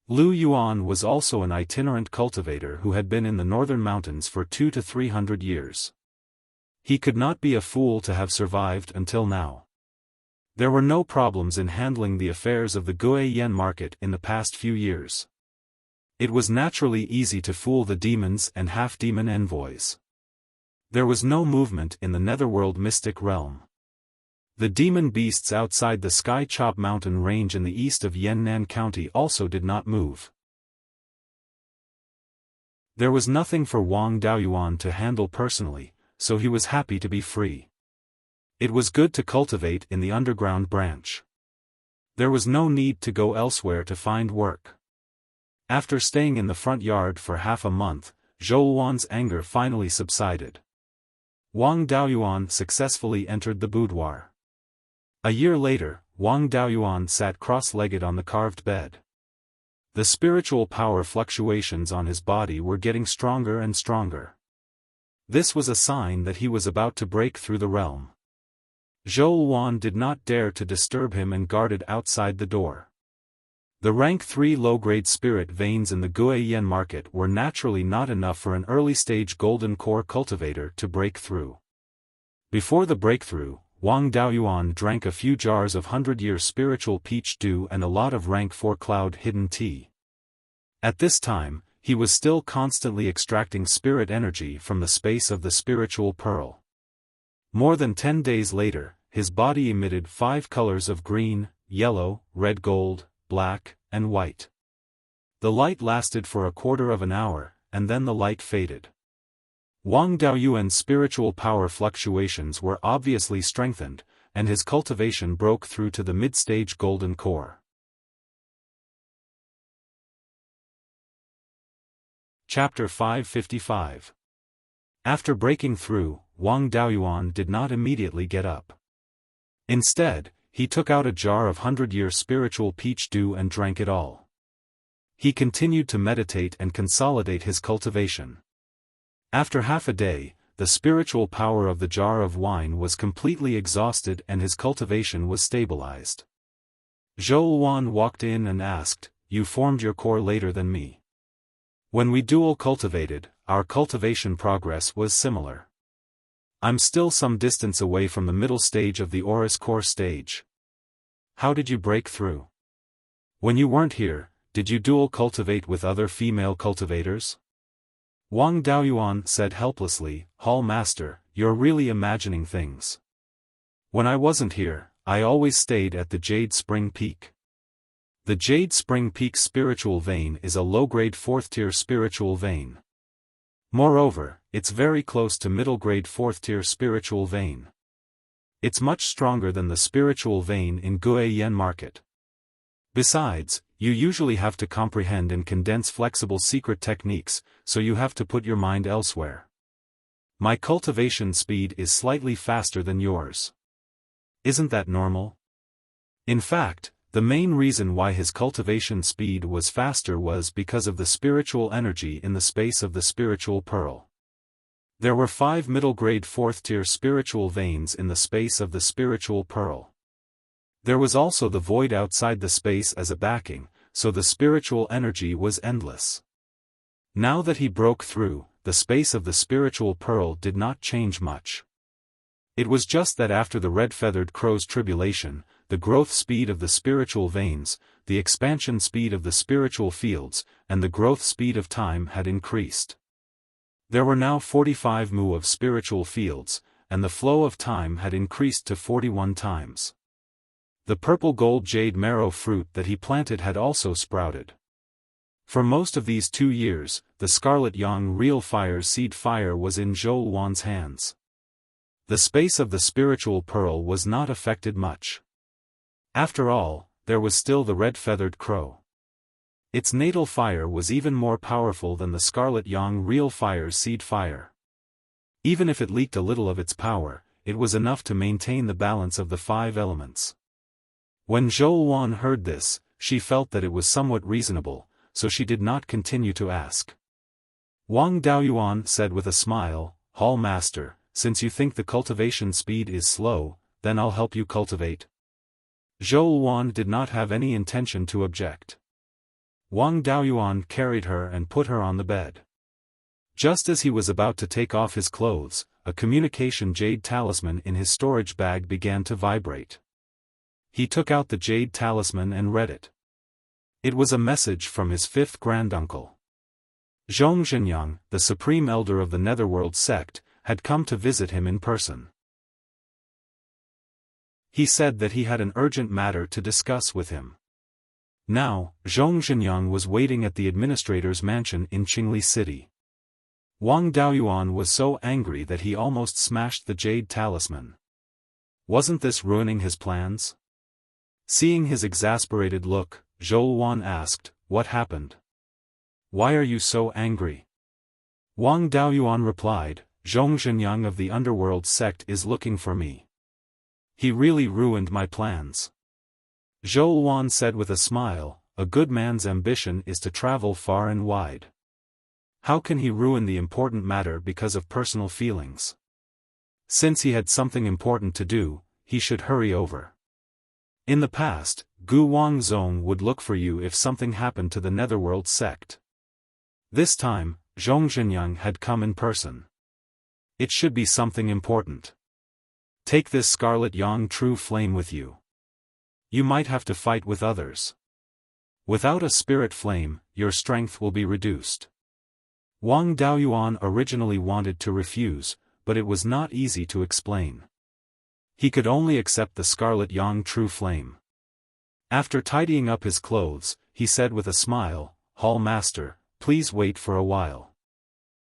Lu Yuan was also an itinerant cultivator who had been in the northern mountains for 200 to 300 years. He could not be a fool to have survived until now. There were no problems in handling the affairs of the Guiyan Market in the past few years. It was naturally easy to fool the demons and half-demon envoys. There was no movement in the netherworld mystic realm. The demon beasts outside the Sky Chop mountain range in the east of Yannan County also did not move. There was nothing for Wang Daoyuan to handle personally, so he was happy to be free. It was good to cultivate in the underground branch. There was no need to go elsewhere to find work. After staying in the front yard for half a month, Zhou Wan's anger finally subsided. Wang Daoyuan successfully entered the boudoir. A year later, Wang Daoyuan sat cross-legged on the carved bed. The spiritual power fluctuations on his body were getting stronger and stronger. This was a sign that he was about to break through the realm. Zhou Wan did not dare to disturb him and guarded outside the door. The rank 3 low-grade spirit veins in the Guiyan market were naturally not enough for an early-stage golden core cultivator to break through. Before the breakthrough, Wang Daoyuan drank a few jars of 100-year spiritual peach dew and a lot of rank 4 cloud hidden tea. At this time, he was still constantly extracting spirit energy from the space of the spiritual pearl. More than 10 days later, his body emitted 5 colors of green, yellow, red gold, black, and white. The light lasted for a quarter of an hour, and then the light faded. Wang Daoyuan's spiritual power fluctuations were obviously strengthened, and his cultivation broke through to the mid-stage golden core. Chapter 555. After breaking through, Wang Daoyuan did not immediately get up. Instead, he took out a jar of 100-year spiritual peach dew and drank it all. He continued to meditate and consolidate his cultivation. After half a day, the spiritual power of the jar of wine was completely exhausted and his cultivation was stabilized. Zhou Wan walked in and asked, "You formed your core later than me. When we dual cultivated, our cultivation progress was similar. I'm still some distance away from the middle stage of the Aurus core stage. How did you break through? When you weren't here, did you dual cultivate with other female cultivators?" Wang Daoyuan said helplessly, "Hall Master, you're really imagining things. When I wasn't here, I always stayed at the Jade Spring Peak. The Jade Spring Peak spiritual vein is a low-grade 4th-tier spiritual vein. Moreover, it's very close to middle-grade 4th-tier spiritual vein. It's much stronger than the spiritual vein in Guiyan market. Besides, you usually have to comprehend and condense flexible secret techniques, so you have to put your mind elsewhere. My cultivation speed is slightly faster than yours. Isn't that normal?" In fact, the main reason why his cultivation speed was faster was because of the spiritual energy in the space of the spiritual pearl. There were 5 middle-grade 4th-tier spiritual veins in the space of the spiritual pearl. There was also the void outside the space as a backing, so the spiritual energy was endless. Now that he broke through, the space of the spiritual pearl did not change much. It was just that after the red-feathered crow's tribulation, the growth speed of the spiritual veins, the expansion speed of the spiritual fields, and the growth speed of time had increased. There were now 45 mu of spiritual fields, and the flow of time had increased to 41 times. The purple gold jade marrow fruit that he planted had also sprouted. For most of these 2 years, the scarlet yang real fire's seed fire was in Zhou Wan's hands. The space of the spiritual pearl was not affected much. After all, there was still the red-feathered crow. Its natal fire was even more powerful than the scarlet yang real fire's seed fire. Even if it leaked a little of its power, it was enough to maintain the balance of the 5 elements. When Zhou Wan heard this, she felt that it was somewhat reasonable, so she did not continue to ask. Wang Daoyuan said with a smile, "Hall Master, since you think the cultivation speed is slow, then I'll help you cultivate." Zhou Wan did not have any intention to object. Wang Daoyuan carried her and put her on the bed. Just as he was about to take off his clothes, a communication jade talisman in his storage bag began to vibrate. He took out the jade talisman and read it. It was a message from his 5th granduncle. Zhongzhenyang, the supreme elder of the Netherworld sect, had come to visit him in person. He said that he had an urgent matter to discuss with him. Now, Zhongzhenyang was waiting at the administrator's mansion in Qingli City. Wang Daoyuan was so angry that he almost smashed the jade talisman. Wasn't this ruining his plans? Seeing his exasperated look, Zhou Wan asked, "What happened? Why are you so angry?" Wang Daoyuan replied, "Zhongzhenyang of the underworld sect is looking for me. He really ruined my plans." Zhou Wan said with a smile, "A good man's ambition is to travel far and wide. How can he ruin the important matter because of personal feelings? Since he had something important to do, he should hurry over. In the past, Gu Wangzong would look for you if something happened to the Netherworld sect. This time, Zhong Zhenyang had come in person. It should be something important. Take this Scarlet Yang True Flame with you. You might have to fight with others. Without a spirit flame, your strength will be reduced. Wang Daoyuan originally wanted to refuse, but it was not easy to explain. He could only accept the Scarlet Yang True Flame. After tidying up his clothes, he said with a smile, "Hall Master, please wait for a while.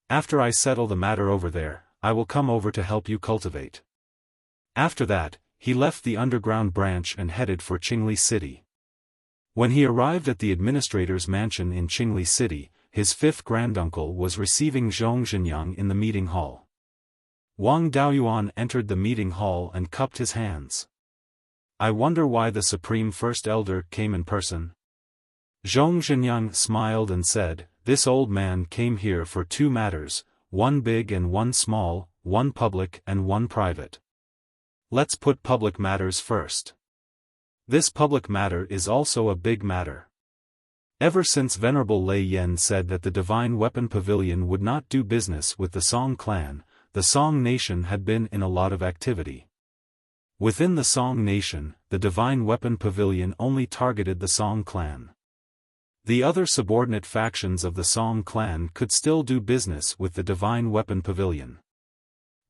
After I settle the matter over there, I will come over to help you cultivate." After that, he left the underground branch and headed for Qingli City. When he arrived at the administrator's mansion in Qingli City, his fifth granduncle was receiving Zhong Zhenyang in the meeting hall. Wang Daoyuan entered the meeting hall and cupped his hands. "I wonder why the Supreme First Elder came in person?" Zhong Zhenyang smiled and said, "This old man came here for two matters, one big and one small, one public and one private. Let's put public matters first. This public matter is also a big matter. Ever since Venerable Lei Yen said that the Divine Weapon Pavilion would not do business with the Song clan, the Song nation had been in a lot of activity. Within the Song nation, the Divine Weapon Pavilion only targeted the Song clan. The other subordinate factions of the Song clan could still do business with the Divine Weapon Pavilion.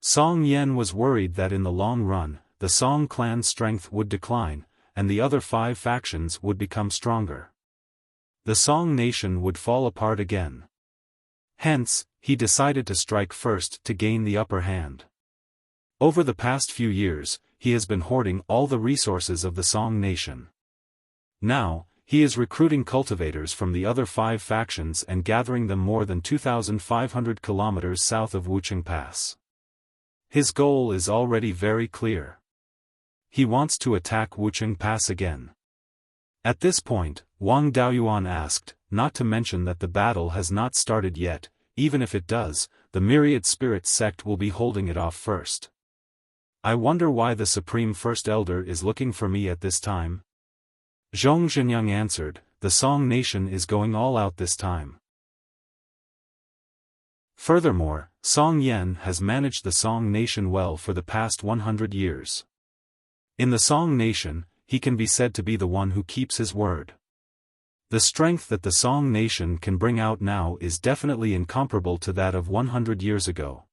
Song Yen was worried that in the long run, the Song clan's strength would decline, and the other five factions would become stronger. The Song nation would fall apart again. Hence, he decided to strike first to gain the upper hand. Over the past few years, he has been hoarding all the resources of the Song nation. Now, he is recruiting cultivators from the other five factions and gathering them more than 2,500 kilometers south of Wuxia Pass. His goal is already very clear. He wants to attack Wuxia Pass again. At this point, Wang Daoyuan asked, not to mention that the battle has not started yet, even if it does, the Myriad Spirit sect will be holding it off first. I wonder why the Supreme First Elder is looking for me at this time? Zhong Zhenyang answered, the Song nation is going all out this time. Furthermore, Song Yen has managed the Song nation well for the past 100 years. In the Song nation, he can be said to be the one who keeps his word. The strength that the Song nation can bring out now is definitely incomparable to that of 100 years ago.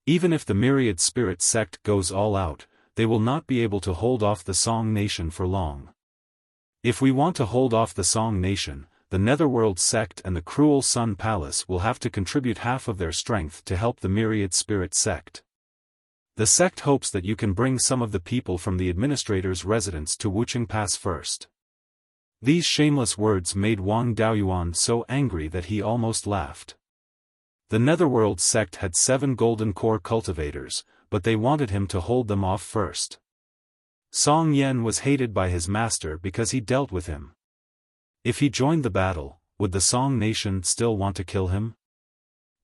Even if the Myriad Spirit sect goes all out, they will not be able to hold off the Song nation for long. If we want to hold off the Song nation, the Netherworld sect and the Cruel Sun Palace will have to contribute half of their strength to help the Myriad Spirit sect. The sect hopes that you can bring some of the people from the administrator's residence to Wuxia Pass first. These shameless words made Wang Daoyuan so angry that he almost laughed. The Netherworld sect had 7 golden core cultivators, but they wanted him to hold them off first. Song Yen was hated by his master because he dealt with him. If he joined the battle, would the Song nation still want to kill him?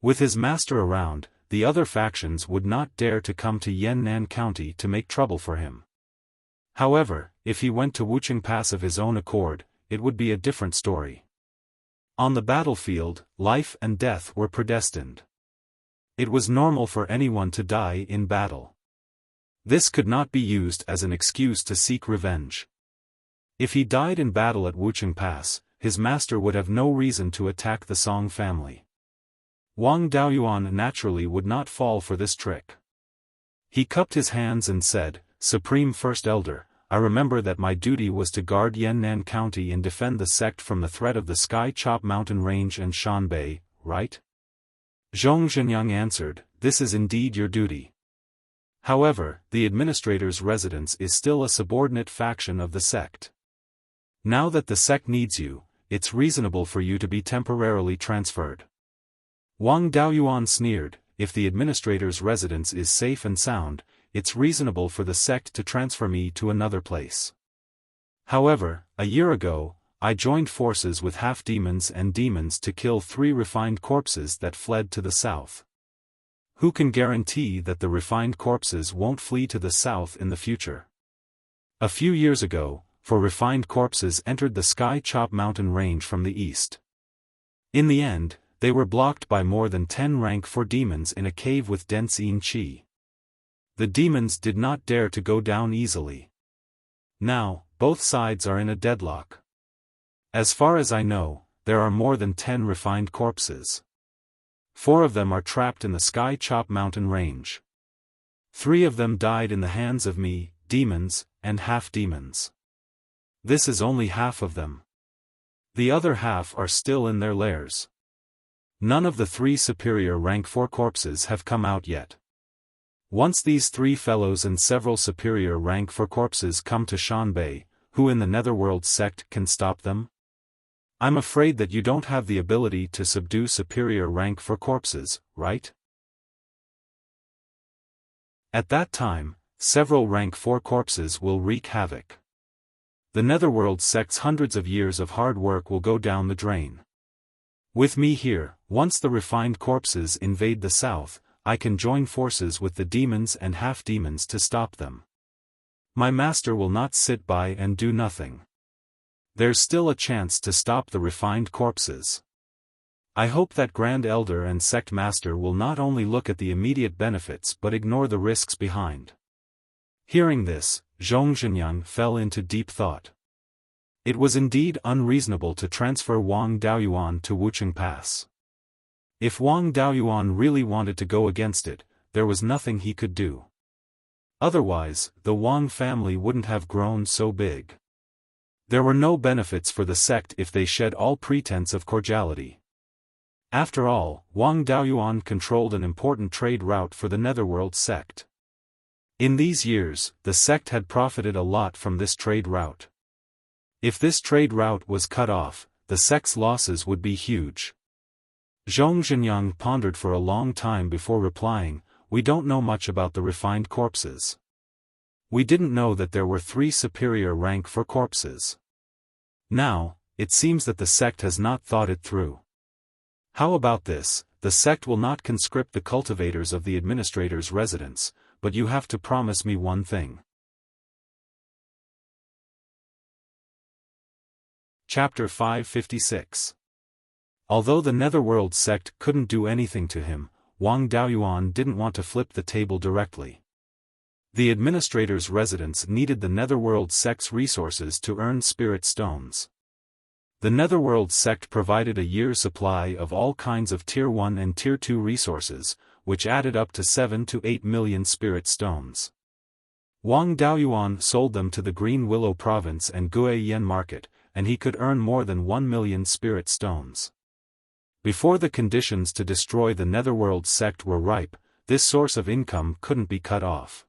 With his master around, the other factions would not dare to come to Yannan County to make trouble for him. However, if he went to Wuxia Pass of his own accord, it would be a different story. On the battlefield, life and death were predestined. It was normal for anyone to die in battle. This could not be used as an excuse to seek revenge. If he died in battle at Wuxia Pass, his master would have no reason to attack the Song family. Wang Daoyuan naturally would not fall for this trick. He cupped his hands and said, Supreme First Elder, I remember that my duty was to guard Yannan County and defend the sect from the threat of the Sky Chop Mountain Range and Shanbei, right? Zhong Zhenyang answered, this is indeed your duty. However, the administrator's residence is still a subordinate faction of the sect. Now that the sect needs you, it's reasonable for you to be temporarily transferred. Wang Daoyuan sneered, if the administrator's residence is safe and sound, it's reasonable for the sect to transfer me to another place. However, a year ago, I joined forces with half-demons and demons to kill 3 refined corpses that fled to the south. Who can guarantee that the refined corpses won't flee to the south in the future? A few years ago, 4 refined corpses entered the Sky Chop mountain range from the east. In the end, they were blocked by more than 10 rank 4 demons in a cave with dense Yin Qi. The demons did not dare to go down easily. Now, both sides are in a deadlock. As far as I know, there are more than 10 refined corpses. 4 of them are trapped in the Sky Chop mountain range. 3 of them died in the hands of me, demons, and half-demons. This is only half of them. The other half are still in their lairs. None of the 3 superior rank 4 corpses have come out yet. Once these 3 fellows and several superior rank 4 corpses come to Shanbei, who in the Netherworld sect can stop them? I'm afraid that you don't have the ability to subdue superior rank 4 corpses, right? At that time, several rank 4 corpses will wreak havoc. The Netherworld sect's hundreds of years of hard work will go down the drain. With me here, once the refined corpses invade the south, I can join forces with the demons and half-demons to stop them. My master will not sit by and do nothing. There's still a chance to stop the refined corpses. I hope that Grand Elder and Sect Master will not only look at the immediate benefits but ignore the risks behind. Hearing this, Zhong Zhenyang fell into deep thought. It was indeed unreasonable to transfer Wang Daoyuan to Wucheng Pass. If Wang Daoyuan really wanted to go against it, there was nothing he could do. Otherwise, the Wang family wouldn't have grown so big. There were no benefits for the sect if they shed all pretense of cordiality. After all, Wang Daoyuan controlled an important trade route for the Netherworld sect. In these years, the sect had profited a lot from this trade route. If this trade route was cut off, the sect's losses would be huge. Zhong Zhenyang pondered for a long time before replying, "We don't know much about the refined corpses. We didn't know that there were 3 superior rank 4 corpses. Now, it seems that the sect has not thought it through. How about this? The sect will not conscript the cultivators of the administrator's residence, but you have to promise me one thing." Chapter 556. Although the Netherworld sect couldn't do anything to him, Wang Daoyuan didn't want to flip the table directly. The administrator's residence needed the Netherworld sect's resources to earn spirit stones. The Netherworld sect provided a year's supply of all kinds of Tier 1 and Tier 2 resources, which added up to 7 to 8 million spirit stones. Wang Daoyuan sold them to the Green Willow Province and Guiyan Market, and he could earn more than 1 million spirit stones. Before the conditions to destroy the Netherworld sect were ripe, this source of income couldn't be cut off.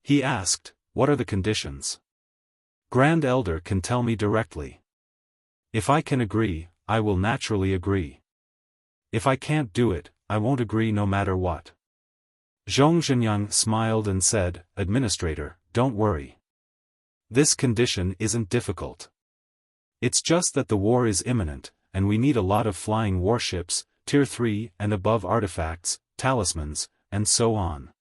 He asked, "What are the conditions?" "Grand Elder can tell me directly. If I can agree, I will naturally agree. If I can't do it, I won't agree no matter what." Zhong Zhenyang smiled and said, "Administrator, don't worry. This condition isn't difficult. It's just that the war is imminent, and we need a lot of flying warships, Tier 3 and above artifacts, talismans, and so on.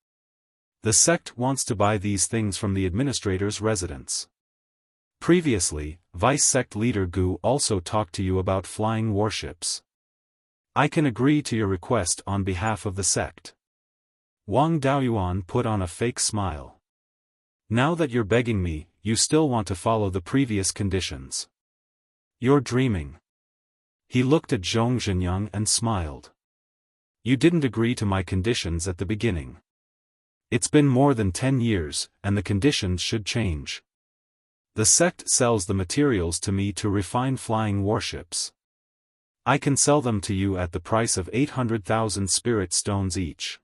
The sect wants to buy these things from the administrator's residence. Previously, Vice-Sect Leader Gu also talked to you about flying warships. I can agree to your request on behalf of the sect." Wang Daoyuan put on a fake smile. "Now that you're begging me, you still want to follow the previous conditions. You're dreaming." He looked at Zhong Zhenyang and smiled. "You didn't agree to my conditions at the beginning. It's been more than 10 years, and the conditions should change. The sect sells the materials to me to refine flying warships. I can sell them to you at the price of 800,000 spirit stones each.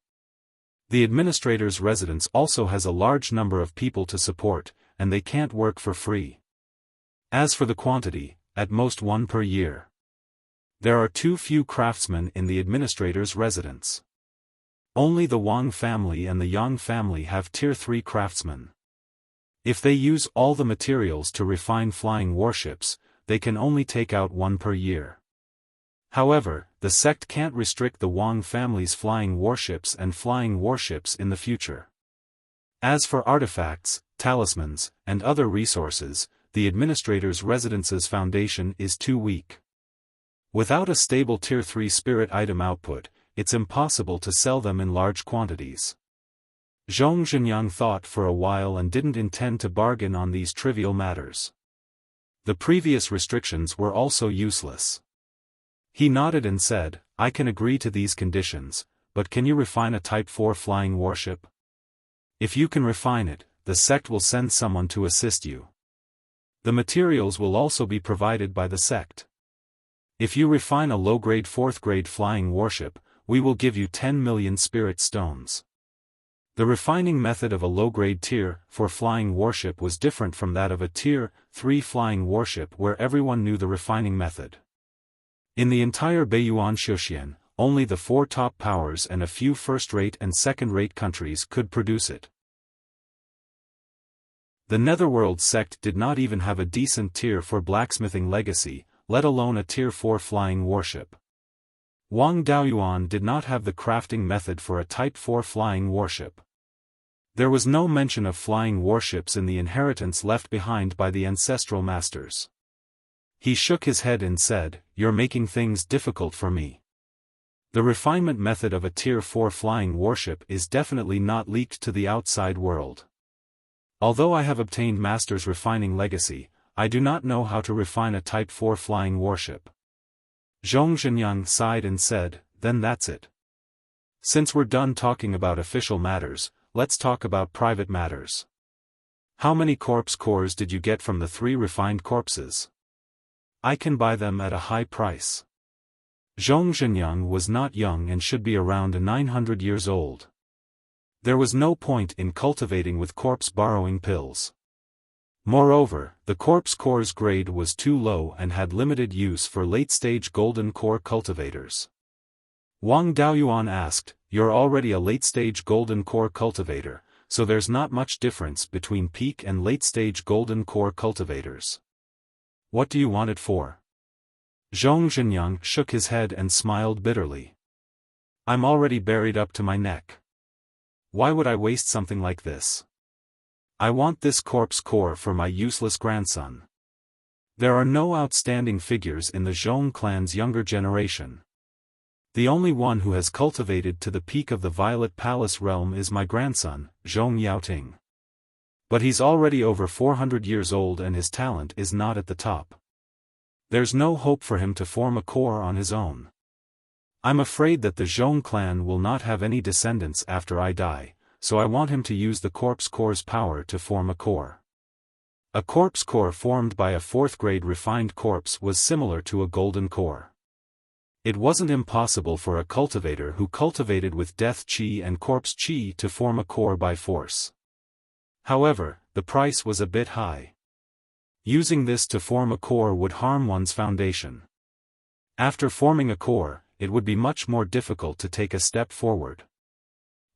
The administrator's residence also has a large number of people to support, and they can't work for free. As for the quantity, at most 1 per year. There are too few craftsmen in the administrator's residence. Only the Wang family and the Yang family have Tier 3 craftsmen. If they use all the materials to refine flying warships, they can only take out one per year. However, the sect can't restrict the Wang family's flying warships and flying warships in the future. As for artifacts, talismans, and other resources, the Administrator's Residence's foundation is too weak. Without a stable Tier 3 spirit item output, it's impossible to sell them in large quantities. Zhong Zhenyang thought for a while and didn't intend to bargain on these trivial matters. The previous restrictions were also useless. He nodded and said, I can agree to these conditions, but can you refine a Type 4 flying warship? If you can refine it, the sect will send someone to assist you. The materials will also be provided by the sect. If you refine a low-grade 4th-grade flying warship, we will give you 10 million spirit stones. The refining method of a low-grade Tier 4 flying warship was different from that of a Tier 3 flying warship where everyone knew the refining method. In the entire Beiyuan Xiaofan, only the 4 top powers and a few first-rate and second-rate countries could produce it. The Netherworld sect did not even have a decent Tier 4 blacksmithing legacy, let alone a Tier 4 flying warship. Wang Daoyuan did not have the crafting method for a Type 4 flying warship. There was no mention of flying warships in the inheritance left behind by the ancestral masters. He shook his head and said, You're making things difficult for me. The refinement method of a Tier 4 flying warship is definitely not leaked to the outside world. Although I have obtained Master's refining legacy, I do not know how to refine a Type 4 flying warship. Zhong Zhenyang sighed and said, Then that's it. Since we're done talking about official matters, let's talk about private matters. How many corpse cores did you get from the 3 refined corpses? I can buy them at a high price. Zhong Zhenyang was not young and should be around 900 years old. There was no point in cultivating with corpse borrowing pills. Moreover, the corpse core's grade was too low and had limited use for late-stage golden core cultivators. Wang Daoyuan asked, You're already a late-stage golden core cultivator, so there's not much difference between peak and late-stage golden core cultivators. What do you want it for? Zhong Zhenyang shook his head and smiled bitterly. I'm already buried up to my neck. Why would I waste something like this? I want this corpse core for my useless grandson. There are no outstanding figures in the Zhong clan's younger generation. The only one who has cultivated to the peak of the Violet Palace realm is my grandson, Zhong Yaoting. But he's already over 400 years old and his talent is not at the top. There's no hope for him to form a core on his own. I'm afraid that the Zhong clan will not have any descendants after I die, so I want him to use the corpse core's power to form a core. A corpse core formed by a 4th-grade refined corpse was similar to a golden core. It wasn't impossible for a cultivator who cultivated with death chi and corpse chi to form a core by force. However, the price was a bit high. Using this to form a core would harm one's foundation. After forming a core, it would be much more difficult to take a step forward.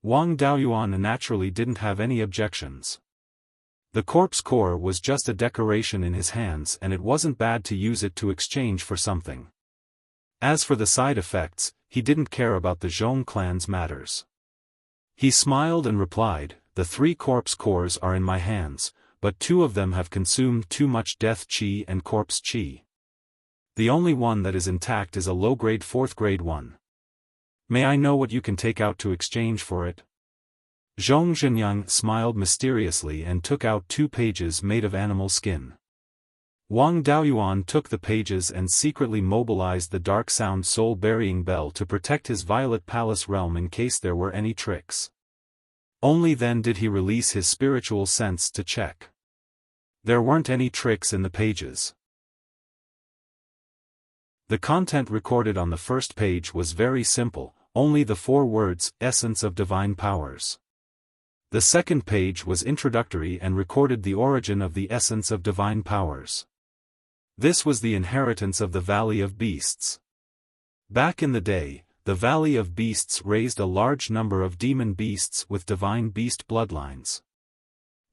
Wang Daoyuan naturally didn't have any objections. The corpse core was just a decoration in his hands and it wasn't bad to use it to exchange for something. As for the side effects, he didn't care about the Zhong clan's matters. He smiled and replied, The 3 corpse cores are in my hands, but 2 of them have consumed too much death chi and corpse chi. The only one that is intact is a low-grade 4th-grade one. May I know what you can take out to exchange for it? Zhong Zhenyang smiled mysteriously and took out 2 pages made of animal skin. Wang Daoyuan took the pages and secretly mobilized the Dark Sound Soul Burying Bell to protect his Violet Palace realm in case there were any tricks. Only then did he release his spiritual sense to check. There weren't any tricks in the pages. The content recorded on the first page was very simple, only the 4 words, Essence of Divine Powers. The second page was introductory and recorded the origin of the Essence of Divine Powers. This was the inheritance of the Valley of Beasts. Back in the day, the Valley of Beasts raised a large number of demon beasts with divine beast bloodlines.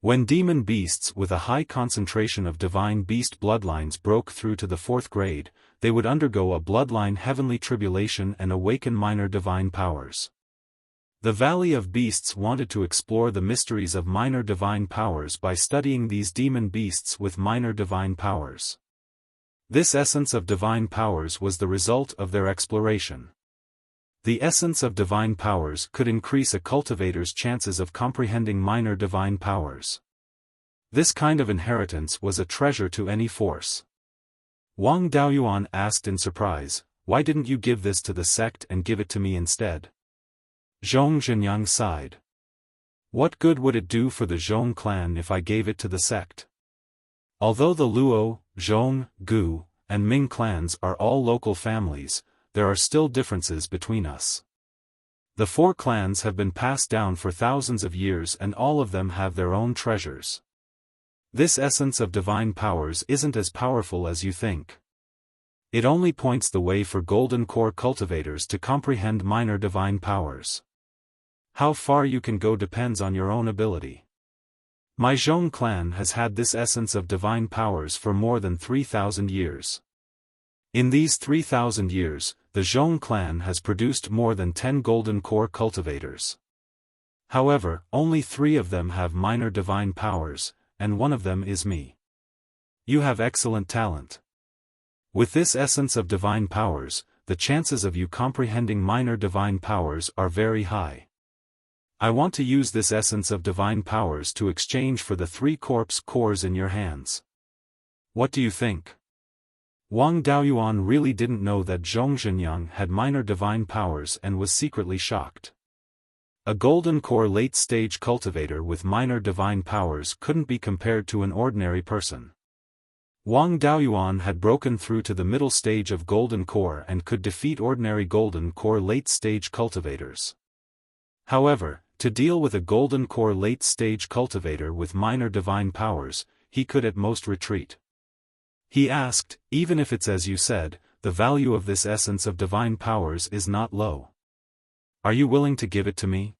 When demon beasts with a high concentration of divine beast bloodlines broke through to the 4th grade, they would undergo a bloodline heavenly tribulation and awaken minor divine powers. The Valley of Beasts wanted to explore the mysteries of minor divine powers by studying these demon beasts with minor divine powers. This essence of divine powers was the result of their exploration. The essence of divine powers could increase a cultivator's chances of comprehending minor divine powers. This kind of inheritance was a treasure to any force. Wang Daoyuan asked in surprise, "Why didn't you give this to the sect and give it to me instead?" Zhong Zhenyang sighed. "What good would it do for the Zhong clan if I gave it to the sect? Although the Luo, Zhong, Gu, and Ming clans are all local families, there are still differences between us. The 4 clans have been passed down for thousands of years and all of them have their own treasures. This essence of divine powers isn't as powerful as you think. It only points the way for golden core cultivators to comprehend minor divine powers. How far you can go depends on your own ability. My Zhong clan has had this essence of divine powers for more than 3,000 years. In these 3,000 years, the Zhong clan has produced more than 10 golden core cultivators. However, only 3 of them have minor divine powers, and one of them is me. You have excellent talent. With this essence of divine powers, the chances of you comprehending minor divine powers are very high. I want to use this essence of divine powers to exchange for the 3 corpse cores in your hands. What do you think?" Wang Daoyuan really didn't know that Zhong Zhenyang had minor divine powers and was secretly shocked. A golden core late-stage cultivator with minor divine powers couldn't be compared to an ordinary person. Wang Daoyuan had broken through to the middle stage of golden core and could defeat ordinary golden core late-stage cultivators. However, to deal with a golden core late-stage cultivator with minor divine powers, he could at most retreat. He asked, "Even if it's as you said, the value of this essence of divine powers is not low. Are you willing to give it to me?"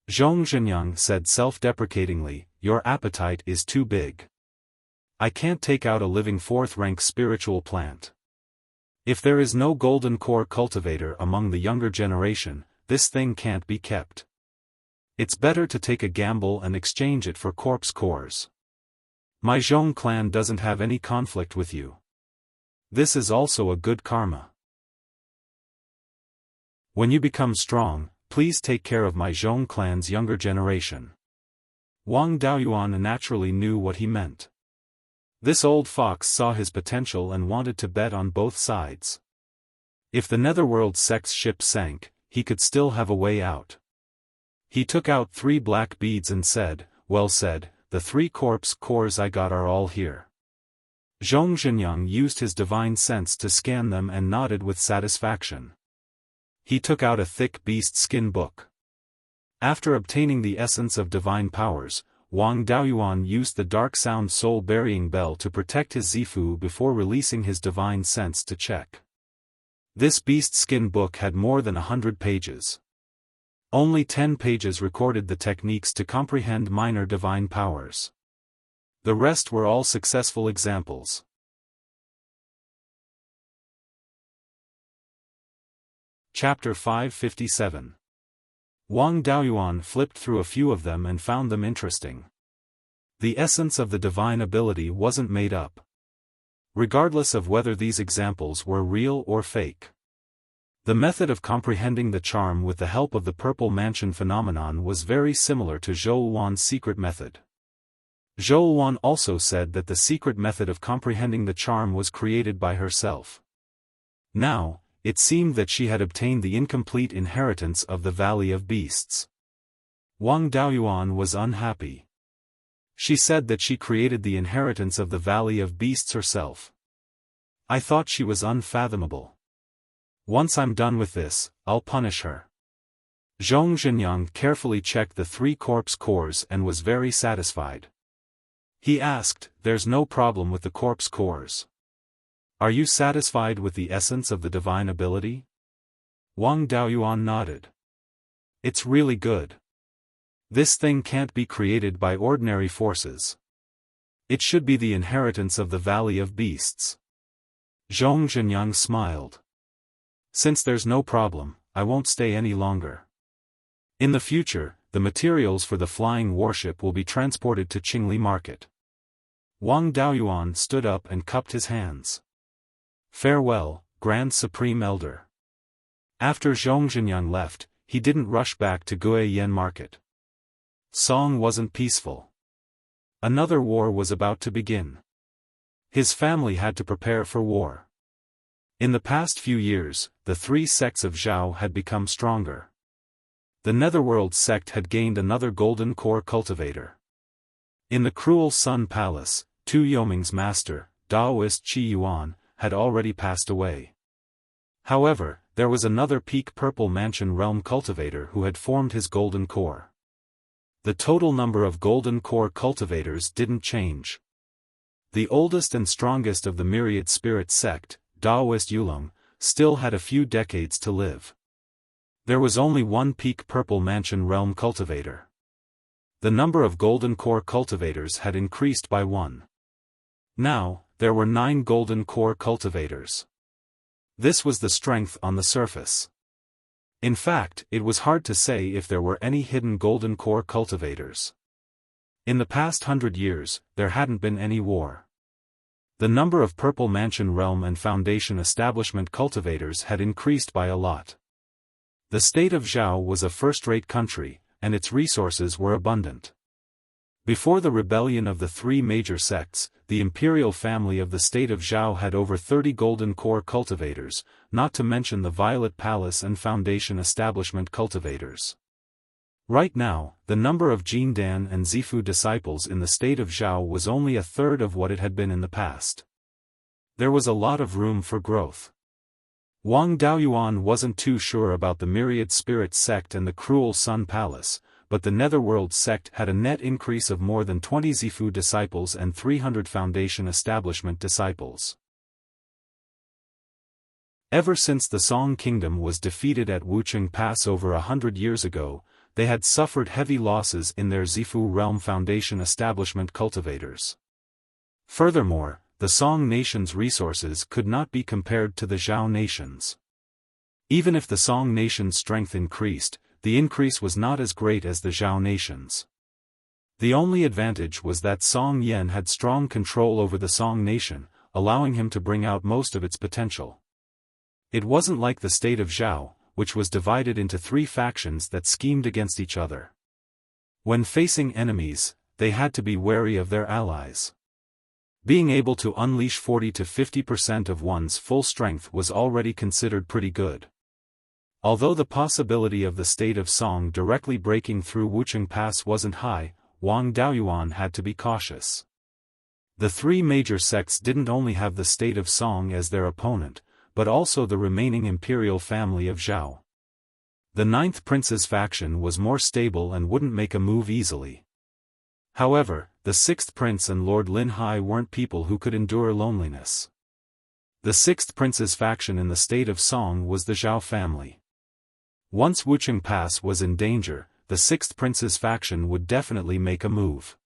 Zhong Zhenyang said self-deprecatingly, "Your appetite is too big. I can't take out a living 4th-rank spiritual plant. If there is no golden core cultivator among the younger generation, this thing can't be kept. It's better to take a gamble and exchange it for corpse cores. My Zhong clan doesn't have any conflict with you. This is also a good karma. When you become strong, please take care of my Zhong clan's younger generation." Wang Daoyuan naturally knew what he meant. This old fox saw his potential and wanted to bet on both sides. If the Netherworld sect's ship sank, he could still have a way out. He took out 3 black beads and said, "Well said, the 3 corpse cores I got are all here." Zhong Zhenyang used his divine sense to scan them and nodded with satisfaction. He took out a thick beast skin book. After obtaining the essence of divine powers, Wang Daoyuan used the dark sound soul burying bell to protect his Zifu before releasing his divine sense to check. This beast skin book had more than 100 pages. Only 10 pages recorded the techniques to comprehend minor divine powers. The rest were all successful examples. Chapter 557. Wang Daoyuan flipped through a few of them and found them interesting. The essence of the divine ability wasn't made up. Regardless of whether these examples were real or fake. The method of comprehending the charm with the help of the Purple Mansion phenomenon was very similar to Zhou Wan's secret method. Zhou Wan also said that the secret method of comprehending the charm was created by herself. Now, it seemed that she had obtained the incomplete inheritance of the Valley of Beasts. Wang Daoyuan was unhappy. She said that she created the inheritance of the Valley of Beasts herself. I thought she was unfathomable. Once I'm done with this, I'll punish her. Zhong Zhenyang carefully checked the 3 corpse cores and was very satisfied. He asked, "There's no problem with the corpse cores. Are you satisfied with the essence of the divine ability?" Wang Daoyuan nodded. "It's really good. This thing can't be created by ordinary forces. It should be the inheritance of the Valley of Beasts. Zhong Zhenyang smiled. Since there's no problem, I won't stay any longer. In the future, the materials for the flying warship will be transported to Qingli Market. Wang Daoyuan stood up and cupped his hands. Farewell, Grand Supreme Elder. After Zhong Zhenyang left, he didn't rush back to Guiyan Market. Song wasn't peaceful. Another war was about to begin. His family had to prepare for war. In the past few years, the three sects of Zhao had become stronger. The Netherworld sect had gained another golden core cultivator. In the Cruel Sun Palace, Tu Yoming's master, Daoist Qi Yuan, had already passed away. However, there was another peak purple mansion realm cultivator who had formed his golden core. The total number of golden core cultivators didn't change. The oldest and strongest of the Myriad Spirit sect, Daoist Yulong, still had a few decades to live. There was only one peak purple mansion realm cultivator. The number of golden core cultivators had increased by 1. Now, there were 9 golden core cultivators. This was the strength on the surface. In fact, it was hard to say if there were any hidden golden core cultivators. In the past 100 years, there hadn't been any war. The number of Purple Mansion Realm and Foundation Establishment cultivators had increased by a lot. The state of Zhao was a first-rate country, and its resources were abundant. Before the rebellion of the three major sects, the imperial family of the state of Zhao had over 30 golden core cultivators, not to mention the Violet Palace and Foundation Establishment cultivators. Right now, the number of Jindan and Zifu disciples in the state of Zhao was only a third of what it had been in the past. There was a lot of room for growth. Wang Daoyuan wasn't too sure about the Myriad Spirit sect and the Cruel Sun Palace, but the Netherworld sect had a net increase of more than 20 Zifu disciples and 300 Foundation Establishment disciples. Ever since the Song Kingdom was defeated at Wucheng Pass over 100 years ago, they had suffered heavy losses in their Zifu Realm Foundation Establishment cultivators. Furthermore, the Song Nation's resources could not be compared to the Zhao Nation's. Even if the Song Nation's strength increased, the increase was not as great as the Zhao Nation's. The only advantage was that Song Yan had strong control over the Song Nation, allowing him to bring out most of its potential. It wasn't like the state of Zhao, which was divided into 3 factions that schemed against each other. When facing enemies, they had to be wary of their allies. Being able to unleash 40 to 50% of one's full strength was already considered pretty good. Although the possibility of the state of Song directly breaking through Wucheng Pass wasn't high, Wang Daoyuan had to be cautious. The 3 major sects didn't only have the state of Song as their opponent, but also the remaining imperial family of Zhao. The 9th Prince's faction was more stable and wouldn't make a move easily. However, the 6th Prince and Lord Lin Hai weren't people who could endure loneliness. The 6th Prince's faction in the state of Song was the Zhao family. Once Wucheng Pass was in danger, the 6th Prince's faction would definitely make a move.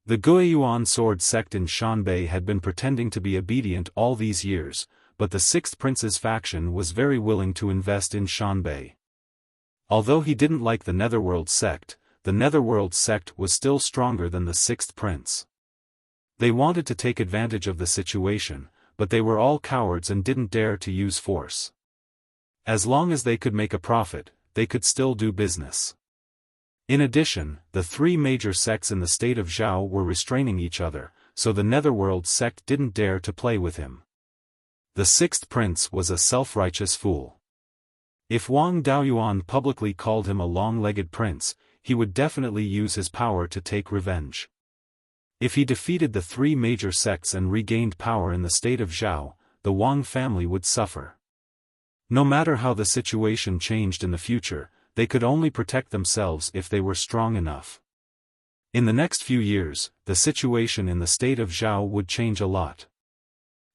The Guiyuan sword sect in Shanbei had been pretending to be obedient all these years, but the 6th Prince's faction was very willing to invest in Shanbei. Although he didn't like the Netherworld sect, the Netherworld sect was still stronger than the 6th Prince. They wanted to take advantage of the situation, but they were all cowards and didn't dare to use force. As long as they could make a profit, they could still do business. In addition, the 3 major sects in the state of Zhao were restraining each other, so the Netherworld sect didn't dare to play with him. The 6th Prince was a self-righteous fool. If Wang Daoyuan publicly called him a long-legged prince, he would definitely use his power to take revenge. If he defeated the 3 major sects and regained power in the state of Zhao, the Wang family would suffer. No matter how the situation changed in the future, they could only protect themselves if they were strong enough. In the next few years, the situation in the state of Zhao would change a lot.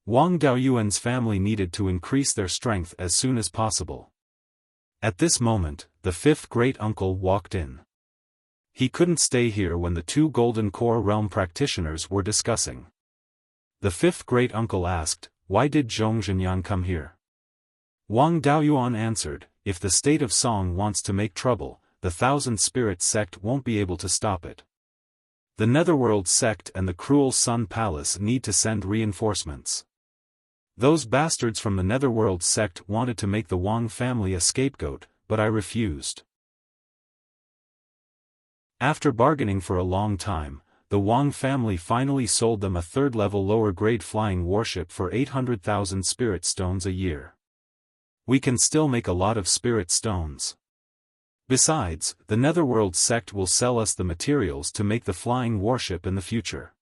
Wang Daoyuan's family needed to increase their strength as soon as possible. At this moment, the 5th great-uncle walked in. He couldn't stay here when the two Golden Core Realm practitioners were discussing. The fifth great-uncle asked, "Why did Zhong Zhenyan come here?" Wang Daoyuan answered, "If the state of Song wants to make trouble, the Thousand Spirits sect won't be able to stop it. The Netherworld sect and the Cruel Sun Palace need to send reinforcements. Those bastards from the Netherworld sect wanted to make the Wang family a scapegoat, but I refused." After bargaining for a long time, the Wang family finally sold them a third-level lower-grade flying warship for 800,000 spirit stones a year. We can still make a lot of spirit stones. Besides, the Netherworld sect will sell us the materials to make the flying warship in the future.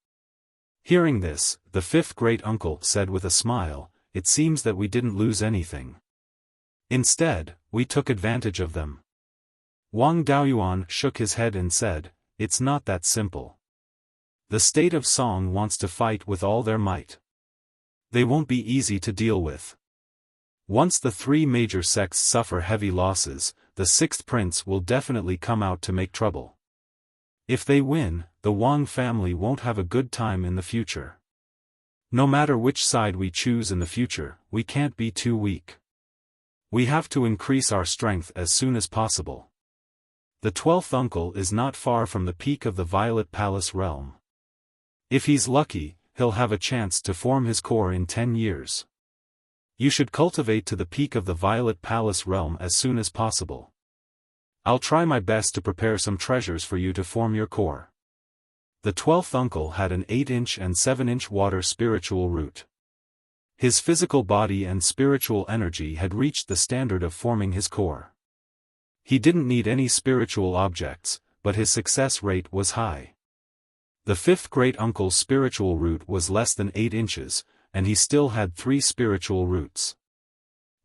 Hearing this, the fifth great-uncle said with a smile, "It seems that we didn't lose anything. Instead, we took advantage of them." Wang Daoyuan shook his head and said, "It's not that simple. The state of Song wants to fight with all their might. They won't be easy to deal with. Once the three major sects suffer heavy losses, the sixth prince will definitely come out to make trouble. If they win, the Wang family won't have a good time in the future. No matter which side we choose in the future, we can't be too weak. We have to increase our strength as soon as possible. The 12th uncle is not far from the peak of the Violet Palace realm. If he's lucky, he'll have a chance to form his core in 10 years. You should cultivate to the peak of the Violet Palace realm as soon as possible. I'll try my best to prepare some treasures for you to form your core." The 12th uncle had an 8-inch and 7-inch water spiritual root. His physical body and spiritual energy had reached the standard of forming his core. He didn't need any spiritual objects, but his success rate was high. The fifth great-uncle's spiritual root was less than 8 inches, and he still had 3 spiritual roots.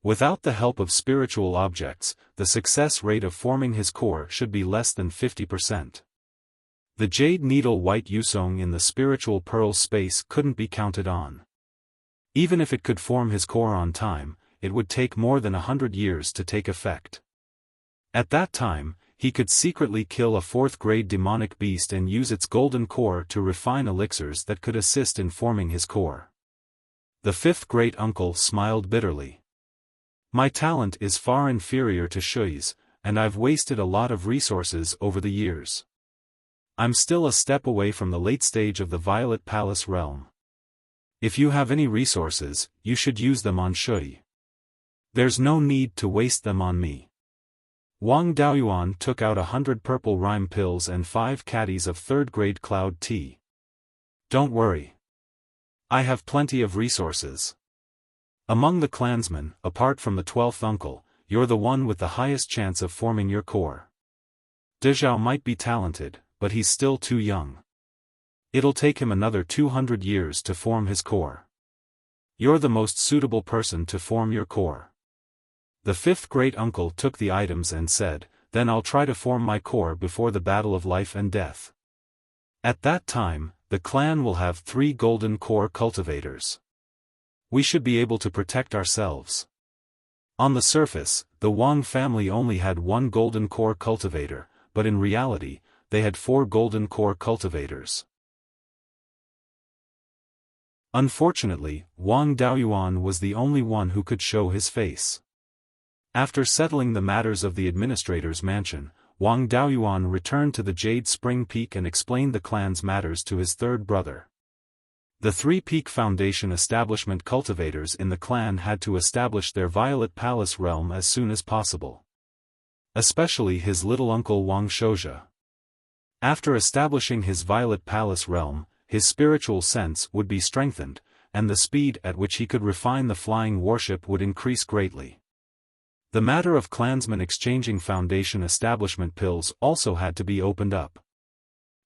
Without the help of spiritual objects, the success rate of forming his core should be less than 50%. The jade needle white Yusong in the spiritual pearl space couldn't be counted on. Even if it could form his core on time, it would take more than 100 years to take effect. At that time, he could secretly kill a 4th-grade demonic beast and use its golden core to refine elixirs that could assist in forming his core. The fifth great-uncle smiled bitterly. "My talent is far inferior to Shui's, and I've wasted a lot of resources over the years. I'm still a step away from the late stage of the Violet Palace realm. If you have any resources, you should use them on Shui. There's no need to waste them on me." Wang Daoyuan took out 100 purple rhyme pills and 5 caddies of 3rd-grade cloud tea. "Don't worry. I have plenty of resources. Among the clansmen, apart from the 12th uncle, you're the one with the highest chance of forming your core. Dezhao might be talented, but he's still too young. It'll take him another 200 years to form his core. You're the most suitable person to form your core." The fifth great-uncle took the items and said, "Then I'll try to form my core before the battle of life and death. At that time, the clan will have 3 golden core cultivators. We should be able to protect ourselves." On the surface, the Wang family only had 1 golden core cultivator, but in reality, they had 4 golden core cultivators. Unfortunately, Wang Daoyuan was the only one who could show his face. After settling the matters of the administrator's mansion, Wang Daoyuan returned to the Jade Spring Peak and explained the clan's matters to his third brother. The 3 Peak Foundation establishment cultivators in the clan had to establish their Violet Palace realm as soon as possible. Especially his little uncle Wang Shouzhe. After establishing his Violet Palace realm, his spiritual sense would be strengthened, and the speed at which he could refine the flying warship would increase greatly. The matter of clansmen exchanging Foundation establishment pills also had to be opened up.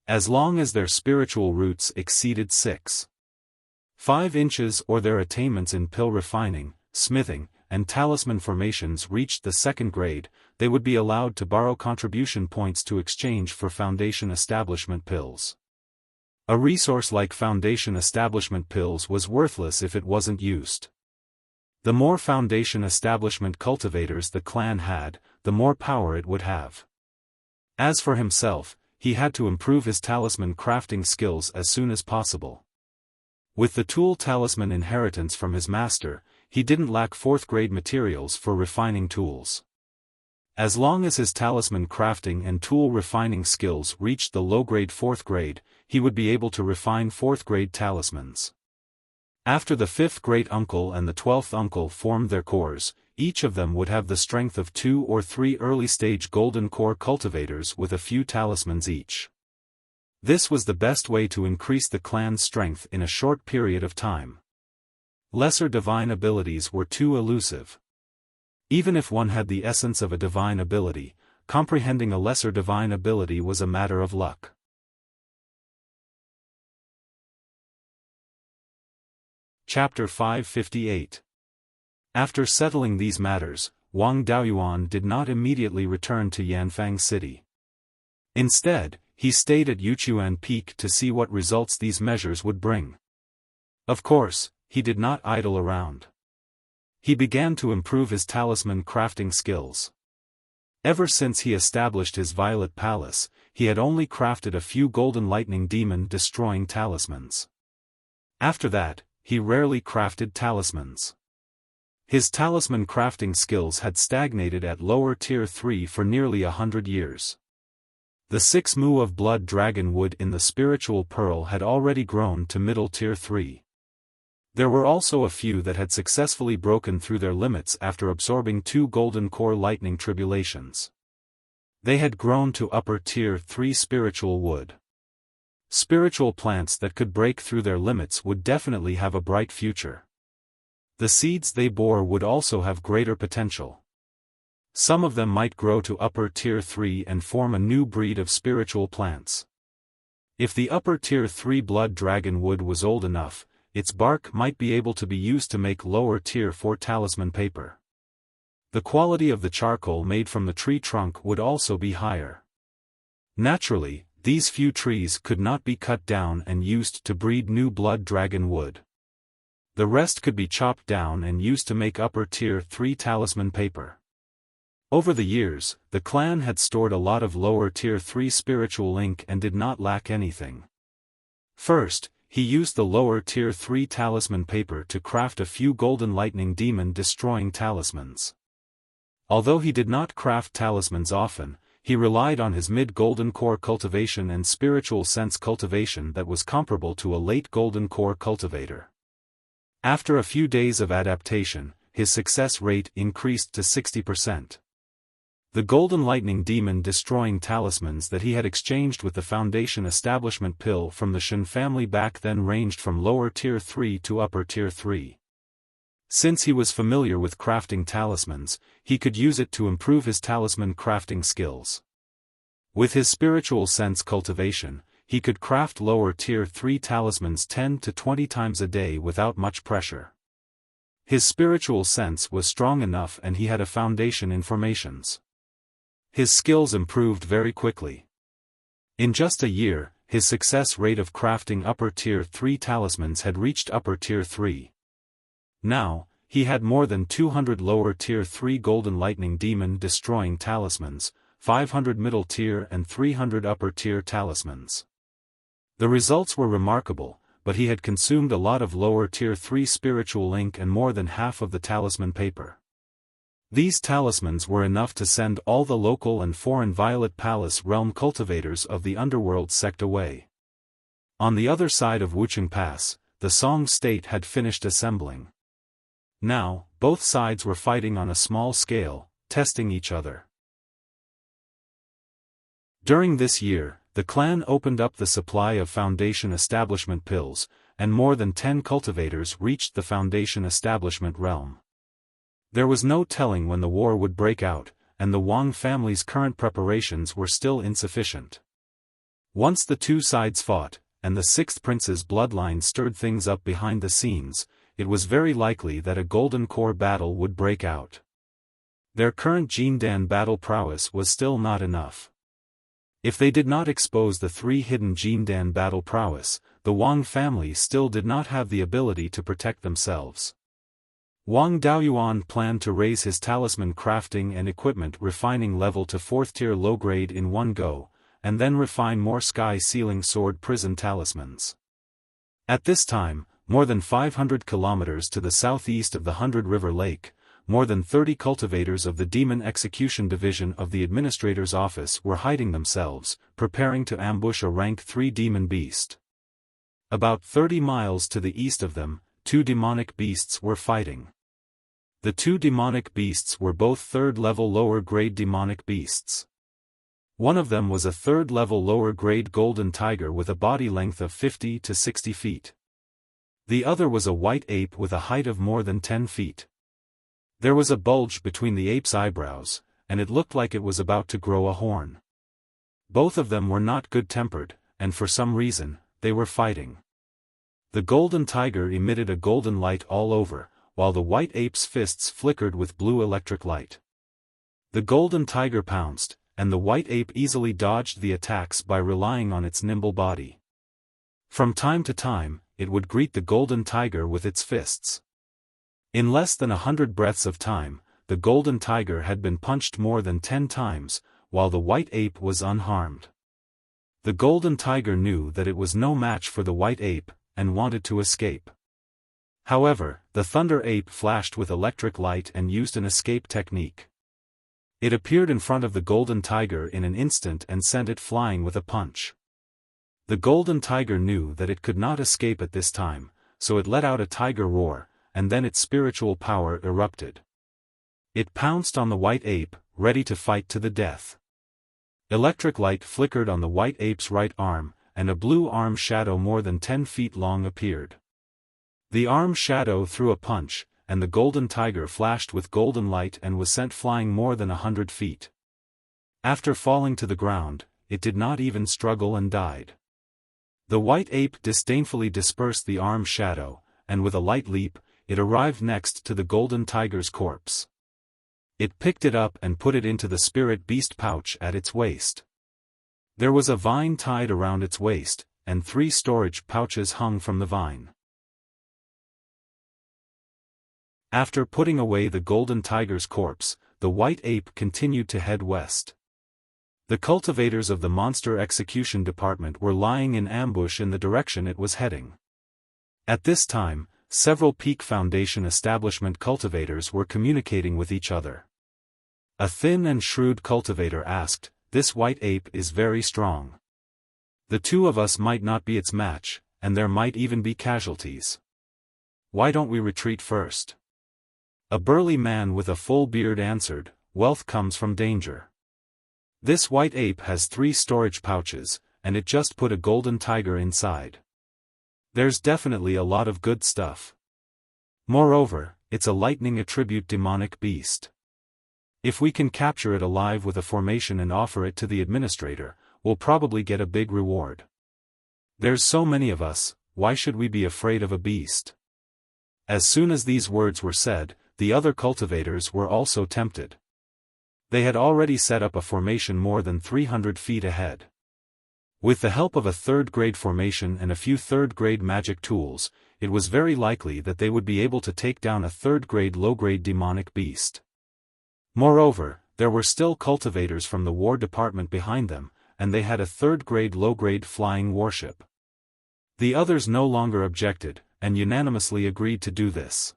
As long as their spiritual roots exceeded 6.5 inches or their attainments in pill refining, smithing, and talisman formations reached the 2nd grade, they would be allowed to borrow contribution points to exchange for Foundation establishment pills. A resource like Foundation establishment pills was worthless if it wasn't used. The more Foundation establishment cultivators the clan had, the more power it would have. As for himself, he had to improve his talisman crafting skills as soon as possible. With the tool talisman inheritance from his master, he didn't lack 4th grade materials for refining tools. As long as his talisman crafting and tool refining skills reached the low-grade 4th grade, he would be able to refine 4th grade talismans. After the 5th great uncle and the 12th uncle formed their cores, each of them would have the strength of 2 or 3 early-stage golden core cultivators with a few talismans each. This was the best way to increase the clan's strength in a short period of time. Lesser divine abilities were too elusive. Even if one had the essence of a divine ability, comprehending a lesser divine ability was a matter of luck. Chapter 558. After settling these matters, Wang Daoyuan did not immediately return to Yanfang City. Instead, he stayed at Yuchuan Peak to see what results these measures would bring. Of course, he did not idle around. He began to improve his talisman crafting skills. Ever since he established his Violet Palace, he had only crafted a few golden lightning demon destroying talismans. After that, he rarely crafted talismans. His talisman crafting skills had stagnated at lower tier 3 for nearly 100 years. The 6 mu of blood dragon wood in the spiritual pearl had already grown to middle tier 3. There were also a few that had successfully broken through their limits after absorbing 2 golden core lightning tribulations. They had grown to upper tier 3 spiritual wood. Spiritual plants that could break through their limits would definitely have a bright future. The seeds they bore would also have greater potential. Some of them might grow to upper tier 3 and form a new breed of spiritual plants. If the upper tier 3 blood dragon wood was old enough, its bark might be able to be used to make lower tier 4 talisman paper. The quality of the charcoal made from the tree trunk would also be higher. Naturally, these few trees could not be cut down and used to breed new blood dragon wood. The rest could be chopped down and used to make upper tier 3 talisman paper. Over the years, the clan had stored a lot of lower tier 3 spiritual ink and did not lack anything. First, he used the lower tier 3 talisman paper to craft a few golden lightning demon destroying talismans. Although he did not craft talismans often, he relied on his mid-golden core cultivation and spiritual sense cultivation that was comparable to a late golden core cultivator. After a few days of adaptation, his success rate increased to 60%. The golden lightning demon destroying talismans that he had exchanged with the Foundation Establishment pill from the Shen family back then ranged from lower tier 3 to upper tier 3. Since he was familiar with crafting talismans, he could use it to improve his talisman crafting skills. With his spiritual sense cultivation, he could craft lower tier 3 talismans 10 to 20 times a day without much pressure. His spiritual sense was strong enough and he had a foundation in formations. His skills improved very quickly. In just a year, his success rate of crafting upper tier 3 talismans had reached upper tier 3. Now, he had more than 200 lower tier 3 golden lightning demon destroying talismans, 500 middle tier and 300 upper tier talismans. The results were remarkable, but he had consumed a lot of lower tier 3 spiritual ink and more than half of the talisman paper. These talismans were enough to send all the local and foreign Violet Palace realm cultivators of the underworld sect away. On the other side of Wucheng Pass, the Song state had finished assembling. Now, both sides were fighting on a small scale, testing each other. During this year, the clan opened up the supply of Foundation Establishment pills, and more than 10 cultivators reached the Foundation Establishment realm. There was no telling when the war would break out, and the Wang family's current preparations were still insufficient. Once the two sides fought, and the 6th prince's bloodline stirred things up behind the scenes, it was very likely that a golden core battle would break out. Their current Jindan battle prowess was still not enough. If they did not expose the 3 hidden Jindan battle prowess, the Wang family still did not have the ability to protect themselves. Wang Daoyuan planned to raise his talisman crafting and equipment refining level to 4th tier low grade in one go, and then refine more sky-sealing sword prison talismans. At this time, more than 500 kilometers to the southeast of the 100 River Lake, more than 30 cultivators of the Demon Execution Division of the Administrator's Office were hiding themselves, preparing to ambush a rank 3 demon beast. About 30 miles to the east of them, 2 demonic beasts were fighting. The 2 demonic beasts were both 3rd-level lower-grade demonic beasts. One of them was a 3rd-level lower-grade golden tiger with a body length of 50 to 60 feet. The other was a white ape with a height of more than 10 feet. There was a bulge between the ape's eyebrows, and it looked like it was about to grow a horn. Both of them were not good-tempered, and for some reason, they were fighting. The golden tiger emitted a golden light all over, while the white ape's fists flickered with blue electric light. The golden tiger pounced, and the white ape easily dodged the attacks by relying on its nimble body. From time to time, it would greet the golden tiger with its fists. In less than 100 breaths of time, the golden tiger had been punched more than 10 times, while the white ape was unharmed. The golden tiger knew that it was no match for the white ape, and wanted to escape. However, the thunder ape flashed with electric light and used an escape technique. It appeared in front of the golden tiger in an instant and sent it flying with a punch. The golden tiger knew that it could not escape at this time, so it let out a tiger roar, and then its spiritual power erupted. It pounced on the white ape, ready to fight to the death. Electric light flickered on the white ape's right arm, and a blue arm shadow more than 10 feet long appeared. The arm shadow threw a punch, and the golden tiger flashed with golden light and was sent flying more than 100 feet. After falling to the ground, it did not even struggle and died. The white ape disdainfully dispersed the arm shadow, and with a light leap, it arrived next to the golden tiger's corpse. It picked it up and put it into the spirit beast pouch at its waist. There was a vine tied around its waist, and 3 storage pouches hung from the vine. After putting away the golden tiger's corpse, the white ape continued to head west. The cultivators of the Monster Execution Department were lying in ambush in the direction it was heading. At this time, several Peak Foundation establishment cultivators were communicating with each other. A thin and shrewd cultivator asked, "This white ape is very strong. The 2 of us might not be its match, and there might even be casualties. Why don't we retreat first?" A burly man with a full beard answered, "Wealth comes from danger. This white ape has 3 storage pouches, and it just put a golden tiger inside. There's definitely a lot of good stuff. Moreover, it's a lightning attribute demonic beast. If we can capture it alive with a formation and offer it to the administrator, we'll probably get a big reward. There's so many of us, why should we be afraid of a beast?" As soon as these words were said, the other cultivators were also tempted. They had already set up a formation more than 300 feet ahead. With the help of a 3rd-grade formation and a few 3rd-grade magic tools, it was very likely that they would be able to take down a 3rd-grade low-grade demonic beast. Moreover, there were still cultivators from the War Department behind them, and they had a 3rd-grade low-grade flying warship. The others no longer objected, and unanimously agreed to do this.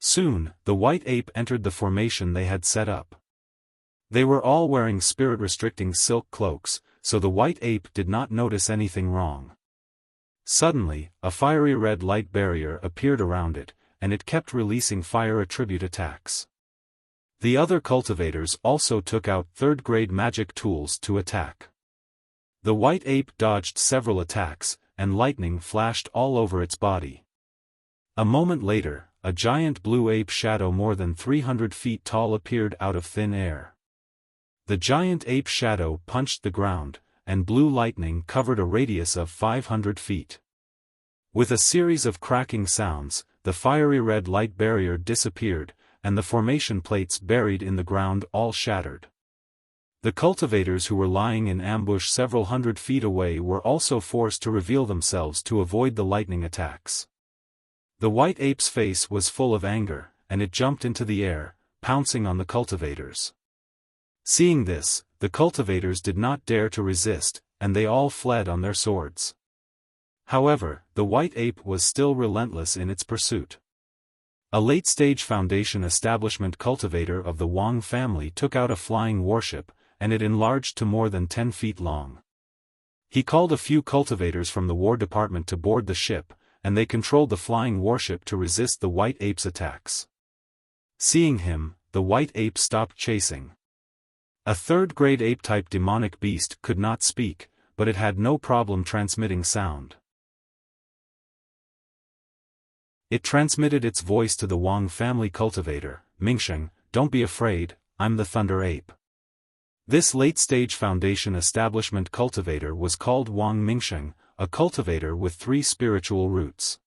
Soon, the white ape entered the formation they had set up. They were all wearing spirit-restricting silk cloaks, so the white ape did not notice anything wrong. Suddenly, a fiery red light barrier appeared around it, and it kept releasing fire attribute attacks. The other cultivators also took out 3rd-grade magic tools to attack. The white ape dodged several attacks, and lightning flashed all over its body. A moment later, a giant blue ape shadow more than 300 feet tall appeared out of thin air. The giant ape shadow punched the ground, and blue lightning covered a radius of 500 feet. With a series of cracking sounds, the fiery red light barrier disappeared, and the formation plates buried in the ground all shattered. The cultivators who were lying in ambush several hundred feet away were also forced to reveal themselves to avoid the lightning attacks. The white ape's face was full of anger, and it jumped into the air, pouncing on the cultivators. Seeing this, the cultivators did not dare to resist, and they all fled on their swords. However, the white ape was still relentless in its pursuit. A late-stage Foundation establishment cultivator of the Wang family took out a flying warship, and it enlarged to more than 10 feet long. He called a few cultivators from the War Department to board the ship, and they controlled the flying warship to resist the white ape's attacks. Seeing him, the white ape stopped chasing. A third-grade ape-type demonic beast could not speak, but it had no problem transmitting sound. It transmitted its voice to the Wang family cultivator, Mingsheng, "Don't be afraid, I'm the Thunder Ape." This late-stage Foundation establishment cultivator was called Wang Mingsheng, a cultivator with 3 spiritual roots.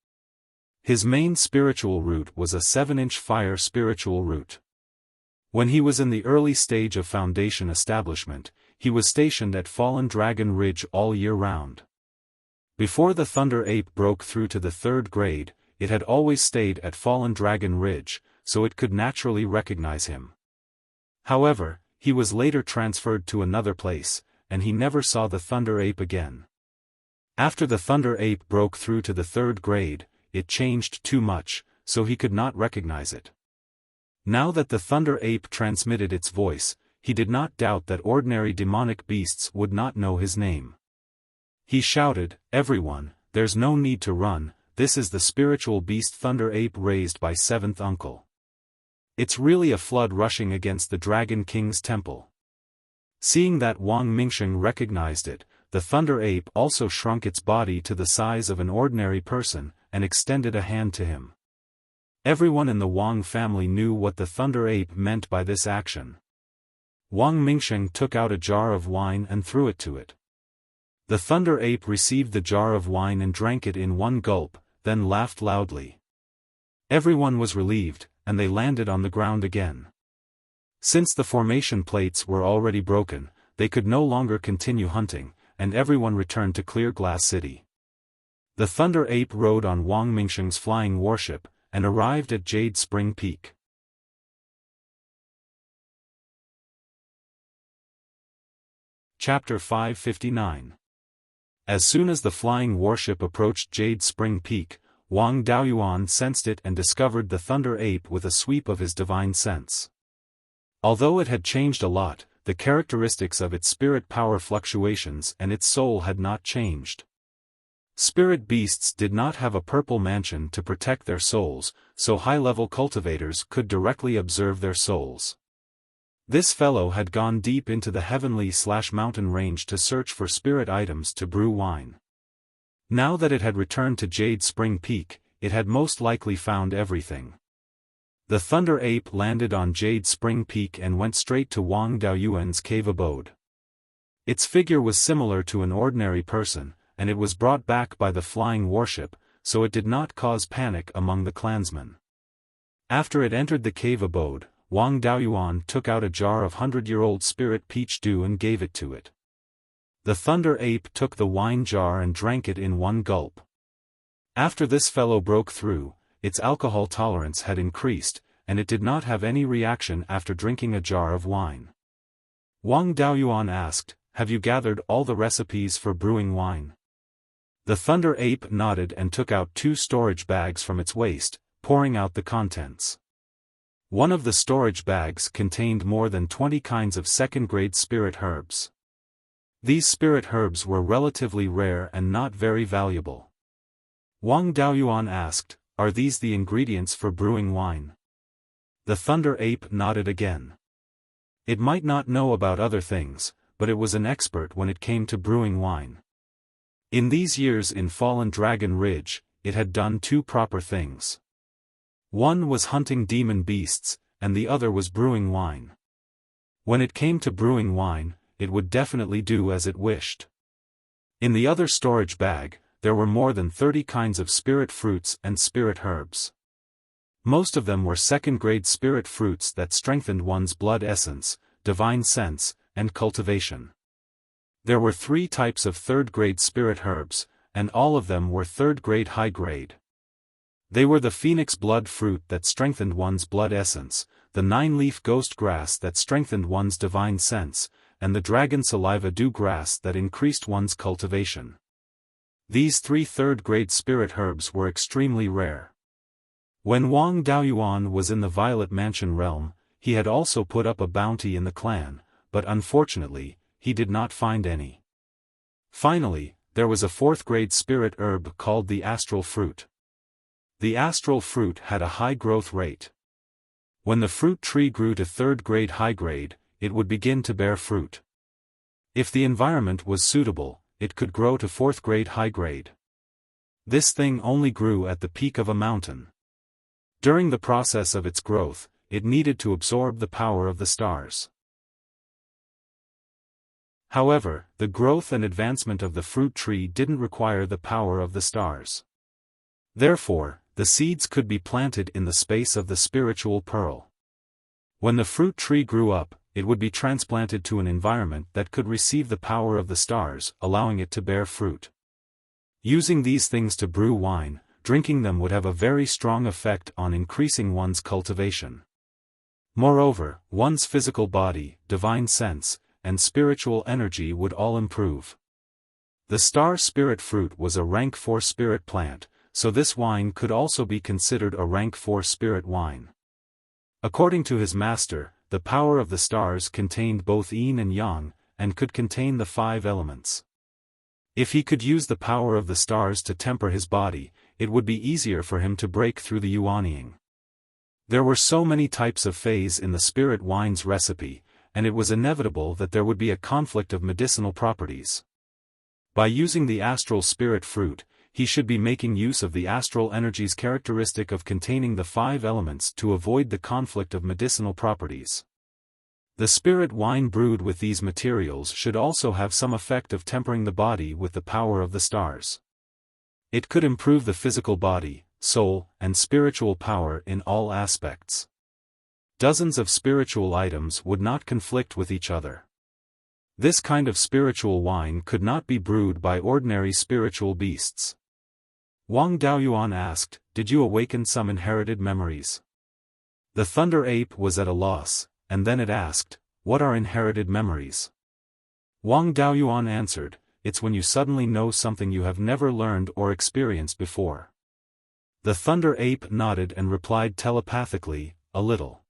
His main spiritual root was a 7-inch fire spiritual root. When he was in the early stage of Foundation establishment, he was stationed at Fallen Dragon Ridge all year round. Before the Thunder Ape broke through to the 3rd grade, it had always stayed at Fallen Dragon Ridge, so it could naturally recognize him. However, he was later transferred to another place, and he never saw the Thunder Ape again. After the Thunder Ape broke through to the 3rd grade, it changed too much, so he could not recognize it. Now that the Thunder Ape transmitted its voice, he did not doubt that ordinary demonic beasts would not know his name. He shouted, "Everyone, there's no need to run, this is the spiritual beast Thunder Ape raised by 7th uncle. It's really a flood rushing against the Dragon King's temple." Seeing that Wang Mingsheng recognized it, the Thunder Ape also shrunk its body to the size of an ordinary person, and extended a hand to him. Everyone in the Wang family knew what the Thunder Ape meant by this action. Wang Mingsheng took out a jar of wine and threw it to it. The Thunder Ape received the jar of wine and drank it in one gulp, then laughed loudly. Everyone was relieved, and they landed on the ground again. Since the formation plates were already broken, they could no longer continue hunting, and everyone returned to Clear Glass City. The Thunder Ape rode on Wang Mingsheng's flying warship, and arrived at Jade Spring Peak. Chapter 559. As soon as the flying warship approached Jade Spring Peak, Wang Daoyuan sensed it and discovered the Thunder Ape with a sweep of his divine sense. Although it had changed a lot, the characteristics of its spirit power fluctuations and its soul had not changed. Spirit beasts did not have a purple mansion to protect their souls, so high-level cultivators could directly observe their souls. This fellow had gone deep into the heavenly/mountain range to search for spirit items to brew wine. Now that it had returned to Jade Spring Peak, it had most likely found everything. The Thunder Ape landed on Jade Spring Peak and went straight to Wang Daoyuan's cave abode. Its figure was similar to an ordinary person, and it was brought back by the flying warship, so it did not cause panic among the clansmen. After it entered the cave abode, Wang Daoyuan took out a jar of 100-year-old spirit peach dew and gave it to it. The Thunder Ape took the wine jar and drank it in one gulp. After this fellow broke through, its alcohol tolerance had increased, and it did not have any reaction after drinking a jar of wine. Wang Daoyuan asked, "Have you gathered all the recipes for brewing wine?" The Thunder Ape nodded and took out 2 storage bags from its waist, pouring out the contents. One of the storage bags contained more than 20 kinds of 2nd-grade spirit herbs. These spirit herbs were relatively rare and not very valuable. Wang Daoyuan asked, "Are these the ingredients for brewing wine?" The Thunder Ape nodded again. It might not know about other things, but it was an expert when it came to brewing wine. In these years in Fallen Dragon Ridge, it had done 2 proper things. One was hunting demon beasts, and the other was brewing wine. When it came to brewing wine, it would definitely do as it wished. In the other storage bag, there were more than 30 kinds of spirit fruits and spirit herbs. Most of them were 2nd-grade spirit fruits that strengthened one's blood essence, divine sense, and cultivation. There were 3 types of 3rd-grade spirit herbs, and all of them were 3rd-grade high-grade. They were the phoenix blood fruit that strengthened one's blood essence, the 9-leaf ghost grass that strengthened one's divine sense, and the dragon saliva dew grass that increased one's cultivation. These 3 third-grade spirit herbs were extremely rare. When Wang Daoyuan was in the Violet Mansion realm, he had also put up a bounty in the clan, but unfortunately, he did not find any. Finally, there was a 4th-grade spirit herb called the astral fruit. The astral fruit had a high growth rate. When the fruit tree grew to 3rd-grade high grade, it would begin to bear fruit. If the environment was suitable, it could grow to 4th-grade high grade. This thing only grew at the peak of a mountain. During the process of its growth, it needed to absorb the power of the stars. However, the growth and advancement of the fruit tree didn't require the power of the stars. Therefore, the seeds could be planted in the space of the spiritual pearl. When the fruit tree grew up, it would be transplanted to an environment that could receive the power of the stars, allowing it to bear fruit. Using these things to brew wine, drinking them would have a very strong effect on increasing one's cultivation. Moreover, one's physical body, divine sense, and spiritual energy would all improve. The star spirit fruit was a rank 4 spirit plant, so this wine could also be considered a rank 4 spirit wine. According to his master, the power of the stars contained both yin and yang, and could contain the 5 elements. If he could use the power of the stars to temper his body, it would be easier for him to break through the yuanying. There were so many types of phase in the spirit wine's recipe, and it was inevitable that there would be a conflict of medicinal properties. By using the astral spirit fruit, he should be making use of the astral energy's characteristic of containing the 5 elements to avoid the conflict of medicinal properties. The spirit wine brewed with these materials should also have some effect of tempering the body with the power of the stars. It could improve the physical body, soul, and spiritual power in all aspects. Dozens of spiritual items would not conflict with each other. This kind of spiritual wine could not be brewed by ordinary spiritual beasts. Wang Daoyuan asked, "Did you awaken some inherited memories?" The thunder ape was at a loss, and then it asked, "What are inherited memories?" Wang Daoyuan answered, "It's when you suddenly know something you have never learned or experienced before." The thunder ape nodded and replied telepathically, "A little.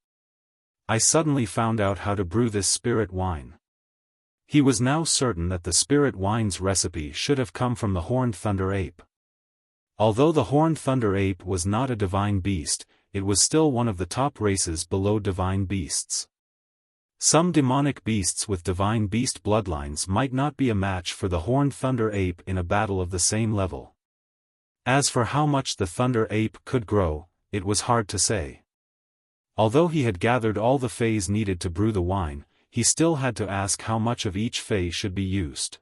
I suddenly found out how to brew this spirit wine." He was now certain that the spirit wine's recipe should have come from the horned thunder ape. Although the horned thunder ape was not a divine beast, it was still one of the top races below divine beasts. Some demonic beasts with divine beast bloodlines might not be a match for the horned thunder ape in a battle of the same level. As for how much the thunder ape could grow, it was hard to say. Although he had gathered all the phase needed to brew the wine, he still had to ask how much of each phase should be used.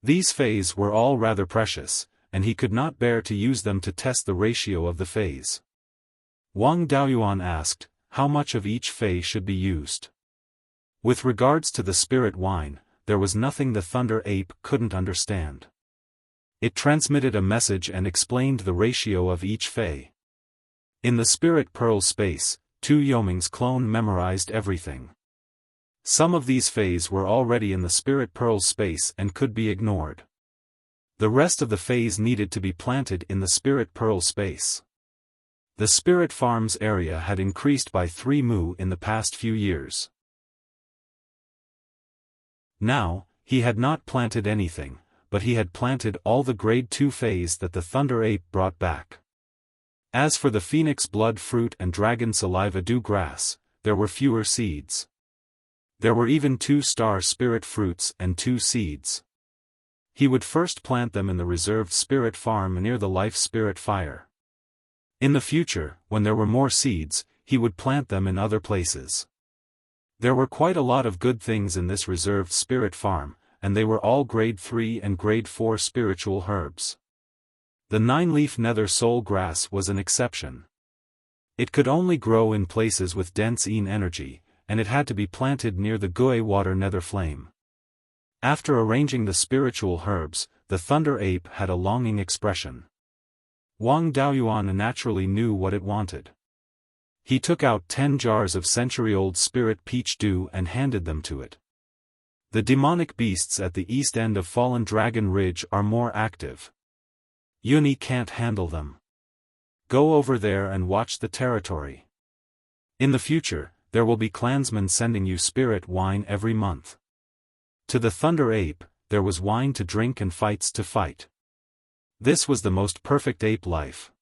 These phase were all rather precious, and he could not bear to use them to test the ratio of the phase. Wang Daoyuan asked, how much of each phase should be used. With regards to the spirit wine, there was nothing the thunder ape couldn't understand. It transmitted a message and explained the ratio of each phase. In the spirit pearl space, 2 Yoming's clone memorized everything. Some of these phase were already in the spirit pearl space and could be ignored. The rest of the phase needed to be planted in the spirit pearl space. The spirit farm's area had increased by 3 mu in the past few years. Now, he had not planted anything, but he had planted all the grade 2 phase that the thunder ape brought back. As for the phoenix blood fruit and dragon saliva dew grass, there were fewer seeds. There were even 2 star spirit fruits and 2 seeds. He would first plant them in the reserved spirit farm near the life spirit fire. In the future, when there were more seeds, he would plant them in other places. There were quite a lot of good things in this reserved spirit farm, and they were all grade 3 and grade 4 spiritual herbs. The 9-leaf nether soul grass was an exception. It could only grow in places with dense yin energy, and it had to be planted near the Gui water nether flame. After arranging the spiritual herbs, the thunder ape had a longing expression. Wang Daoyuan naturally knew what it wanted. He took out 10 jars of century-old spirit peach dew and handed them to it. The demonic beasts at the east end of Fallen Dragon Ridge are more active. Yuni can't handle them. Go over there and watch the territory. In the future, there will be clansmen sending you spirit wine every month. To the Thunder Ape, there was wine to drink and fights to fight. This was the most perfect ape life.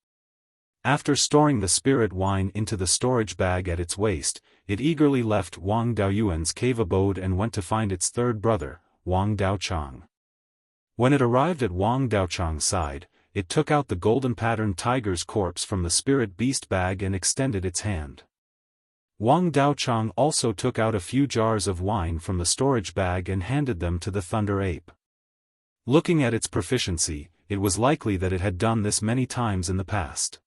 After storing the spirit wine into the storage bag at its waist, it eagerly left Wang Daoyuan's cave abode and went to find its third brother, Wang Daochang. When it arrived at Wang Daochang's side, it took out the golden-patterned tiger's corpse from the spirit beast bag and extended its hand. Wang Daochang also took out a few jars of wine from the storage bag and handed them to the Thunder Ape. Looking at its proficiency, it was likely that it had done this many times in the past.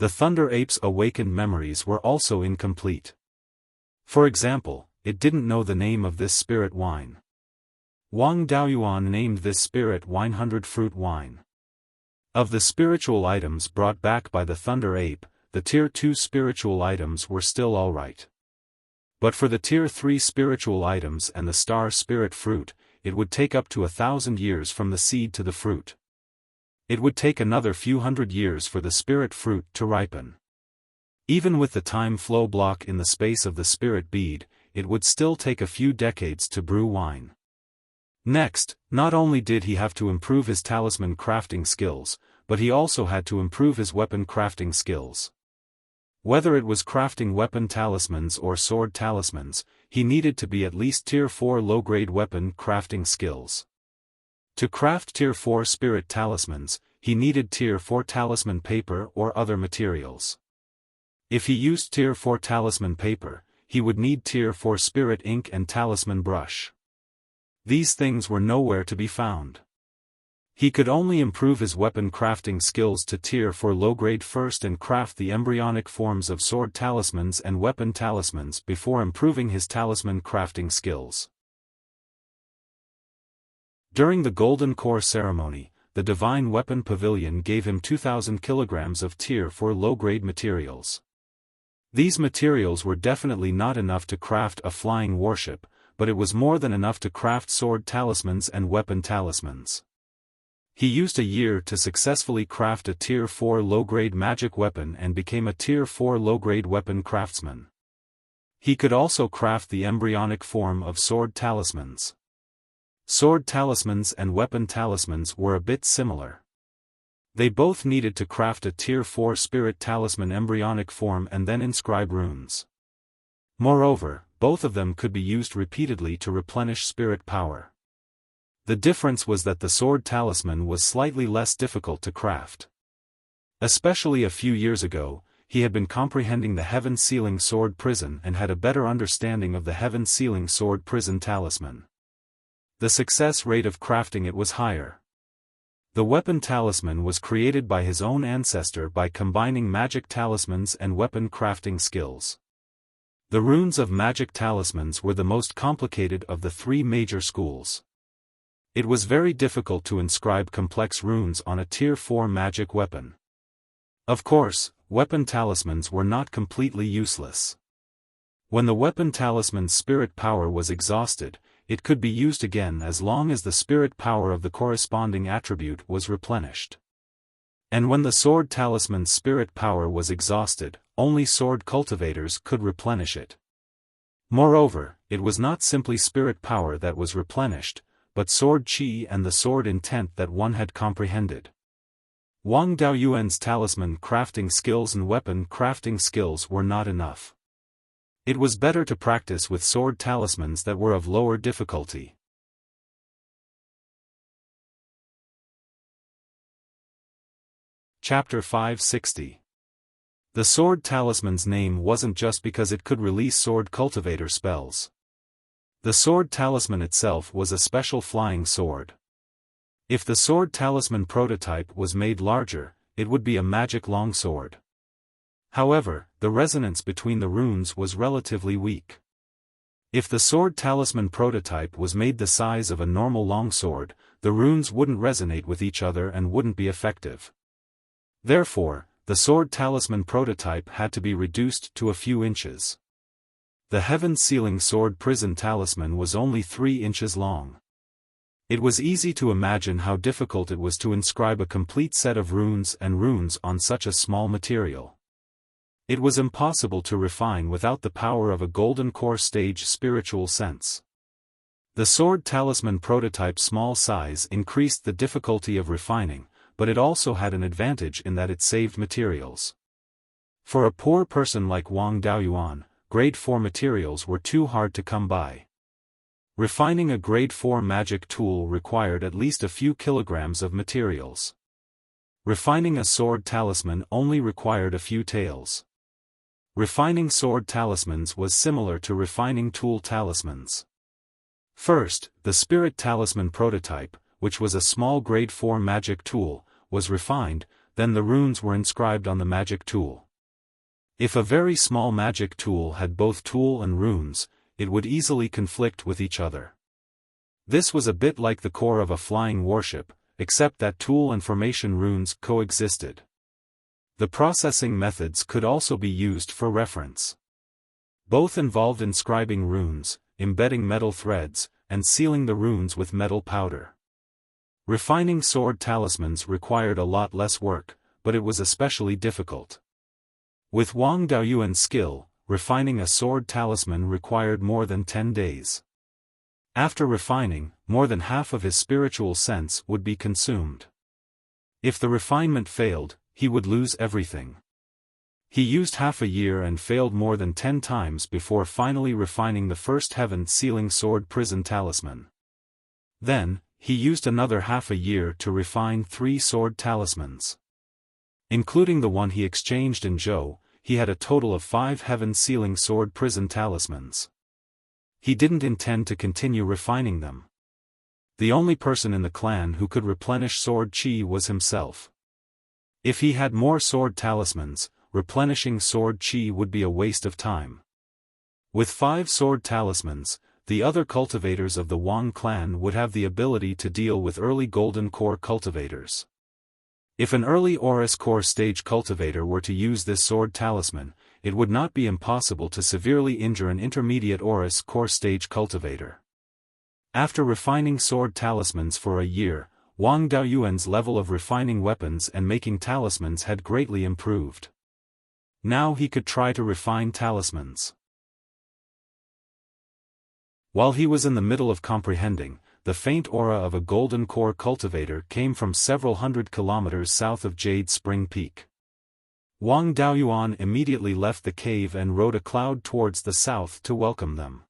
The Thunder Ape's awakened memories were also incomplete. For example, it didn't know the name of this spirit wine. Wang Daoyuan named this spirit wine 100-fruit wine. Of the spiritual items brought back by the Thunder Ape, the Tier 2 spiritual items were still alright. But for the Tier 3 spiritual items and the Star Spirit fruit, it would take up to 1,000 years from the seed to the fruit. It would take another few hundred years for the spirit fruit to ripen. Even with the time flow block in the space of the spirit bead, it would still take a few decades to brew wine. Next, not only did he have to improve his talisman crafting skills, but he also had to improve his weapon crafting skills. Whether it was crafting weapon talismans or sword talismans, he needed to be at least Tier 4 low-grade weapon crafting skills. To craft Tier 4 spirit talismans, he needed Tier 4 talisman paper or other materials. If he used Tier 4 talisman paper, he would need Tier 4 spirit ink and talisman brush. These things were nowhere to be found. He could only improve his weapon crafting skills to Tier 4 low-grade first and craft the embryonic forms of sword talismans and weapon talismans before improving his talisman crafting skills. During the Golden Core ceremony, the Divine Weapon Pavilion gave him 2,000 kilograms of Tier 4 low-grade materials. These materials were definitely not enough to craft a flying warship, but it was more than enough to craft sword talismans and weapon talismans. He used a year to successfully craft a Tier 4 low-grade magic weapon and became a Tier 4 low-grade weapon craftsman. He could also craft the embryonic form of sword talismans. Sword talismans and weapon talismans were a bit similar. They both needed to craft a Tier 4 spirit talisman embryonic form and then inscribe runes. Moreover, both of them could be used repeatedly to replenish spirit power. The difference was that the sword talisman was slightly less difficult to craft. Especially a few years ago, he had been comprehending the Heaven Sealing Sword Prison and had a better understanding of the Heaven Sealing Sword Prison talisman. The success rate of crafting it was higher. The weapon talisman was created by his own ancestor by combining magic talismans and weapon crafting skills. The runes of magic talismans were the most complicated of the three major schools. It was very difficult to inscribe complex runes on a Tier 4 magic weapon. Of course, weapon talismans were not completely useless. When the weapon talisman's spirit power was exhausted, it could be used again as long as the spirit power of the corresponding attribute was replenished. And when the sword talisman's spirit power was exhausted, only sword cultivators could replenish it. Moreover, it was not simply spirit power that was replenished, but sword chi and the sword intent that one had comprehended. Wang Daoyuan's talisman crafting skills and weapon crafting skills were not enough. It was better to practice with sword talismans that were of lower difficulty. Chapter 560. The sword talisman's name wasn't just because it could release sword cultivator spells. The sword talisman itself was a special flying sword. If the sword talisman prototype was made larger, it would be a magic longsword. However, the resonance between the runes was relatively weak. If the sword talisman prototype was made the size of a normal longsword, the runes wouldn't resonate with each other and wouldn't be effective. Therefore, the sword talisman prototype had to be reduced to a few inches. The heaven-sealing sword prison talisman was only 3 inches long. It was easy to imagine how difficult it was to inscribe a complete set of runes on such a small material. It was impossible to refine without the power of a golden core stage spiritual sense. The sword talisman prototype's small size increased the difficulty of refining, but it also had an advantage in that it saved materials. For a poor person like Wang Daoyuan, grade 4 materials were too hard to come by. Refining a grade 4 magic tool required at least a few kilograms of materials. Refining a sword talisman only required a few taels. Refining sword talismans was similar to refining tool talismans. First, the spirit talisman prototype, which was a small grade 4 magic tool, was refined, then the runes were inscribed on the magic tool. If a very small magic tool had both tool and runes, it would easily conflict with each other. This was a bit like the core of a flying warship, except that tool and formation runes coexisted. The processing methods could also be used for reference. Both involved inscribing runes, embedding metal threads, and sealing the runes with metal powder. Refining sword talismans required a lot less work, but it was especially difficult. With Wang Daoyuan's skill, refining a sword talisman required more than 10 days. After refining, more than half of his spiritual sense would be consumed. If the refinement failed, he would lose everything. He used half a year and failed more than 10 times before finally refining the first heaven-sealing sword prison talisman. Then, he used another half a year to refine 3 sword talismans. Including the one he exchanged in Zhou, he had a total of 5 heaven-sealing sword prison talismans. He didn't intend to continue refining them. The only person in the clan who could replenish sword chi was himself. If he had more sword talismans, replenishing sword chi would be a waste of time. With 5 sword talismans, the other cultivators of the Wang clan would have the ability to deal with early golden core cultivators. If an early Aurus core stage cultivator were to use this sword talisman, it would not be impossible to severely injure an intermediate Aurus core stage cultivator. After refining sword talismans for a year, Wang Daoyuan's level of refining weapons and making talismans had greatly improved. Now he could try to refine talismans. While he was in the middle of comprehending, the faint aura of a golden core cultivator came from several hundred kilometers south of Jade Spring Peak. Wang Daoyuan immediately left the cave and rode a cloud towards the south to welcome them.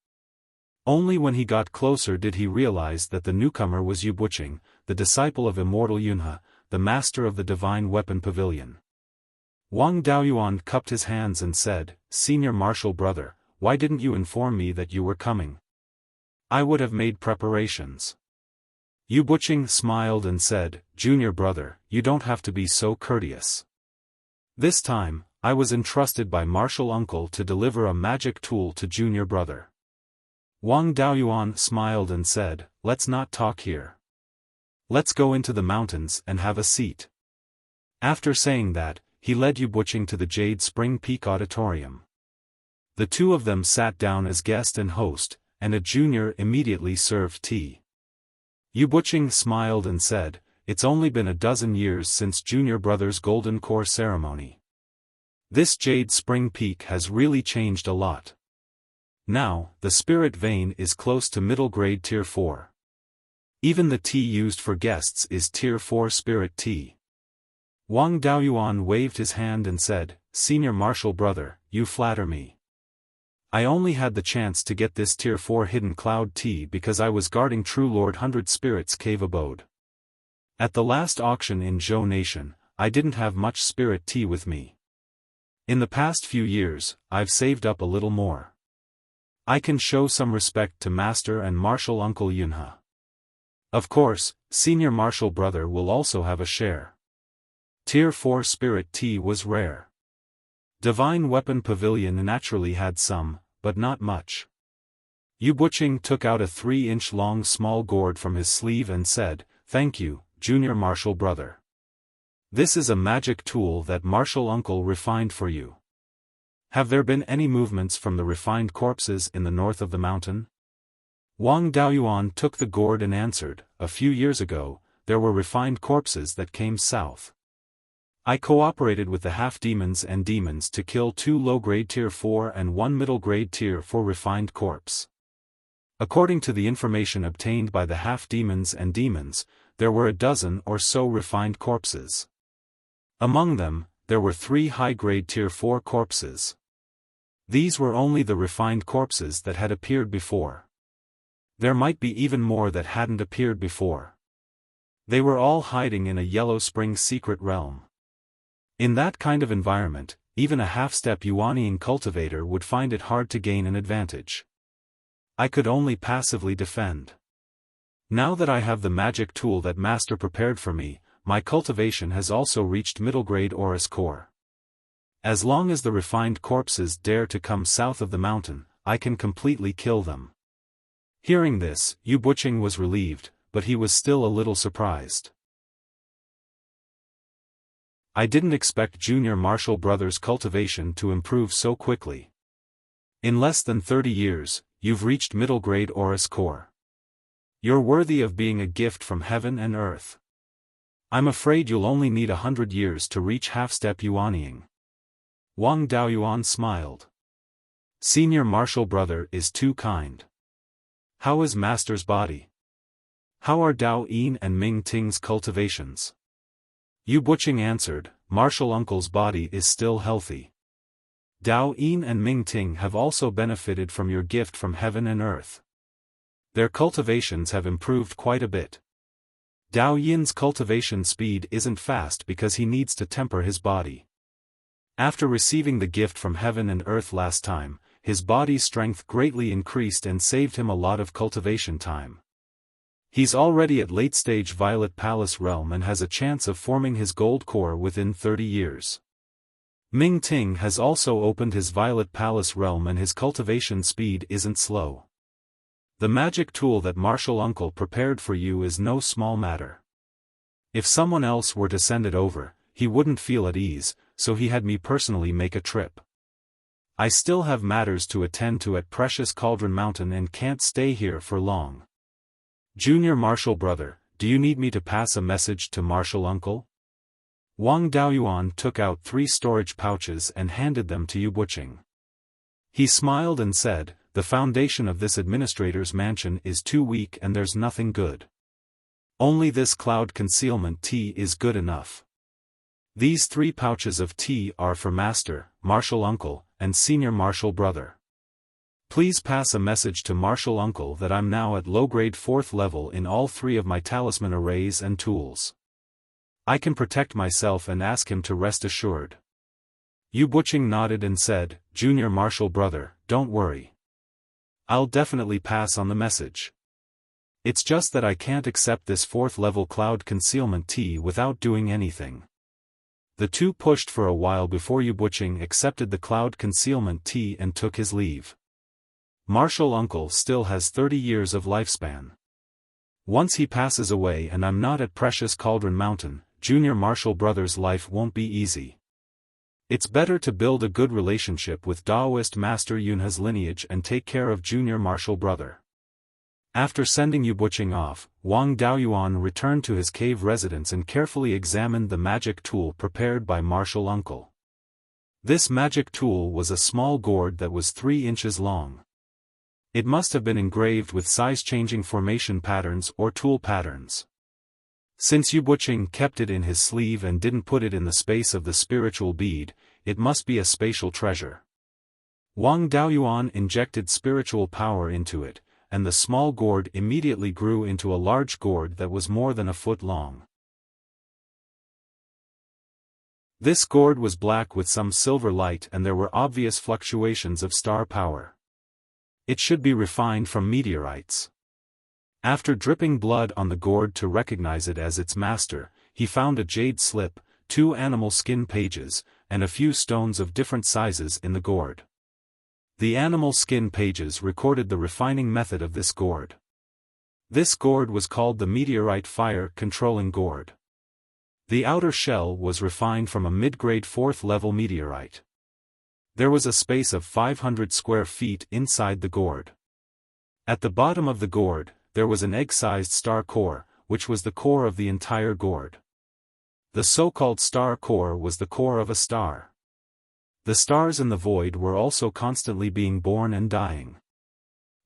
Only when he got closer did he realize that the newcomer was Yu Buqing, the disciple of Immortal Yunhe, the master of the Divine Weapon Pavilion. Wang Daoyuan cupped his hands and said, "Senior martial brother, why didn't you inform me that you were coming? I would have made preparations." Yu Buqing smiled and said, "Junior brother, you don't have to be so courteous. This time, I was entrusted by martial uncle to deliver a magic tool to junior brother." Wang Daoyuan smiled and said, "Let's not talk here. Let's go into the mountains and have a seat." After saying that, he led Yu Buqing to the Jade Spring Peak Auditorium. The two of them sat down as guest and host, and a junior immediately served tea. Yu Buqing smiled and said, "It's only been a dozen years since junior brother's golden core ceremony. This Jade Spring Peak has really changed a lot. Now, the spirit vein is close to middle grade tier 4. Even the tea used for guests is tier 4 spirit tea." Wang Daoyuan waved his hand and said, "Senior martial brother, you flatter me. I only had the chance to get this tier 4 hidden cloud tea because I was guarding True Lord 100 Spirits cave abode. At the last auction in Zhou Nation, I didn't have much spirit tea with me. In the past few years, I've saved up a little more. I can show some respect to Master and Martial Uncle Yunhe. Of course, Senior Martial Brother will also have a share." Tier 4 spirit tea was rare. Divine Weapon Pavilion naturally had some, but not much. Yu Buqing took out a 3-inch long small gourd from his sleeve and said, "Thank you, Junior Martial Brother. This is a magic tool that martial uncle refined for you. Have there been any movements from the refined corpses in the north of the mountain? Wang Daoyuan took the gourd and answered, a few years ago, there were refined corpses that came south. I cooperated with the half-demons and demons to kill 2 low-grade tier 4 and 1 middle-grade tier 4 refined corpse. According to the information obtained by the half-demons and demons, there were a dozen or so refined corpses. Among them, there were 3 high-grade tier 4 corpses. These were only the refined corpses that had appeared before. There might be even more that hadn't appeared before. They were all hiding in a Yellow Spring secret realm. In that kind of environment, even a half-step Yuanian cultivator would find it hard to gain an advantage. I could only passively defend. Now that I have the magic tool that Master prepared for me, my cultivation has also reached middle-grade Aurus core. As long as the refined corpses dare to come south of the mountain, I can completely kill them. Hearing this, Yu Buqing was relieved, but he was still a little surprised. I didn't expect junior martial brother's cultivation to improve so quickly. In less than 30 years, you've reached middle-grade Aurus core. You're worthy of being a gift from heaven and earth. I'm afraid you'll only need 100 years to reach half-step Yuaniing. Wang Daoyuan smiled. Senior martial brother is too kind. How is Master's body? How are Dao Yin and Ming Ting's cultivations? Yu Buqing answered, martial uncle's body is still healthy. Dao Yin and Ming Ting have also benefited from your gift from heaven and earth. Their cultivations have improved quite a bit. Dao Yin's cultivation speed isn't fast because he needs to temper his body. After receiving the gift from heaven and earth last time, his body's strength greatly increased and saved him a lot of cultivation time. He's already at late-stage Violet Palace realm and has a chance of forming his gold core within 30 years. Ming Ting has also opened his Violet Palace realm and his cultivation speed isn't slow. The magic tool that martial uncle prepared for you is no small matter. If someone else were to send it over, he wouldn't feel at ease, so he had me personally make a trip. I still have matters to attend to at Precious Cauldron Mountain and can't stay here for long. Junior martial brother, do you need me to pass a message to martial uncle? Wang Daoyuan took out 3 storage pouches and handed them to Yu Buqing. He smiled and said, the foundation of this administrator's mansion is too weak and there's nothing good. Only this cloud concealment tea is good enough. These 3 pouches of tea are for Master, martial uncle, and senior martial brother. Please pass a message to martial uncle that I'm now at low-grade 4th level in all 3 of my talisman arrays and tools. I can protect myself and ask him to rest assured. Yu Buqing nodded and said, Junior martial brother, don't worry. I'll definitely pass on the message. It's just that I can't accept this 4th level cloud concealment tea without doing anything. The 2 pushed for a while before Yu Buqing accepted the cloud concealment tea and took his leave. Martial uncle still has 30 years of lifespan. Once he passes away and I'm not at Precious Cauldron Mountain, junior martial brother's life won't be easy. It's better to build a good relationship with Daoist Master Yunhe's lineage and take care of junior martial brother. After sending Yu Buqing off, Wang Daoyuan returned to his cave residence and carefully examined the magic tool prepared by martial uncle. This magic tool was a small gourd that was 3 inches long. It must have been engraved with size-changing formation patterns or tool patterns. Since Yu Buqing kept it in his sleeve and didn't put it in the space of the spiritual bead, it must be a spatial treasure. Wang Daoyuan injected spiritual power into it, and the small gourd immediately grew into a large gourd that was more than a foot long. This gourd was black with some silver light and there were obvious fluctuations of star power. It should be refined from meteorites. After dripping blood on the gourd to recognize it as its master, he found a jade slip, 2 animal skin pages, and a few stones of different sizes in the gourd. The animal skin pages recorded the refining method of this gourd. This gourd was called the meteorite fire controlling gourd. The outer shell was refined from a mid-grade 4th-level meteorite. There was a space of 500 square feet inside the gourd. At the bottom of the gourd, there was an egg-sized star core, which was the core of the entire gourd. The so-called star core was the core of a star. The stars in the void were also constantly being born and dying.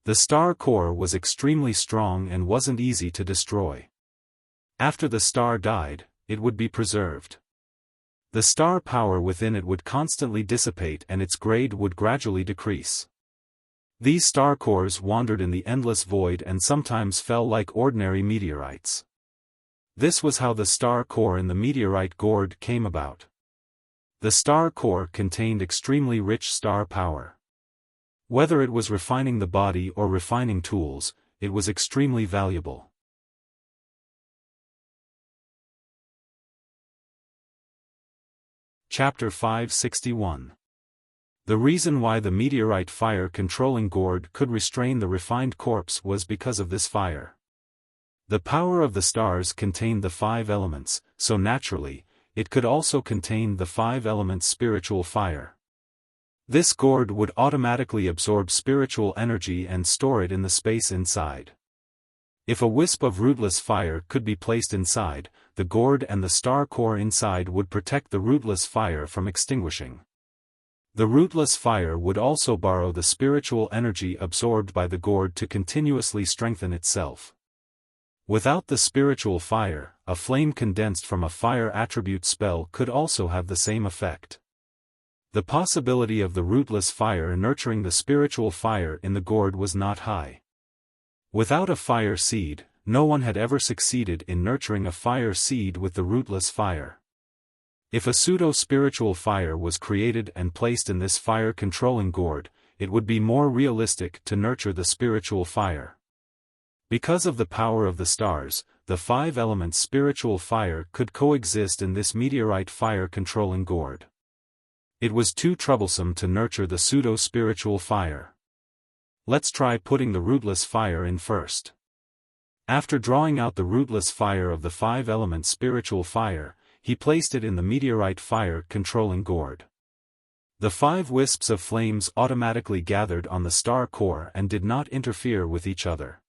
The star core was extremely strong and wasn't easy to destroy. After the star died, it would be preserved. The star power within it would constantly dissipate and its grade would gradually decrease. These star cores wandered in the endless void and sometimes fell like ordinary meteorites. This was how the star core in the meteorite gourd came about. The star core contained extremely rich star power. Whether it was refining the body or refining tools, it was extremely valuable. Chapter 561. The reason why the meteorite fire-controlling gourd could restrain the refined corpse was because of this fire. The power of the stars contained the 5 elements, so naturally, it could also contain the 5 elements spiritual fire. This gourd would automatically absorb spiritual energy and store it in the space inside. If a wisp of rootless fire could be placed inside, the gourd and the star core inside would protect the rootless fire from extinguishing. The rootless fire would also borrow the spiritual energy absorbed by the gourd to continuously strengthen itself. Without the spiritual fire, a flame condensed from a fire attribute spell could also have the same effect. The possibility of the rootless fire nurturing the spiritual fire in the gourd was not high. Without a fire seed, no one had ever succeeded in nurturing a fire seed with the rootless fire. If a pseudo-spiritual fire was created and placed in this fire-controlling gourd, it would be more realistic to nurture the spiritual fire. Because of the power of the stars, the 5 elements spiritual fire could coexist in this meteorite fire-controlling gourd. It was too troublesome to nurture the pseudo-spiritual fire. Let's try putting the rootless fire in first. After drawing out the rootless fire of the 5 elements spiritual fire, he placed it in the meteorite fire-controlling gourd. The 5 wisps of flames automatically gathered on the star core and did not interfere with each other.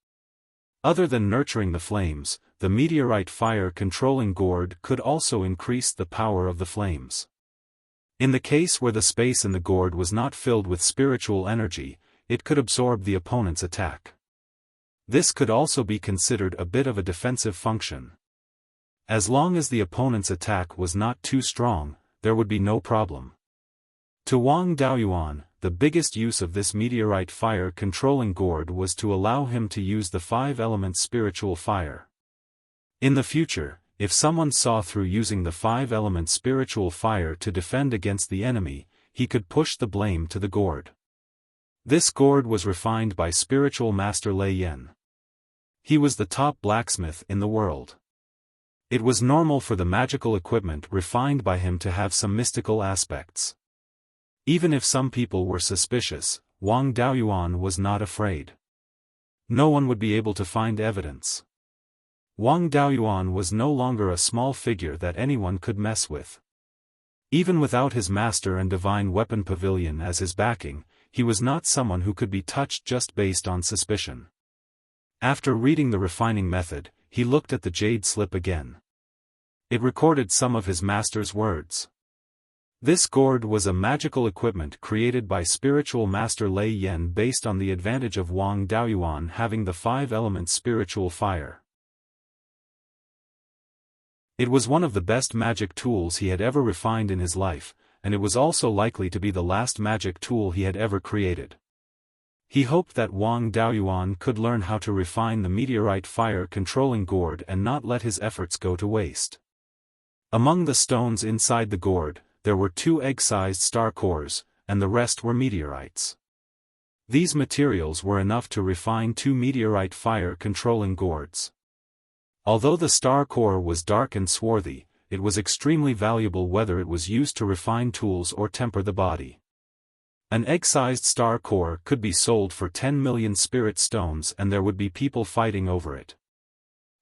Other than nurturing the flames, the meteorite fire-controlling gourd could also increase the power of the flames. In the case where the space in the gourd was not filled with spiritual energy, it could absorb the opponent's attack. This could also be considered a bit of a defensive function. As long as the opponent's attack was not too strong, there would be no problem. To Wang Daoyuan, the biggest use of this meteorite fire-controlling gourd was to allow him to use the 5 elements spiritual fire. In the future, if someone saw through using the 5 elements spiritual fire to defend against the enemy, he could push the blame to the gourd. This gourd was refined by spiritual master Lei Yan. He was the top blacksmith in the world. It was normal for the magical equipment refined by him to have some mystical aspects. Even if some people were suspicious, Wang Daoyuan was not afraid. No one would be able to find evidence. Wang Daoyuan was no longer a small figure that anyone could mess with. Even without his master and divine weapon pavilion as his backing, he was not someone who could be touched just based on suspicion. After reading the refining method, he looked at the jade slip again. It recorded some of his master's words. This gourd was a magical equipment created by spiritual master Lei Yan based on the advantage of Wang Daoyuan having the 5 elements spiritual fire. It was one of the best magic tools he had ever refined in his life, and it was also likely to be the last magic tool he had ever created. He hoped that Wang Daoyuan could learn how to refine the meteorite fire-controlling gourd and not let his efforts go to waste. Among the stones inside the gourd, there were 2 egg-sized star cores, and the rest were meteorites. These materials were enough to refine 2 meteorite fire-controlling gourds. Although the star core was dark and swarthy, it was extremely valuable whether it was used to refine tools or temper the body. An egg-sized star core could be sold for 10 million spirit stones and there would be people fighting over it.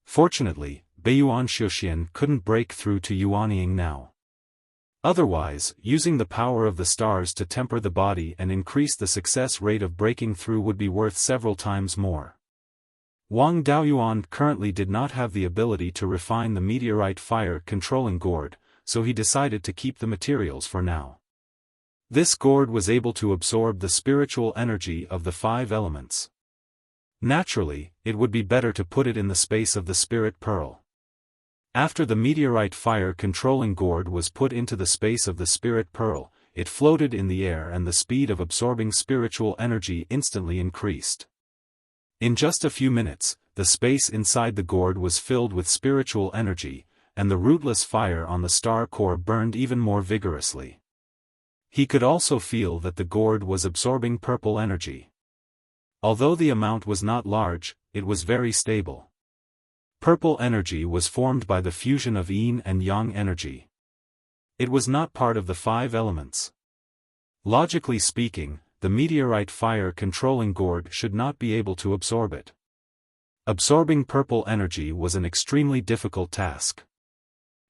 Fortunately, Beiyuan Xiaofan couldn't break through to Yuanying now. Otherwise, using the power of the stars to temper the body and increase the success rate of breaking through would be worth several times more. Wang Daoyuan currently did not have the ability to refine the meteorite fire-controlling gourd, so he decided to keep the materials for now. This gourd was able to absorb the spiritual energy of the 5 elements. Naturally, it would be better to put it in the space of the spirit pearl. After the meteorite fire-controlling gourd was put into the space of the spirit pearl, it floated in the air and the speed of absorbing spiritual energy instantly increased. In just a few minutes, the space inside the gourd was filled with spiritual energy, and the rootless fire on the star core burned even more vigorously. He could also feel that the gourd was absorbing purple energy. Although the amount was not large, it was very stable. Purple energy was formed by the fusion of yin and yang energy. It was not part of the 5 elements. Logically speaking, the meteorite fire-controlling gourd should not be able to absorb it. Absorbing purple energy was an extremely difficult task.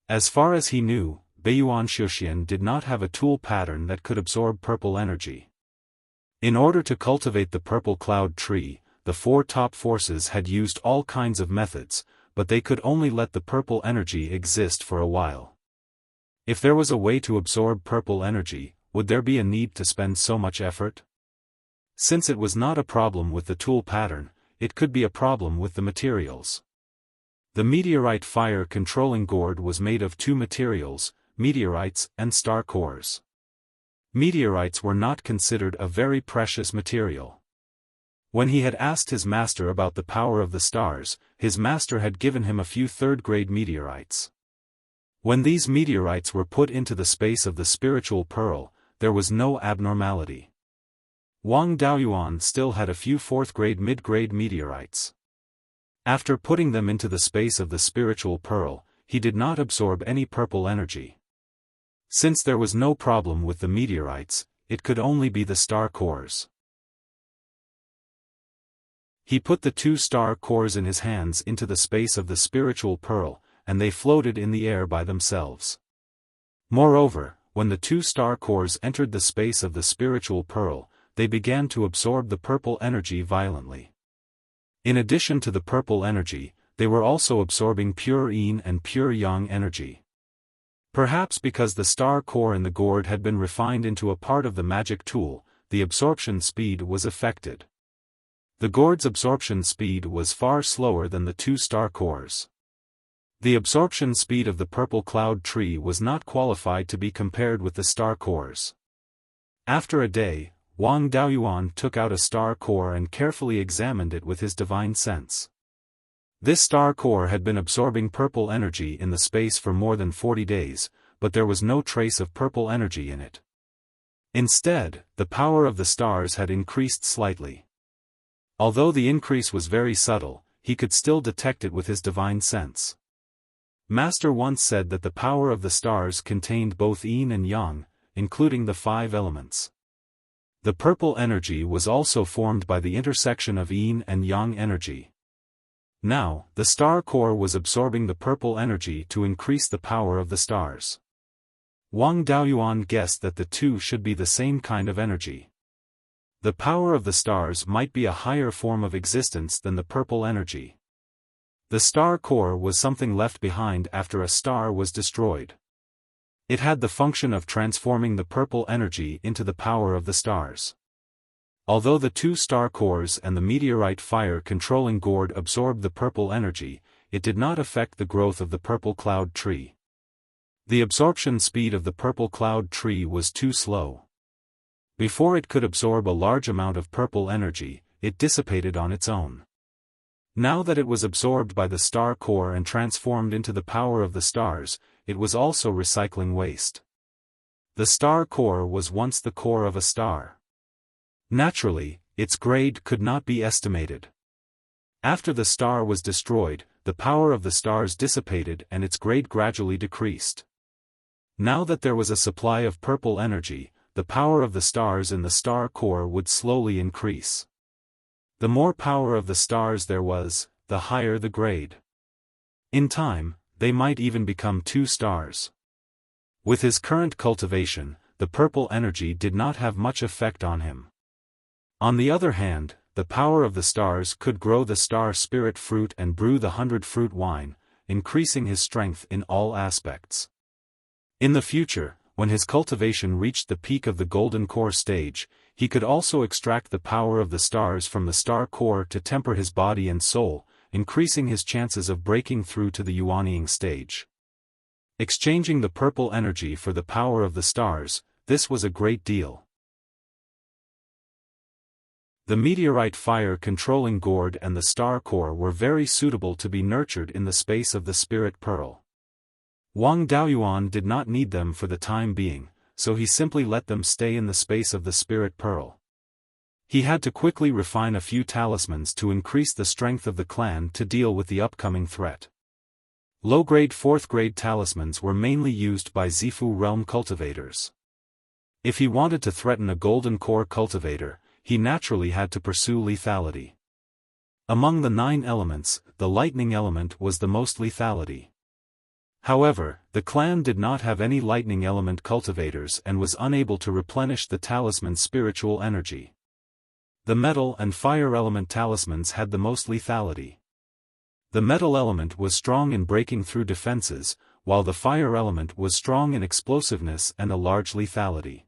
As far as he knew, Beiyuan Xiaofan did not have a tool pattern that could absorb purple energy. In order to cultivate the purple cloud tree, the 4 top forces had used all kinds of methods, but they could only let the purple energy exist for a while. If there was a way to absorb purple energy, would there be a need to spend so much effort? Since it was not a problem with the tool pattern, it could be a problem with the materials. The meteorite fire-controlling gourd was made of 2 materials, meteorites and star cores. Meteorites were not considered a very precious material. When he had asked his master about the power of the stars, his master had given him a few 3rd-grade meteorites. When these meteorites were put into the space of the spiritual pearl, there was no abnormality. Wang Daoyuan still had a few 4th-grade mid-grade meteorites. After putting them into the space of the spiritual pearl, he did not absorb any purple energy. Since there was no problem with the meteorites, it could only be the star cores. He put the 2 star cores in his hands into the space of the spiritual pearl, and they floated in the air by themselves. Moreover, when the 2 star cores entered the space of the spiritual pearl, they began to absorb the purple energy violently. In addition to the purple energy, they were also absorbing pure yin and pure yang energy. Perhaps because the star core in the gourd had been refined into a part of the magic tool, the absorption speed was affected. The gourd's absorption speed was far slower than the 2 star cores. The absorption speed of the purple cloud tree was not qualified to be compared with the star cores. After a day, Wang Daoyuan took out a star core and carefully examined it with his divine sense. This star core had been absorbing purple energy in the space for more than 40 days, but there was no trace of purple energy in it. Instead, the power of the stars had increased slightly. Although the increase was very subtle, he could still detect it with his divine sense. Master once said that the power of the stars contained both yin and yang, including the 5 elements. The purple energy was also formed by the intersection of yin and yang energy. Now, the star core was absorbing the purple energy to increase the power of the stars. Wang Daoyuan guessed that the 2 should be the same kind of energy. The power of the stars might be a higher form of existence than the purple energy. The star core was something left behind after a star was destroyed. It had the function of transforming the purple energy into the power of the stars. Although the 2 star cores and the meteorite fire-controlling gourd absorbed the purple energy, it did not affect the growth of the purple cloud tree. The absorption speed of the purple cloud tree was too slow. Before it could absorb a large amount of purple energy, it dissipated on its own. Now that it was absorbed by the star core and transformed into the power of the stars, it was also recycling waste. The star core was once the core of a star. Naturally, its grade could not be estimated. After the star was destroyed, the power of the stars dissipated and its grade gradually decreased. Now that there was a supply of purple energy, the power of the stars in the star core would slowly increase. The more power of the stars there was, the higher the grade. In time, they might even become 2 stars. With his current cultivation, the purple energy did not have much effect on him. On the other hand, the power of the stars could grow the star spirit fruit and brew the 100-fruit wine, increasing his strength in all aspects. In the future, when his cultivation reached the peak of the golden core stage, he could also extract the power of the stars from the star core to temper his body and soul, increasing his chances of breaking through to the Yuanying stage. Exchanging the purple energy for the power of the stars, this was a great deal. The meteorite fire-controlling gourd and the star core were very suitable to be nurtured in the space of the spirit pearl. Wang Daoyuan did not need them for the time being, so he simply let them stay in the space of the spirit pearl. He had to quickly refine a few talismans to increase the strength of the clan to deal with the upcoming threat. Low-grade 4th-grade talismans were mainly used by Zifu realm cultivators. If he wanted to threaten a golden core cultivator, he naturally had to pursue lethality. Among the 9 elements, the lightning element was the most lethality. However, the clan did not have any lightning element cultivators and was unable to replenish the talisman's spiritual energy. The metal and fire element talismans had the most lethality. The metal element was strong in breaking through defenses, while the fire element was strong in explosiveness and a large lethality.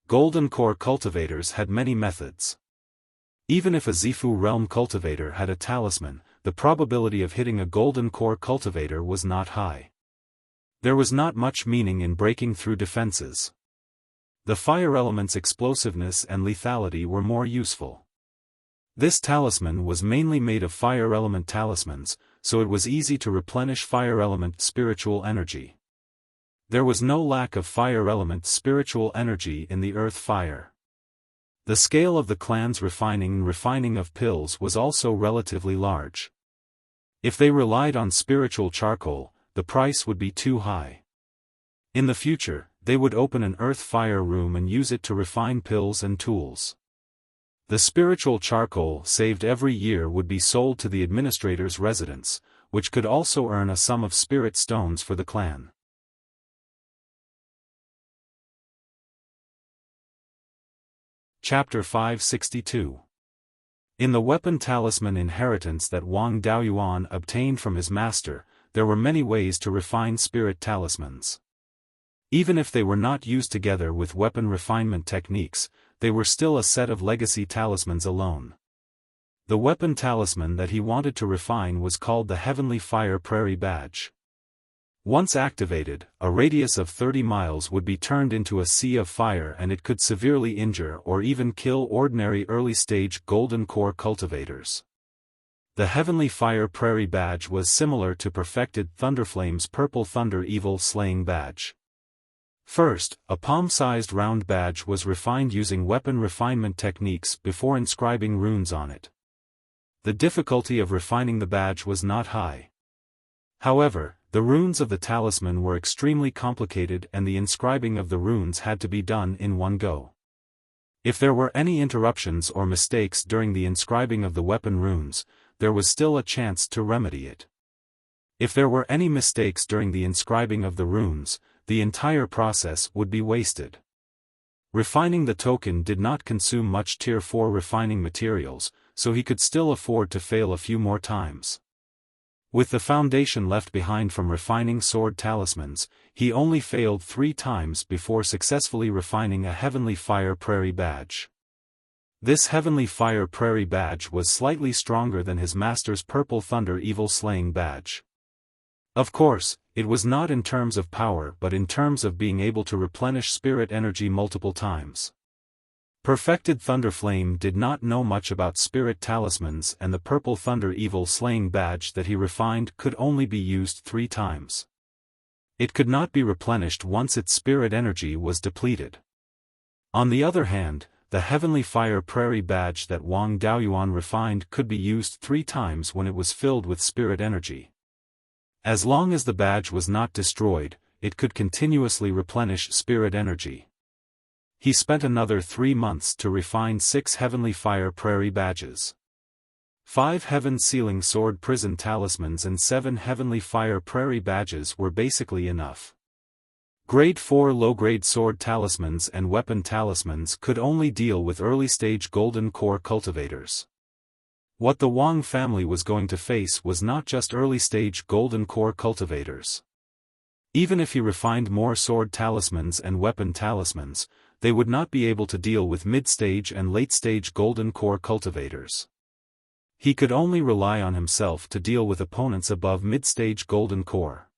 Golden core cultivators had many methods. Even if a Zifu realm cultivator had a talisman, the probability of hitting a golden core cultivator was not high. There was not much meaning in breaking through defenses. The fire element's explosiveness and lethality were more useful. This talisman was mainly made of fire element talismans, so it was easy to replenish fire element spiritual energy. There was no lack of fire element spiritual energy in the earth fire. The scale of the clan's refining of pills was also relatively large. If they relied on spiritual charcoal, the price would be too high. In the future, they would open an earth fire room and use it to refine pills and tools. The spiritual charcoal saved every year would be sold to the administrator's residence, which could also earn a sum of spirit stones for the clan. Chapter 562. In the weapon talisman inheritance that Wang Daoyuan obtained from his master, there were many ways to refine spirit talismans. Even if they were not used together with weapon refinement techniques, they were still a set of legacy talismans alone. The weapon talisman that he wanted to refine was called the Heavenly Fire Prairie Badge. Once activated, a radius of 30 miles would be turned into a sea of fire and it could severely injure or even kill ordinary early-stage golden core cultivators. The Heavenly Fire Prairie Badge was similar to perfected Thunderflame's Purple Thunder Evil Slaying Badge. First, a palm-sized round badge was refined using weapon refinement techniques before inscribing runes on it. The difficulty of refining the badge was not high. However, the runes of the talisman were extremely complicated and the inscribing of the runes had to be done in one go. If there were any interruptions or mistakes during the inscribing of the weapon runes, there was still a chance to remedy it. If there were any mistakes during the inscribing of the runes, the entire process would be wasted. Refining the token did not consume much Tier 4 refining materials, so he could still afford to fail a few more times. With the foundation left behind from refining sword talismans, he only failed 3 times before successfully refining a Heavenly Fire Prairie Badge. This Heavenly Fire Prairie Badge was slightly stronger than his master's Purple Thunder Evil Slaying Badge. Of course, it was not in terms of power but in terms of being able to replenish spirit energy multiple times. Perfected Thunderflame did not know much about spirit talismans and the Purple Thunder Evil Slaying Badge that he refined could only be used 3 times. It could not be replenished once its spirit energy was depleted. On the other hand, the Heavenly Fire Prairie Badge that Wang Daoyuan refined could be used 3 times when it was filled with spirit energy. As long as the badge was not destroyed, it could continuously replenish spirit energy. He spent another 3 months to refine 6 Heavenly Fire Prairie Badges. 5 heaven-sealing sword prison talismans and 7 heavenly fire prairie badges were basically enough. Grade 4 low-grade sword talismans and weapon talismans could only deal with early-stage golden core cultivators. What the Wang family was going to face was not just early-stage golden core cultivators. Even if he refined more sword talismans and weapon talismans, they would not be able to deal with mid-stage and late-stage golden core cultivators. He could only rely on himself to deal with opponents above mid-stage golden core.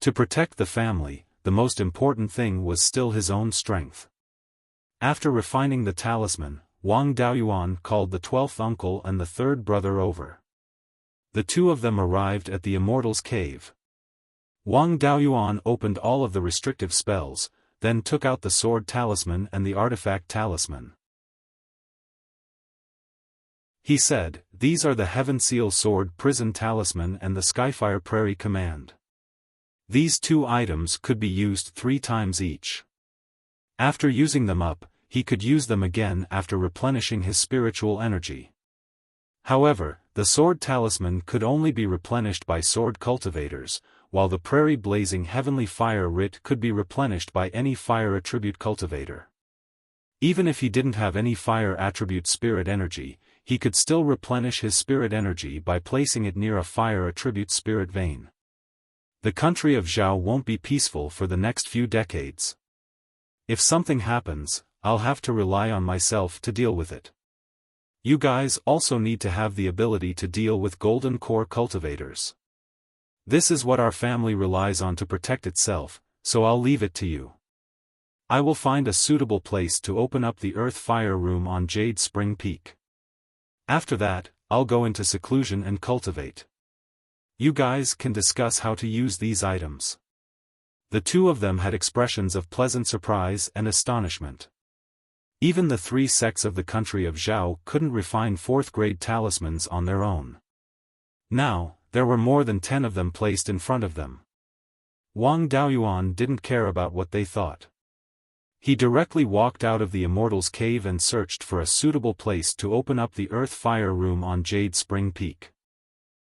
To protect the family, the most important thing was still his own strength. After refining the talisman, Wang Daoyuan called the 12th uncle and the 3rd brother over. The two of them arrived at the Immortal's cave. Wang Daoyuan opened all of the restrictive spells, then took out the sword talisman and the artifact talisman. He said, "These are the Heaven Seal Sword Prison Talisman and the Skyfire Prairie Command. These 2 items could be used 3 times each. After using them up, he could use them again after replenishing his spiritual energy. However, the sword talisman could only be replenished by sword cultivators, while the prairie blazing heavenly fire writ could be replenished by any fire attribute cultivator. Even if he didn't have any fire attribute spirit energy, he could still replenish his spirit energy by placing it near a fire attribute spirit vein. The country of Zhao won't be peaceful for the next few decades. If something happens, I'll have to rely on myself to deal with it. You guys also need to have the ability to deal with golden core cultivators. This is what our family relies on to protect itself, so I'll leave it to you. I will find a suitable place to open up the Earth Fire Room on Jade Spring Peak. After that, I'll go into seclusion and cultivate. You guys can discuss how to use these items." The two of them had expressions of pleasant surprise and astonishment. Even the 3 sects of the country of Zhao couldn't refine 4th-grade talismans on their own. Now, there were more than 10 of them placed in front of them. Wang Daoyuan didn't care about what they thought. He directly walked out of the Immortal's cave and searched for a suitable place to open up the Earth Fire Room on Jade Spring Peak.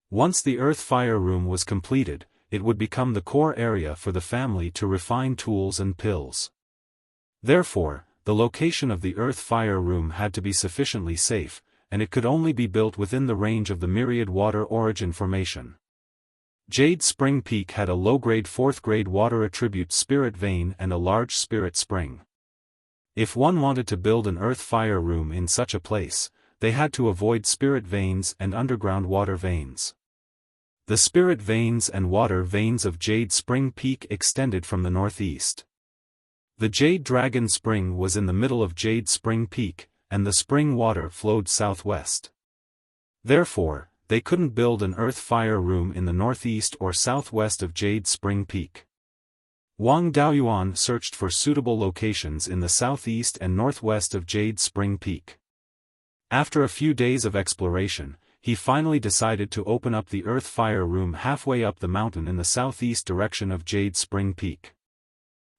Once the Earth Fire Room was completed, it would become the core area for the family to refine tools and pills. Therefore, the location of the Earth Fire Room had to be sufficiently safe, and it could only be built within the range of the myriad water origin formation. Jade Spring Peak had a low-grade 4th-grade water attribute spirit vein and a large spirit spring. If one wanted to build an Earth Fire Room in such a place, they had to avoid spirit veins and underground water veins. The spirit veins and water veins of Jade Spring Peak extended from the northeast. The Jade Dragon Spring was in the middle of Jade Spring Peak, and the spring water flowed southwest. Therefore, they couldn't build an Earth Fire Room in the northeast or southwest of Jade Spring Peak. Wang Daoyuan searched for suitable locations in the southeast and northwest of Jade Spring Peak. After a few days of exploration, he finally decided to open up the Earth Fire Room halfway up the mountain in the southeast direction of Jade Spring Peak.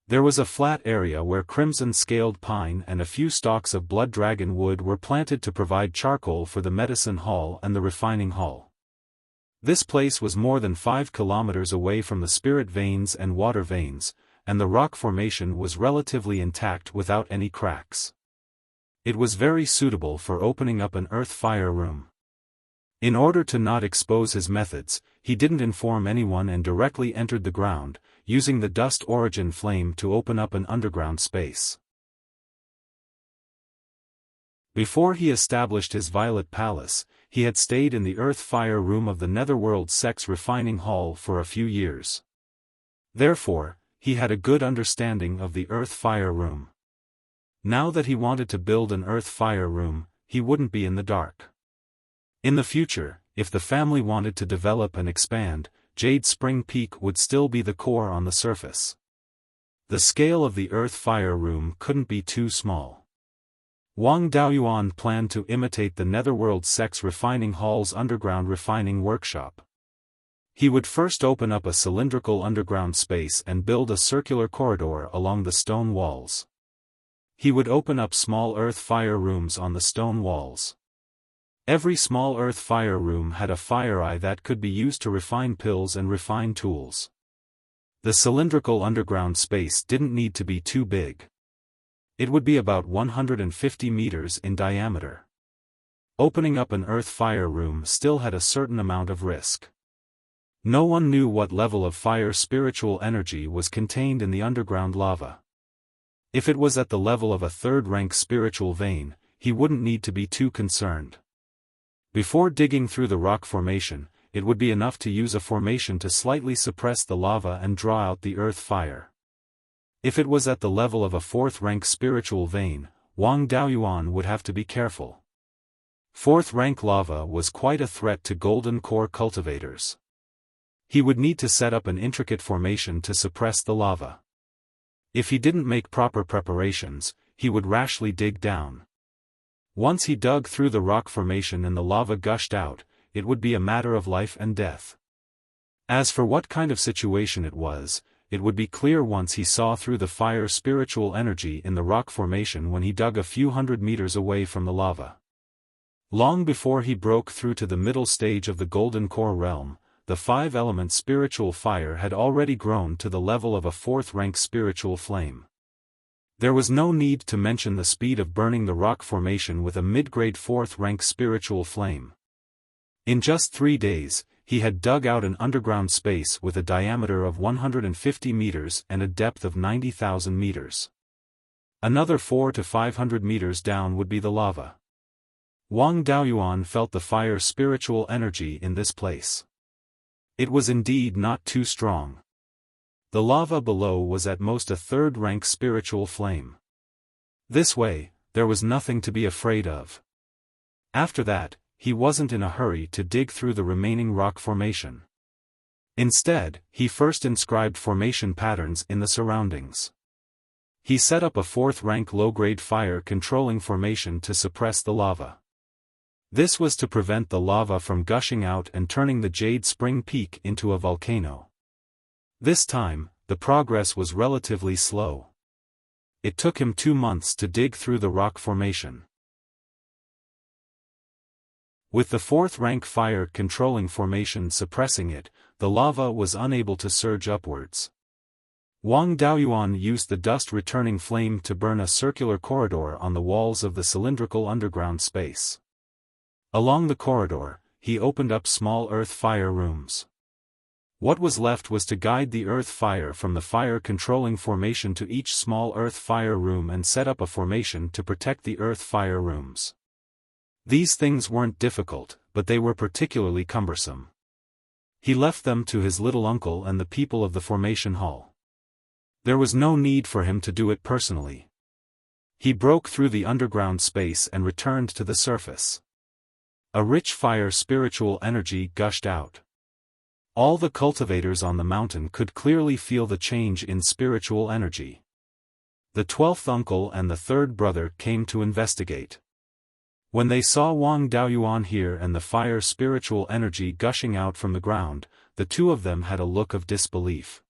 There was a flat area where crimson-scaled pine and a few stalks of blood dragon wood were planted to provide charcoal for the medicine hall and the refining hall. This place was more than 5 kilometers away from the spirit veins and water veins, and the rock formation was relatively intact without any cracks. It was very suitable for opening up an Earth Fire Room. In order to not expose his methods, he didn't inform anyone and directly entered the ground, using the dust origin flame to open up an underground space. Before he established his Violet Palace, he had stayed in the Earth Fire Room of the Netherworld Sex Refining Hall for a few years. Therefore, he had a good understanding of the Earth Fire Room. Now that he wanted to build an Earth Fire Room, he wouldn't be in the dark. In the future, if the family wanted to develop and expand, Jade Spring Peak would still be the core on the surface. The scale of the Earth Fire Room couldn't be too small. Wang Daoyuan planned to imitate the Netherworld Sex Refining Hall's underground refining workshop. He would first open up a cylindrical underground space and build a circular corridor along the stone walls. He would open up small Earth Fire Rooms on the stone walls. Every small earth fire room had a fire eye that could be used to refine pills and refine tools. The cylindrical underground space didn't need to be too big. It would be about 150 meters in diameter. Opening up an earth fire room still had a certain amount of risk. No one knew what level of fire spiritual energy was contained in the underground lava. If it was at the level of a third-rank spiritual vein, he wouldn't need to be too concerned. Before digging through the rock formation, it would be enough to use a formation to slightly suppress the lava and draw out the earth fire. If it was at the level of a fourth-rank spiritual vein, Wang Daoyuan would have to be careful. Fourth-rank lava was quite a threat to golden core cultivators. He would need to set up an intricate formation to suppress the lava. If he didn't make proper preparations, he would rashly dig down. Once he dug through the rock formation and the lava gushed out, it would be a matter of life and death. As for what kind of situation it would be clear once he saw through the fire spiritual energy in the rock formation when he dug a few hundred meters away from the lava. Long before he broke through to the middle stage of the golden core realm, the five-element spiritual fire had already grown to the level of a fourth-rank spiritual flame. There was no need to mention the speed of burning the rock formation with a mid-grade fourth-rank spiritual flame. In just 3 days, he had dug out an underground space with a diameter of 150 meters and a depth of 90,000 meters. Another 400 to 500 meters down would be the lava. Wang Daoyuan felt the fire spiritual energy in this place. It was indeed not too strong. The lava below was at most a third-rank spiritual flame. This way, there was nothing to be afraid of. After that, he wasn't in a hurry to dig through the remaining rock formation. Instead, he first inscribed formation patterns in the surroundings. He set up a fourth-rank low-grade fire-controlling formation to suppress the lava. This was to prevent the lava from gushing out and turning the Jade Spring Peak into a volcano. This time, the progress was relatively slow. It took him 2 months to dig through the rock formation. With the fourth-rank fire-controlling formation suppressing it, the lava was unable to surge upwards. Wang Daoyuan used the dust-returning flame to burn a circular corridor on the walls of the cylindrical underground space. Along the corridor, he opened up small earth fire rooms. What was left was to guide the earth fire from the fire-controlling formation to each small earth fire room and set up a formation to protect the earth fire rooms. These things weren't difficult, but they were particularly cumbersome. He left them to his little uncle and the people of the formation hall. There was no need for him to do it personally. He broke through the underground space and returned to the surface. A rich fire spiritual energy gushed out. All the cultivators on the mountain could clearly feel the change in spiritual energy. The 12th uncle and the 3rd brother came to investigate. When they saw Wang Daoyuan here and the fire spiritual energy gushing out from the ground, the two of them had a look of disbelief.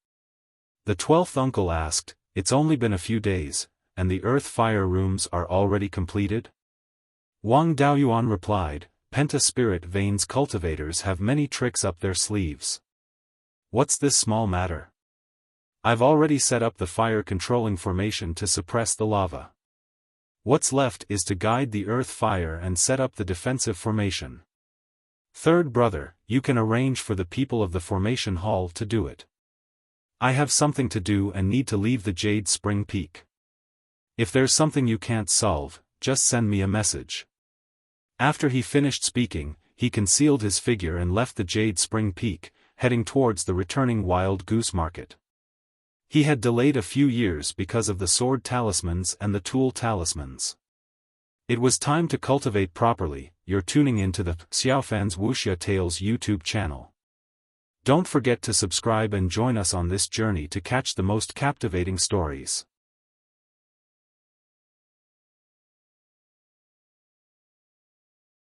The 12th uncle asked, "It's only been a few days, and the earth fire rooms are already completed?" Wang Daoyuan replied, "Penta-spirit veins cultivators have many tricks up their sleeves. What's this small matter? I've already set up the fire-controlling formation to suppress the lava. What's left is to guide the earth fire and set up the defensive formation. 3rd brother, you can arrange for the people of the formation hall to do it. I have something to do and need to leave the Jade Spring Peak. If there's something you can't solve, just send me a message." After he finished speaking, he concealed his figure and left the Jade Spring Peak, heading towards the returning Wild Goose Market. He had delayed a few years because of the sword talismans and the tool talismans. It was time to cultivate properly. You're tuning into the Xiaofan's Wuxia Tales YouTube channel. Don't forget to subscribe and join us on this journey to catch the most captivating stories.